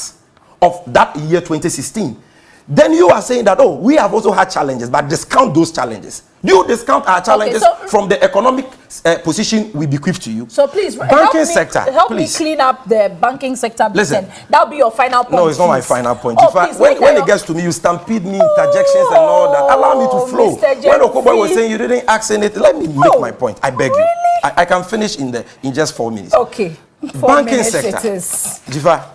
of that year 2016. Then you are saying that, oh, we have also had challenges, but discount those challenges. You discount our challenges from the economic position we bequeath to you. So please, banking sector, help me clean up the banking sector. Listen, that'll be your final point. No, it's not my final point. Oh, when it gets to me, you stampede me, interjections and all that. Allow me to flow. When Okoboy was saying you didn't ask anything, let me make my point. I beg you. I can finish in just 4 minutes. Okay. Banking sector. Jifa,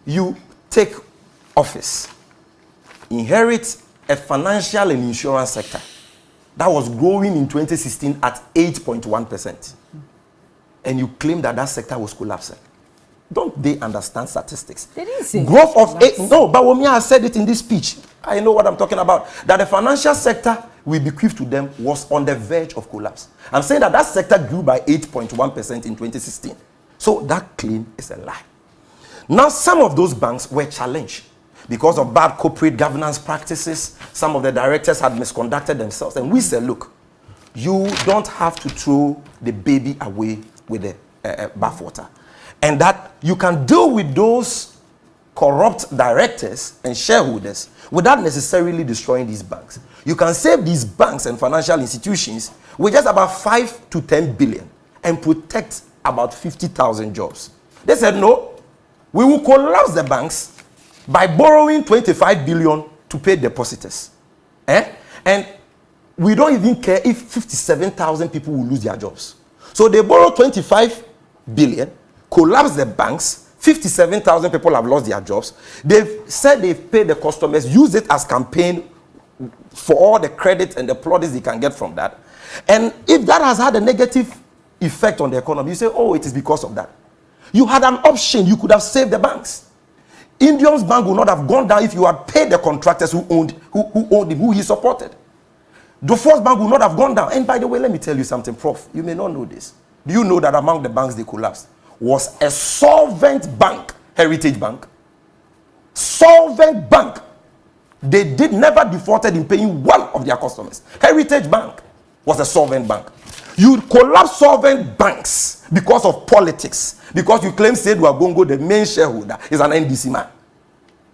you take office, inherit a financial and insurance sector that was growing in 2016 at 8.1%. And you claim that sector was collapsing. Don't they understand statistics? They didn't say growth of 8. No, but Womia has said it in this speech. I know what I'm talking about. That the financial sector we bequeathed to them was on the verge of collapse. I'm saying that sector grew by 8.1% in 2016. So that claim is a lie. Now, some of those banks were challenged because of bad corporate governance practices. Some of the directors had misconducted themselves. And we said, look, you don't have to throw the baby away with the bathwater. And that you can deal with those corrupt directors and shareholders without necessarily destroying these banks. You can save these banks and financial institutions with just about 5 to 10 billion and protect about 50,000 jobs. They said, no, we will collapse the banks by borrowing 25 billion to pay depositors. And we don't even care if 57,000 people will lose their jobs. So they borrow 25 billion, collapse the banks, 57,000 people have lost their jobs. They've said they've paid the customers, use it as campaign for all the credit and the plaudits they can get from that. And if that has had a negative effect on the economy, you say, oh, it is because of that. You had an option. You could have saved the banks. Indian's bank would not have gone down if you had paid the contractors who owned him, who he supported. The first bank would not have gone down. And by the way, let me tell you something, Prof. You may not know this. Do you know that among the banks they collapsed was a solvent bank, Heritage Bank? Solvent bank. They never defaulted in paying one of their customers. Heritage Bank was a solvent bank. You collapse solvent banks because of politics, because you claim Seydou Agongo, the main shareholder, is an NDC man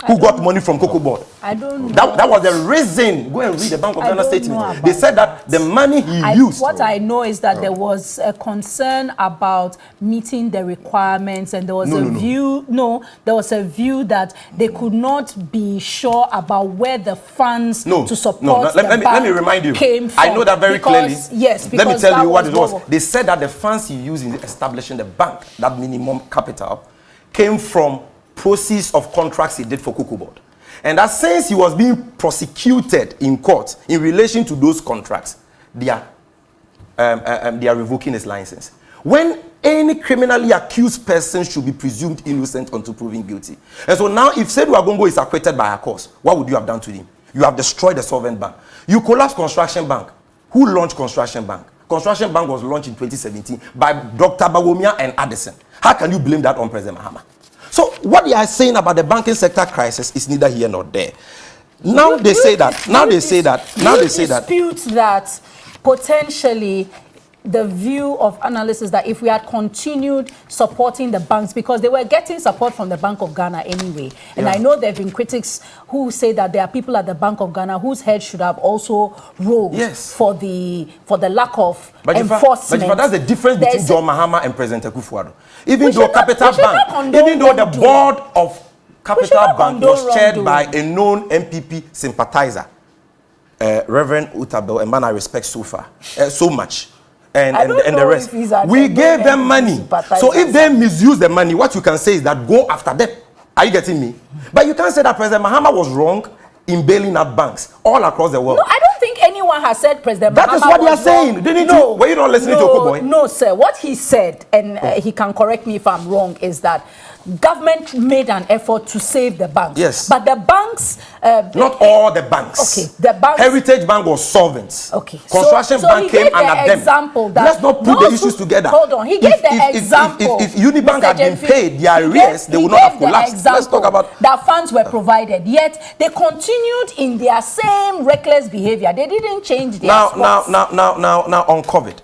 who got money from Cocoa Board. I don't know. That was the reason. Go and read the Bank of Ghana statement. They said that the money he used. What I know is that there was a concern about meeting the requirements, and there was there was a view that they could not be sure about where the funds to support let me remind you. Came from. I know that very clearly. Yes, because let me tell you what it was. They said that the funds he used in establishing the bank, that minimum capital, came from proceeds of contracts he did for Cocoa Board. And that since he was being prosecuted in court in relation to those contracts, they are revoking his license. When any criminally accused person should be presumed innocent until proven guilty. And so now if Seydou Agongo is acquitted by a cause, what would you have done to him? You have destroyed the solvent bank. You collapsed Construction Bank. Who launched Construction Bank? Construction Bank was launched in 2017 by Dr. Bawumia and Addison. How can you blame that on President Mahama? So what they are saying about the banking sector crisis is neither here nor there. Now they say that. Now they say that. Now they say that. Dispute that potentially the view of analysts is that if we had continued supporting the banks, because they were getting support from the Bank of Ghana anyway, and I know there have been critics who say that there are people at the Bank of Ghana whose heads should have also rolled for the lack of enforcement. But that's the difference between John Mahama and President Akufo-Addo. Even though Capital Bank, even though the board of Capital Bank was chaired by a known MPP sympathizer, Reverend Utabel, a man I respect so much. And the rest. We gave them money. So if they misuse the money, what you can say is that go after them. Are you getting me? But you can't say that President Mahama was wrong in bailing out banks all across the world. No, I don't think anyone has said President Mahama was wrong. That is what they are saying. Didn't you? Were you not listening to Okoboy? No, sir. What he said, and he can correct me if I'm wrong, is that government made an effort to save the banks. Yes. But the banks... not all the banks. Okay. The banks... Heritage Bank was solvent. Okay. Construction Bank came under them. Let's not put the issues together. Hold on. He gave the example. If Unibank had been paid their arrears, they would not have collapsed. Let's talk about... that funds were provided, yet they continued in their same reckless behavior. They didn't change their spots. Now, on COVID.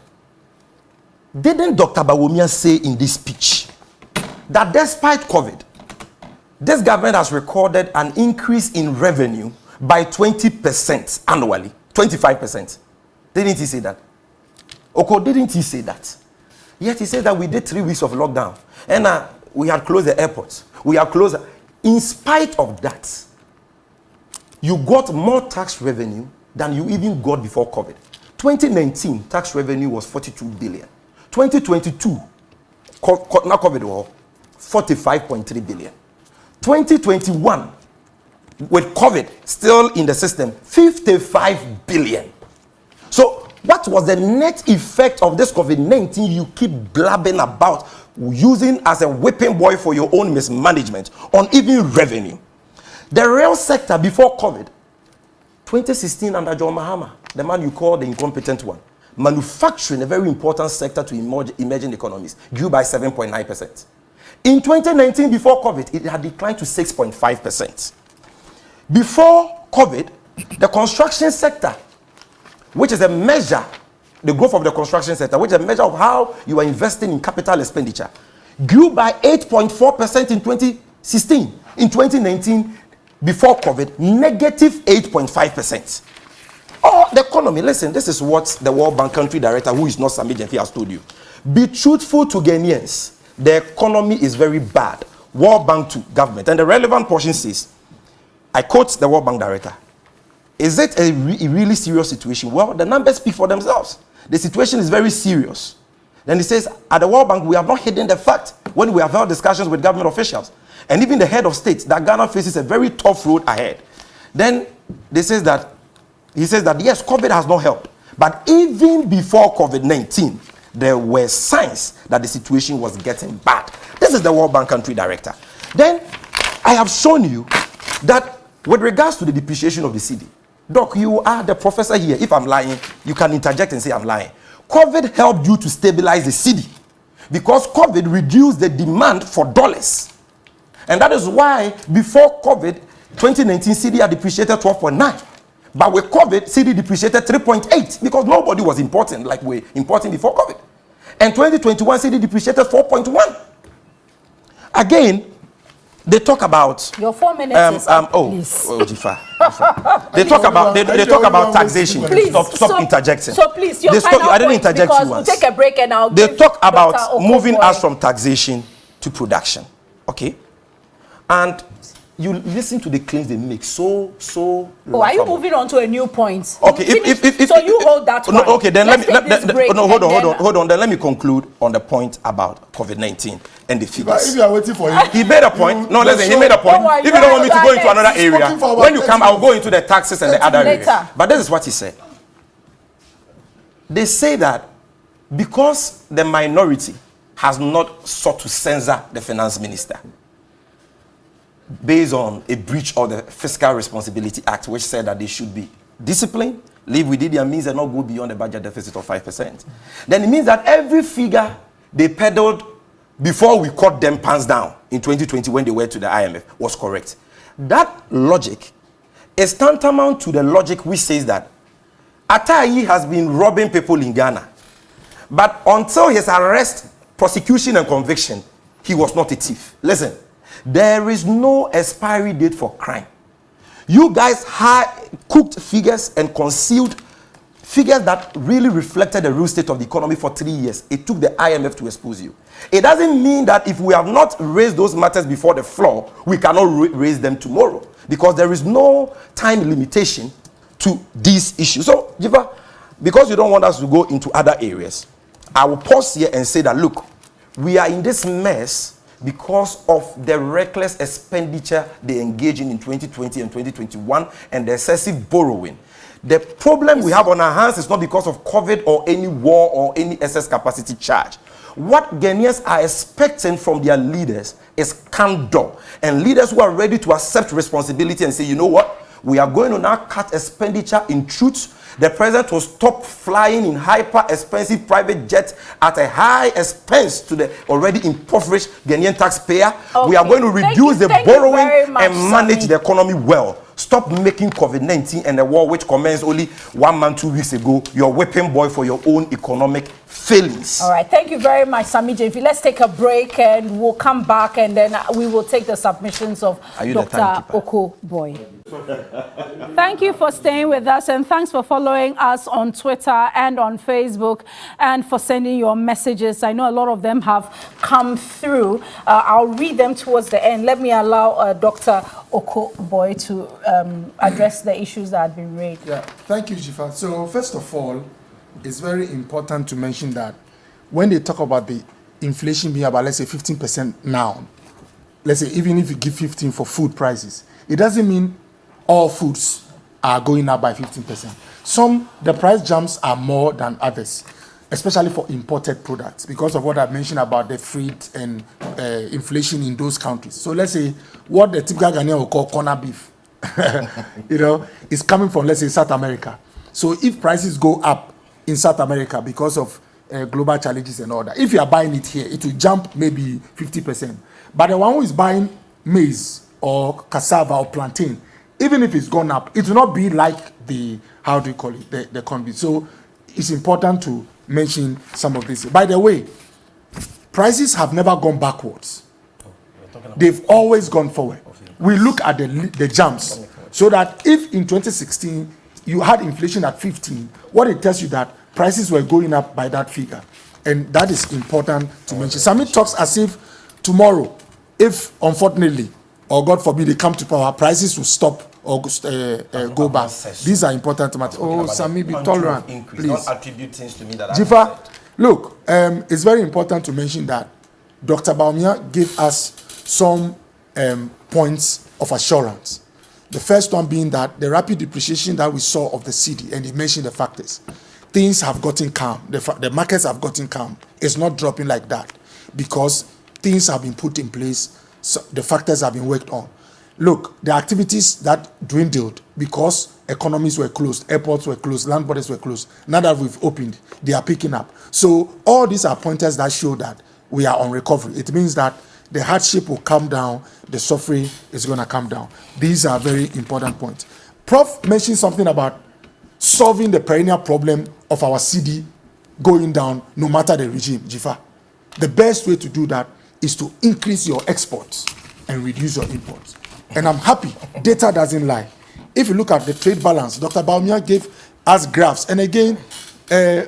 Didn't Dr. Bawumia say in this speech that despite COVID, this government has recorded an increase in revenue by 20% annually, 25%. Didn't he say that? Oko, didn't he say that? Yet he said that we did 3 weeks of lockdown. And we had closed the airports. We had closed. In spite of that, you got more tax revenue than you even got before COVID. 2019, tax revenue was 42 billion. 2022, now COVID war, 45.3 billion. 2021, with COVID still in the system, 55 billion. So what was the net effect of this COVID-19 you keep blabbing about, using as a whipping boy for your own mismanagement on even revenue? The real sector before COVID, 2016 under John Mahama, the man you call the incompetent one, manufacturing, a very important sector to emerging economies, grew by 7.9%. In 2019, before COVID, it had declined to 6.5%. Before COVID, the construction sector, which is a measure, the growth of the construction sector, which is a measure of how you are investing in capital expenditure, grew by 8.4% in 2016. In 2019, before COVID, negative 8.5%. Oh, the economy, listen, this is what the World Bank country director, who is not Sami Jenfi, has told you. Be truthful to Ghanaians. the economy is very bad. World Bank to government. And the relevant portion says, I quote the World Bank director, is it a really serious situation? Well, the numbers speak for themselves. The situation is very serious. Then he says, at the World Bank, we have not hidden the fact when we have held discussions with government officials and even the head of state that Ghana faces a very tough road ahead. Then he says that yes, COVID has not helped. But even before COVID-19, there were signs that the situation was getting bad. This is the World Bank country director. Then I have shown you that with regards to the depreciation of the cedi, Doc, you are the professor here. If I'm lying, you can interject and say I'm lying. COVID helped you to stabilize the cedi because COVID reduced the demand for dollars. And that is why before COVID, 2019 cedi had depreciated 12.9. But with COVID, cedi depreciated 3.8 because nobody was importing like we're importing before COVID. And 2021 cedi depreciated 4.1. Again, they talk about your 4 minutes is up, please. They talk about taxation. Please, stop interjecting. So please, your final I didn't interject you once. We'll take a break and I'll They talk about moving us from taxation to production. Okay? And you listen to the claims they make so are you moving on to a new point? Okay, if so you hold that one. Okay, then hold on. Then let me conclude on the point about COVID-19 and the figures. But if you are waiting for him, he made a point. No, listen, he made a point. If you don't want me to go into another area, when you come, I'll go into the taxes and the other areas. But this is what he said. They say that because the minority has not sought to censor the finance minister, based on a breach of the Fiscal Responsibility Act, which said that they should be disciplined, live within their means and not go beyond the budget deficit of 5%. Then it means that every figure they peddled before we cut them pants down in 2020 when they went to the IMF was correct. That logic is tantamount to the logic which says that Atayi has been robbing people in Ghana, but until his arrest, prosecution and conviction, he was not a thief. Listen. There is no expiry date for crime. You guys had cooked figures and concealed figures that really reflected the real state of the economy for 3 years. It took the IMF to expose you. It doesn't mean that if we have not raised those matters before the floor, we cannot raise them tomorrow, because there is no time limitation to these issues. So, Jiva, because you don't want us to go into other areas, I will pause here and say that, look, we are in this mess because of the reckless expenditure they engaged in 2020 and 2021 and the excessive borrowing. The problem we have on our hands is not because of COVID or any war or any excess capacity charge. What Ghanaians are expecting from their leaders is candor, and leaders who are ready to accept responsibility and say, you know what, we are going to now cut expenditure in truth. The president will stop flying in hyper-expensive private jets at a high expense to the already impoverished Ghanaian taxpayer. Okay. We are going to reduce the borrowing and manage the economy well. Stop making COVID-19 and the war which commenced only 1 month, 2 weeks ago your whipping boy for your own economic failings. All right, thank you very much, Sami JV. Let's take a break and we'll come back and then we will take the submissions of Dr. Oko Boy. Thank you for staying with us, and thanks for following us on Twitter and on Facebook, and for sending your messages. I know a lot of them have come through. I'll read them towards the end. Let me allow Dr. Oko Boy to address the issues that have been raised. Yeah, thank you, Jifa. So first of all, it's very important to mention that when they talk about the inflation being about, let's say, 15% now, let's say even if you give 15 for food prices, it doesn't mean all foods are going up by 15%. The price jumps are more than others, especially for imported products, because of what I mentioned about the freight and inflation in those countries. So let's say what the typical Ghanaian will call corner beef, is coming from, let's say, South America. So if prices go up in South America because of global challenges and all that, if you are buying it here, it will jump maybe 50%. But the one who is buying maize or cassava or plantain, even if it's gone up, it will not be like the economy. So it's important to mention some of this. By the way, prices have never gone backwards. They've always gone forward. We look at the jumps, so that if in 2016 you had inflation at 15, what it tells you that prices were going up by that figure. And that is important to mention. Sami talks as if tomorrow, if unfortunately, or God forbid, they come to power, prices will stop or go back. These are important matters. Oh, Sami, be tolerant, please. Don't attribute things to me that Jifa, look, it's very important to mention that Dr. Bawumia gave us some points of assurance. The first one being that the rapid depreciation that we saw of the cedi, and he mentioned the factors, things have gotten calm. The markets have gotten calm. It's not dropping like that because things have been put in place. So the factors have been worked on. Look, the activities that dwindled because economies were closed, airports were closed, land borders were closed. Now that we've opened, they are picking up. So all these are pointers that show that we are on recovery. It means that the hardship will come down, the suffering is going to come down. These are very important points. Prof mentioned something about solving the perennial problem of our cedi going down no matter the regime, Jifa. The best way to do that is to increase your exports and reduce your imports. And I'm happy, data doesn't lie. If you look at the trade balance, Dr. Bawumia gave us graphs. And again,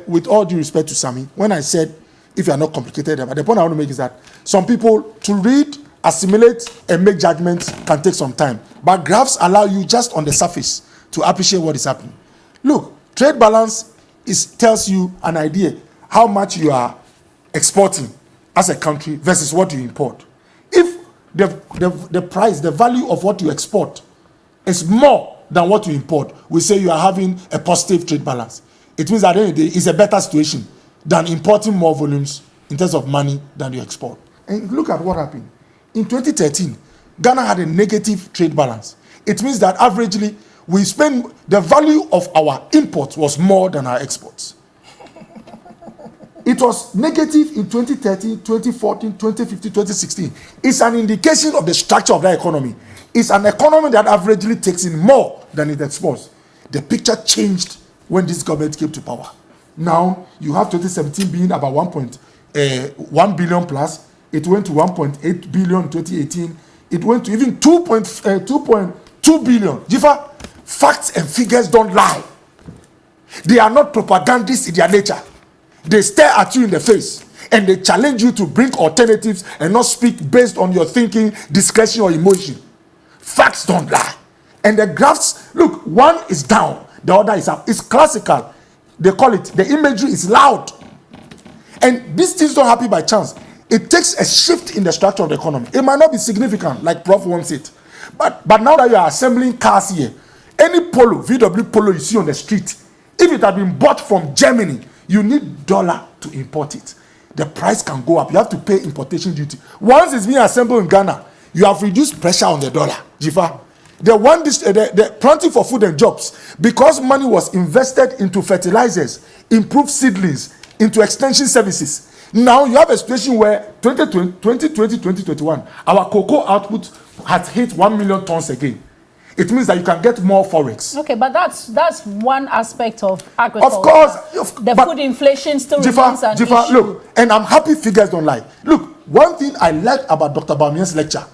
with all due respect to Sami, when I said, if you are not complicated, the point I want to make is that some people to read, assimilate, and make judgments can take some time. But graphs allow you just on the surface to appreciate what is happening. Look, trade balance tells you an idea how much you are exporting as a country versus what you import. If the price, the value of what you export is more than what you import, we say you are having a positive trade balance. It means at the end of the day, it's a better situation than importing more volumes in terms of money than you export. And look at what happened. In 2013, Ghana had a negative trade balance. It means that averagely, we spend the value of our imports was more than our exports. It was negative in 2013, 2014, 2015, 2016. It's an indication of the structure of that economy. It's an economy that averagely takes in more than it exports. The picture changed when this government came to power. Now, you have 2017 being about 1 billion plus. It went to 1.8 billion in 2018. It went to even 2.2 billion. Jifa, facts and figures don't lie. They are not propagandists in their nature. They stare at you in the face and they challenge you to bring alternatives and not speak based on your thinking, discretion, or emotion. Facts don't lie. And the graphs, look, one is down, the other is up. It's classical. They call it, the imagery is loud. And these things don't happen by chance. It takes a shift in the structure of the economy. It might not be significant, like Prof wants it. But now that you are assembling cars here, any Polo, VW Polo you see on the street, if it had been bought from Germany, you need dollar to import it. The price can go up. You have to pay importation duty. Once it's being assembled in Ghana, you have reduced pressure on the dollar. Jifa, the planting for food and jobs, because money was invested into fertilizers, improved seedlings, into extension services. Now you have a situation where 2020, 2021, our cocoa output has hit 1 million tons again. It means that you can get more forex. Okay, but that's one aspect of agriculture. Of course. The food inflation still remains an issue. Look, and I'm happy figures don't lie. Look, one thing I like about Dr. Bawumia's lecture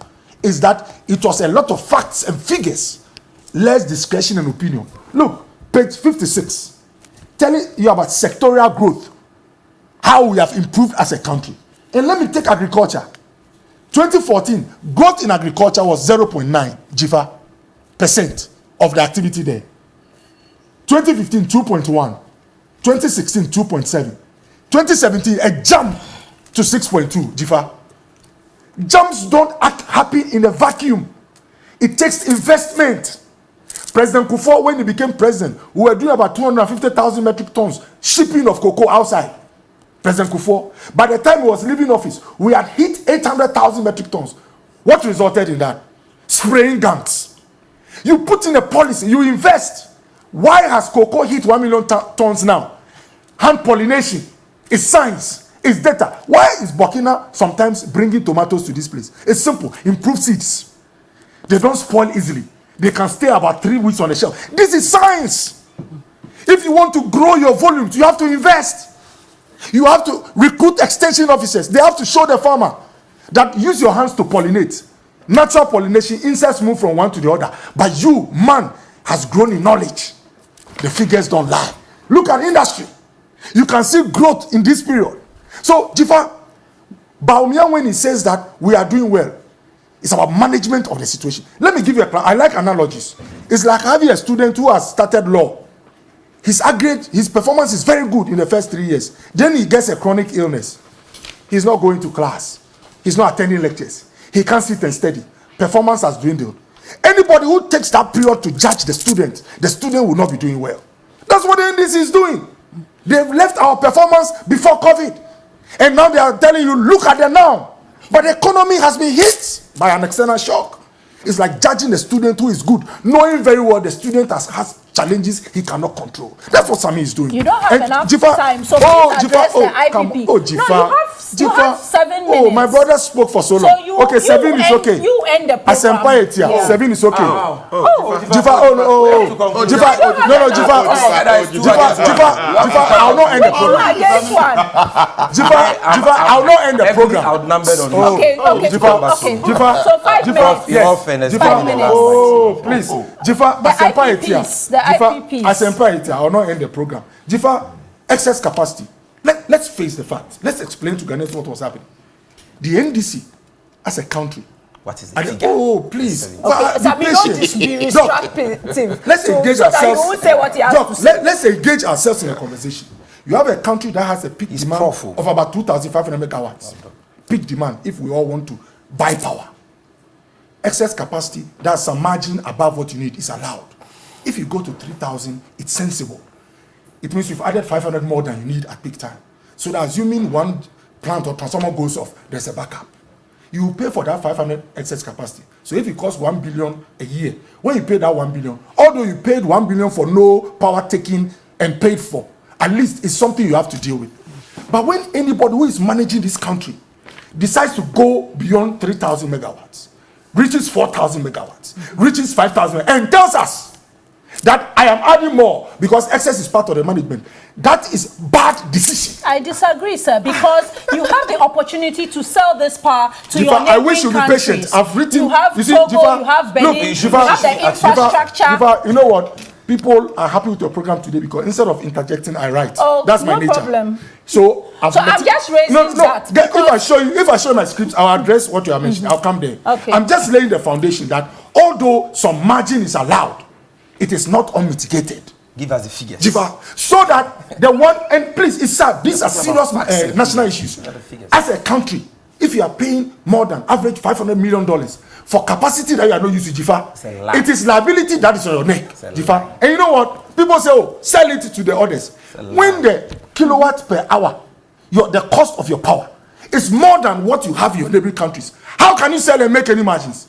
is that it was a lot of facts and figures, less discretion and opinion. Look, page 56, telling you about sectorial growth, how we have improved as a country. And let me take agriculture. 2014, growth in agriculture was 0.9 Jifa percent of the activity there. 2015, 2.1. 2016, 2.7. 2017, a jump to 6.2 Jifa. Jumps don't happen in a vacuum. It takes investment. President Kufuor, when he became president, we were doing about 250,000 metric tons shipping of cocoa outside. President Kufuor. By the time he was leaving office, we had hit 800,000 metric tons. What resulted in that? Spraying gangs. You put in a policy, you invest. Why has cocoa hit 1 million tons now? Hand pollination. It's science. It's data. Why is Burkina sometimes bringing tomatoes to this place? It's simple. Improve seeds. They don't spoil easily. They can stay about 3 weeks on the shelf. This is science. If you want to grow your volumes, you have to invest. You have to recruit extension officers. They have to show the farmer that use your hands to pollinate. Natural pollination, insects move from one to the other. But you, man, has grown in knowledge. The figures don't lie. Look at industry. You can see growth in this period. So, Jifa, Bawumia, when he says that we are doing well, it's about management of the situation. Let me give you I like analogies. It's like having a student who has started law. His performance is very good in the first 3 years. Then he gets a chronic illness. He's not going to class. He's not attending lectures. He can't sit and study. Performance has dwindled. Anybody who takes that period to judge the student will not be doing well. That's what the NDC is doing. They've left our performance before COVID. And now they are telling you, look at them now. But the economy has been hit by an external shock. It's like judging a student who is good, knowing very well the student has challenges he cannot control. That's what Sami is doing. You don't have enough time, so please address the IPP. You have 7 minutes. Oh, my brother spoke for so long. Okay, 7 is okay. You end the program. 7 is okay. Jifa, I'll not end the program. Jifa, I'll not end the program. Okay. So 5 minutes. Yes. 5 minutes. Oh, please. Jifa, the IPPs. I will not end the program. Jifa, excess capacity. Let's face the facts. Let's explain to Ghanaians what was happening. The NDC, as a country. What is it? Oh, please. Let's engage ourselves. Let's engage ourselves in a conversation. You have a country that has a peak demand of about 2,500 megawatts. Peak demand if we all want to buy power. Excess capacity, that's some margin above what you need, is allowed. If you go to 3,000, it's sensible. It means you've added 500 more than you need at peak time. So that assuming one plant or transformer goes off, there's a backup. You pay for that 500 excess capacity. So if it costs 1 billion a year, when you pay that 1 billion, although you paid 1 billion for no power taking and paid for, at least it's something you have to deal with. But when anybody who is managing this country decides to go beyond 3,000 megawatts, reaches 4,000 megawatts, reaches 5,000, and tells us that I am adding more because excess is part of the management, that is bad decision. I disagree, sir, because you have the opportunity to sell this power to Jifa, your neighboring I wish you'd be patient. I've written. You have Togo, Jifa, you have Benin, you have the infrastructure. Jifa, you know what? People are happy with your program today because instead of interjecting, I write. Oh, that's my no nature. Problem. So I'm just raising that. If I show my scripts, I'll address what you are mentioning. I'll come there. Okay. I'm just laying the foundation that although some margin is allowed, it is not unmitigated. Give us the figures. Jifa, so that the one, and please, it's sad. These are serious national issues. As a country, if you are paying more than average $500 million for capacity that you are not using, Jifa, it is liability that is on your neck, Jifa. And you know what? People say, oh, sell it to the others. When the kilowatt per hour, the cost of your power is more than what you have in your neighboring countries, how can you sell and make any margins?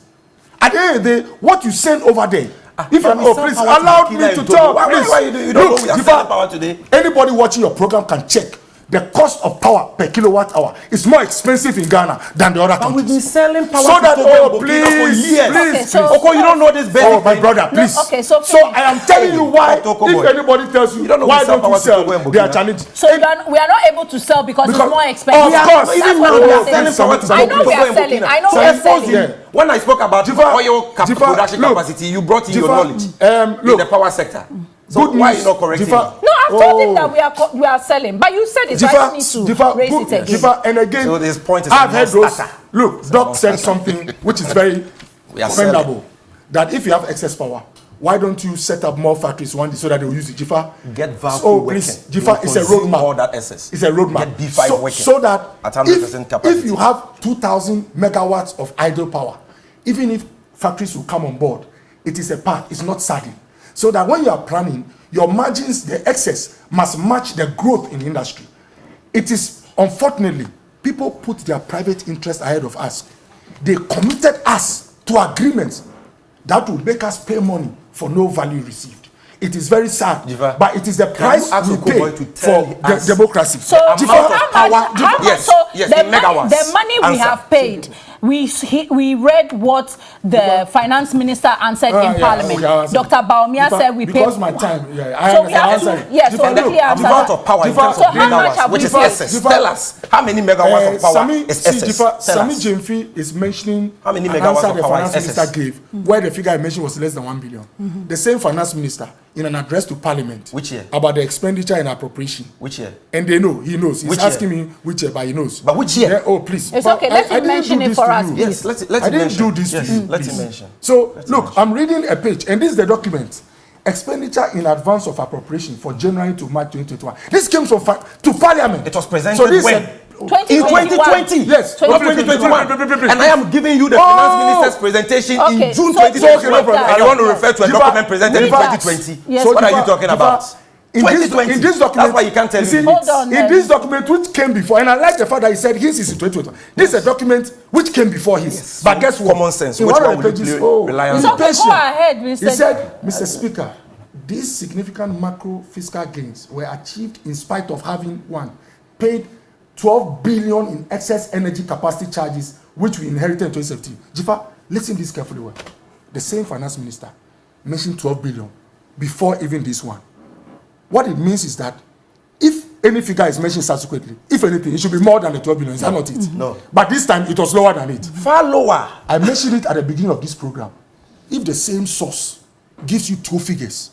At the end of the day, what you send over there, if you're please allow me to tell. Why you don't know we are selling power today? Anybody watching your program can check. The cost of power per kilowatt hour is more expensive in Ghana than the other countries. We've been selling power so that, for years. Please. Okay, you don't know this better. Oh, my brother, please. No, okay, so I am telling you why. If anybody tells you, why don't you sell? They are challenging. So we are not able to sell because it's more expensive. Of course. Even when we are selling. I know we are selling. I know we are selling. When I spoke about oil production capacity, you brought in your knowledge in the power sector. So why are you not correcting? No, I've told him that we are selling, but you said it. I need to raise it again. And again, so this point is I've heard those. Look, Doc said something which is very commendable. That if you have excess power, why don't you set up more factories one day so that they will use the Jifa? Get Valco please, Jifa is a roadmap. All that excess. It's a roadmap. Get B5 working. So that at 100% capacity. If you have 2,000 megawatts of idle power, even if factories will come on board, it is a path. It's not sagging. So that when you are planning, your margins, the excess, must match the growth in the industry. It is, unfortunately, people put their private interest ahead of us. They committed us to agreements that will make us pay money for no value received. It is very sad, but it is the price we pay for democracy. So how much? The money we have paid. We read what the finance minister answered in Parliament. Dr. Bawumia said we paid. Because my time, so we have to. Yes, so quickly answer. The amount of power in terms of megawatts, which is excess. Tell us how many megawatts of power is excess. Sami Jemfi is mentioning how many megawatts of power the finance minister gave, where the figure I mentioned was less than 1 billion. The same finance minister in an address to Parliament. Which year? About the expenditure and appropriation. Which year? And they know, he knows. He's Which asking year? me which year, but he knows. But which year? Yeah, oh, please. It's But okay, let him mention it for us, Yes, let him I didn't mention. do this Yes, to you. let him please. mention. So, look, I'm reading a page, and this is the document. Expenditure in advance of appropriation for January to March 2021. This came from to Parliament. It was presented so this when? In 2020. Yes. Not 2021. And I am giving you the finance minister's presentation in June 2021. And you want to refer to a document presented in 2020. Yes. So what are you talking about? In this document, that's why you can't tell me. Hold on, in this document which came before, and I like the fact that he said his is in 2021. This is a document which came before his. Yes. But guess what? Common sense. In Which one one of the would you pages, rely on? It's okay, go ahead, he Mr. said, Mr. Speaker, these significant macro fiscal gains were achieved in spite of having paid 12 billion in excess energy capacity charges, which we inherited in 2017. Jifa, listen this carefully well. The same finance minister mentioned 12 billion before even this one. What it means is that if any figure is mentioned subsequently, if anything, it should be more than the 12 billion. Is that not it? No. But this time it was lower than it. Far lower. I mentioned it at the beginning of this program. If the same source gives you two figures,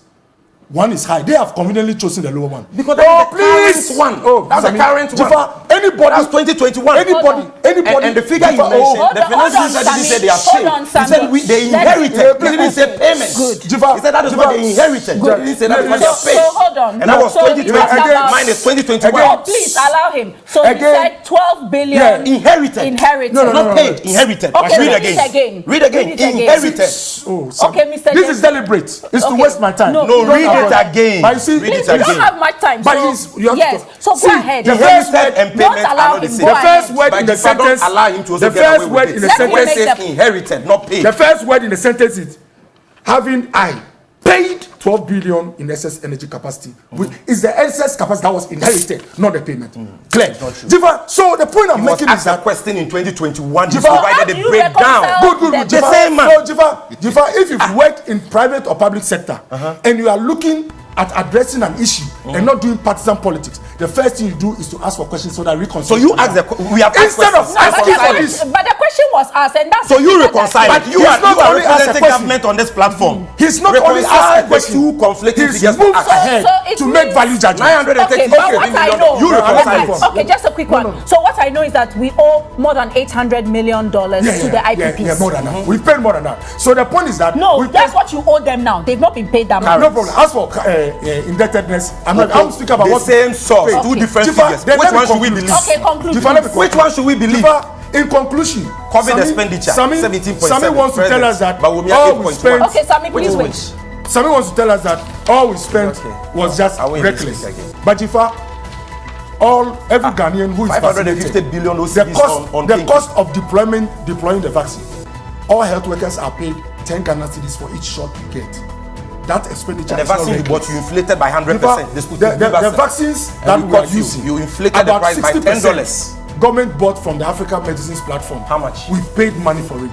one is high. They have conveniently chosen the lower one. Because that's the current one. Oh, that's the current one. Anybody, that's 2021. Anybody. And the figure you mentioned, the finance minister didn't say they are paid. He said they inherited. He didn't say payment. Good. He said that is what they inherited. He didn't say that is what they are paid. So hold on. And that was 2020. Mine is 2021. Oh, please allow him. So he said 12 billion inherited. Inherited. Not paid. Inherited. Okay, read again. Read again. Inherited. Okay, Mr. This is deliberate. It's to waste my time. No, read it again. But you see, Please, we don't have much time. But So, yes, so go ahead. The first word and payment are not the same. The first word in the sentence. Allow him to also the first word in the sentence says inherited, not paid. The first word in the sentence is having paid 12 billion in excess energy capacity. Is the excess capacity that was inherited, not the payment. Clear. Jiva, so the point I'm making is that question in 2021 Jiva, provided a breakdown. Good. The same man. So Jiva, if you've worked in private or public sector and you are looking at addressing an issue and not doing partisan politics, the first thing you do is to ask for questions so that So you ask we have instead of asking for this. But the question was asked, and that's so you reconcile. But you are representing government on this platform. He's not only asking questions. Two conflicting figures moved ahead to make value judgment. 930 million. You reconcile. Okay, just a quick one. So what I know is that we owe more than $800 million to the IPPs. Yeah, more than that. We've paid more than that. So the point is that that's what you owe them now. They've not been paid that much. No problem. As for indebtedness, I'm speaking about the same source, two different figures. Which one should we believe? Okay, conclude. Which one should we believe? In conclusion, COVID expenditure, 17.7. Sami wants to tell us that all we spent. Okay, Sami, please wait. Sami wants to tell us that all we spent was just reckless. But Jifa, every Ghanaian who is 550 billion the cost of deploying the vaccine, all health workers are paid 10 Ghana cedis for each shot you get. That expenditure and the vaccine you bought, you inflated by 100%. The vaccines that we are using, you inflated the price by $10. Government bought from the Africa Medicines platform. How much? We paid money for it.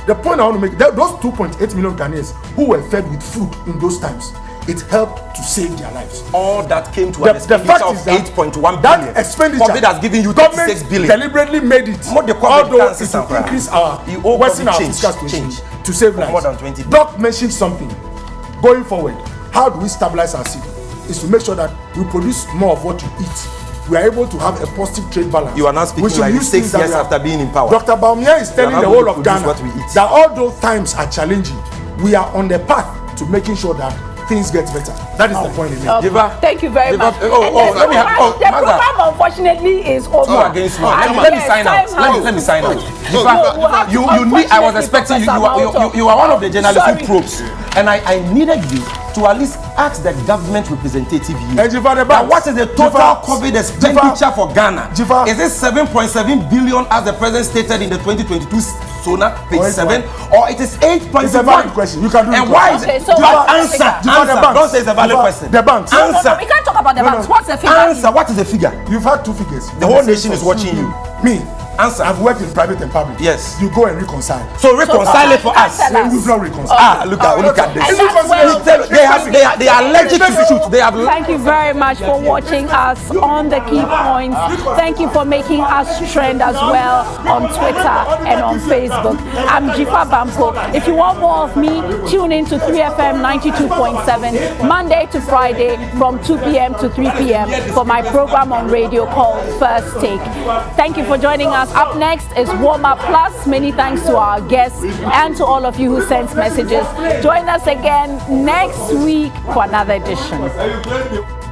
The point I want to make, those 2.8 million Ghanaians who were fed with food in those times, it helped to save their lives. All that came to an expenditure of 8.1 billion. That expenditure, COVID has given you 36 billion. Deliberately made it, although it will increase our worsen our fiscal situation to save lives. More than 20 billion. Doc mentioned something. Going forward, how do we stabilize our city? Is to make sure that we produce more of what you eat. We are able to have a positive trade balance. You are not speaking like 6 years after being in power. Dr. Baumia is telling the whole of Ghana that although times are challenging, we are on the path to making sure that things get better. That is the point he made. Thank you very much. The program unfortunately is over. Against me. Let me sign out. Let me sign out. You need. I was expecting you. You are one of the journalists who probes, and I needed you to at least ask the government representative here. What is the total COVID expenditure for Ghana? Is it 7.7 billion as the president stated in the 2022 SONA page 7, or it is 8.1? It's a valid question. You can do it. And why is it? Answer. Don't say it's a valid question. The banks. Answer. We can't talk about the banks. What's the figure? Answer. What is the figure? You've had two figures. The whole nation is watching you. Me. Answer. I've worked in private and public. Yes. You go and reconcile. So reconcile it for us. We've not reconciled. Look at this. And that's where They are allergic to shoot. They have. Thank you very much for watching us on the Key Points. Thank you for making us trend as well on Twitter and on Facebook. I'm Jifa Bampo. If you want more of me, tune in to 3FM 92.7 Monday to Friday from 2 p.m. to 3 p.m. for my program on radio called First Take. Thank you for joining us. Up next is Warm Up Plus. Many thanks to our guests and to all of you who sent messages. Join us again next week for another edition.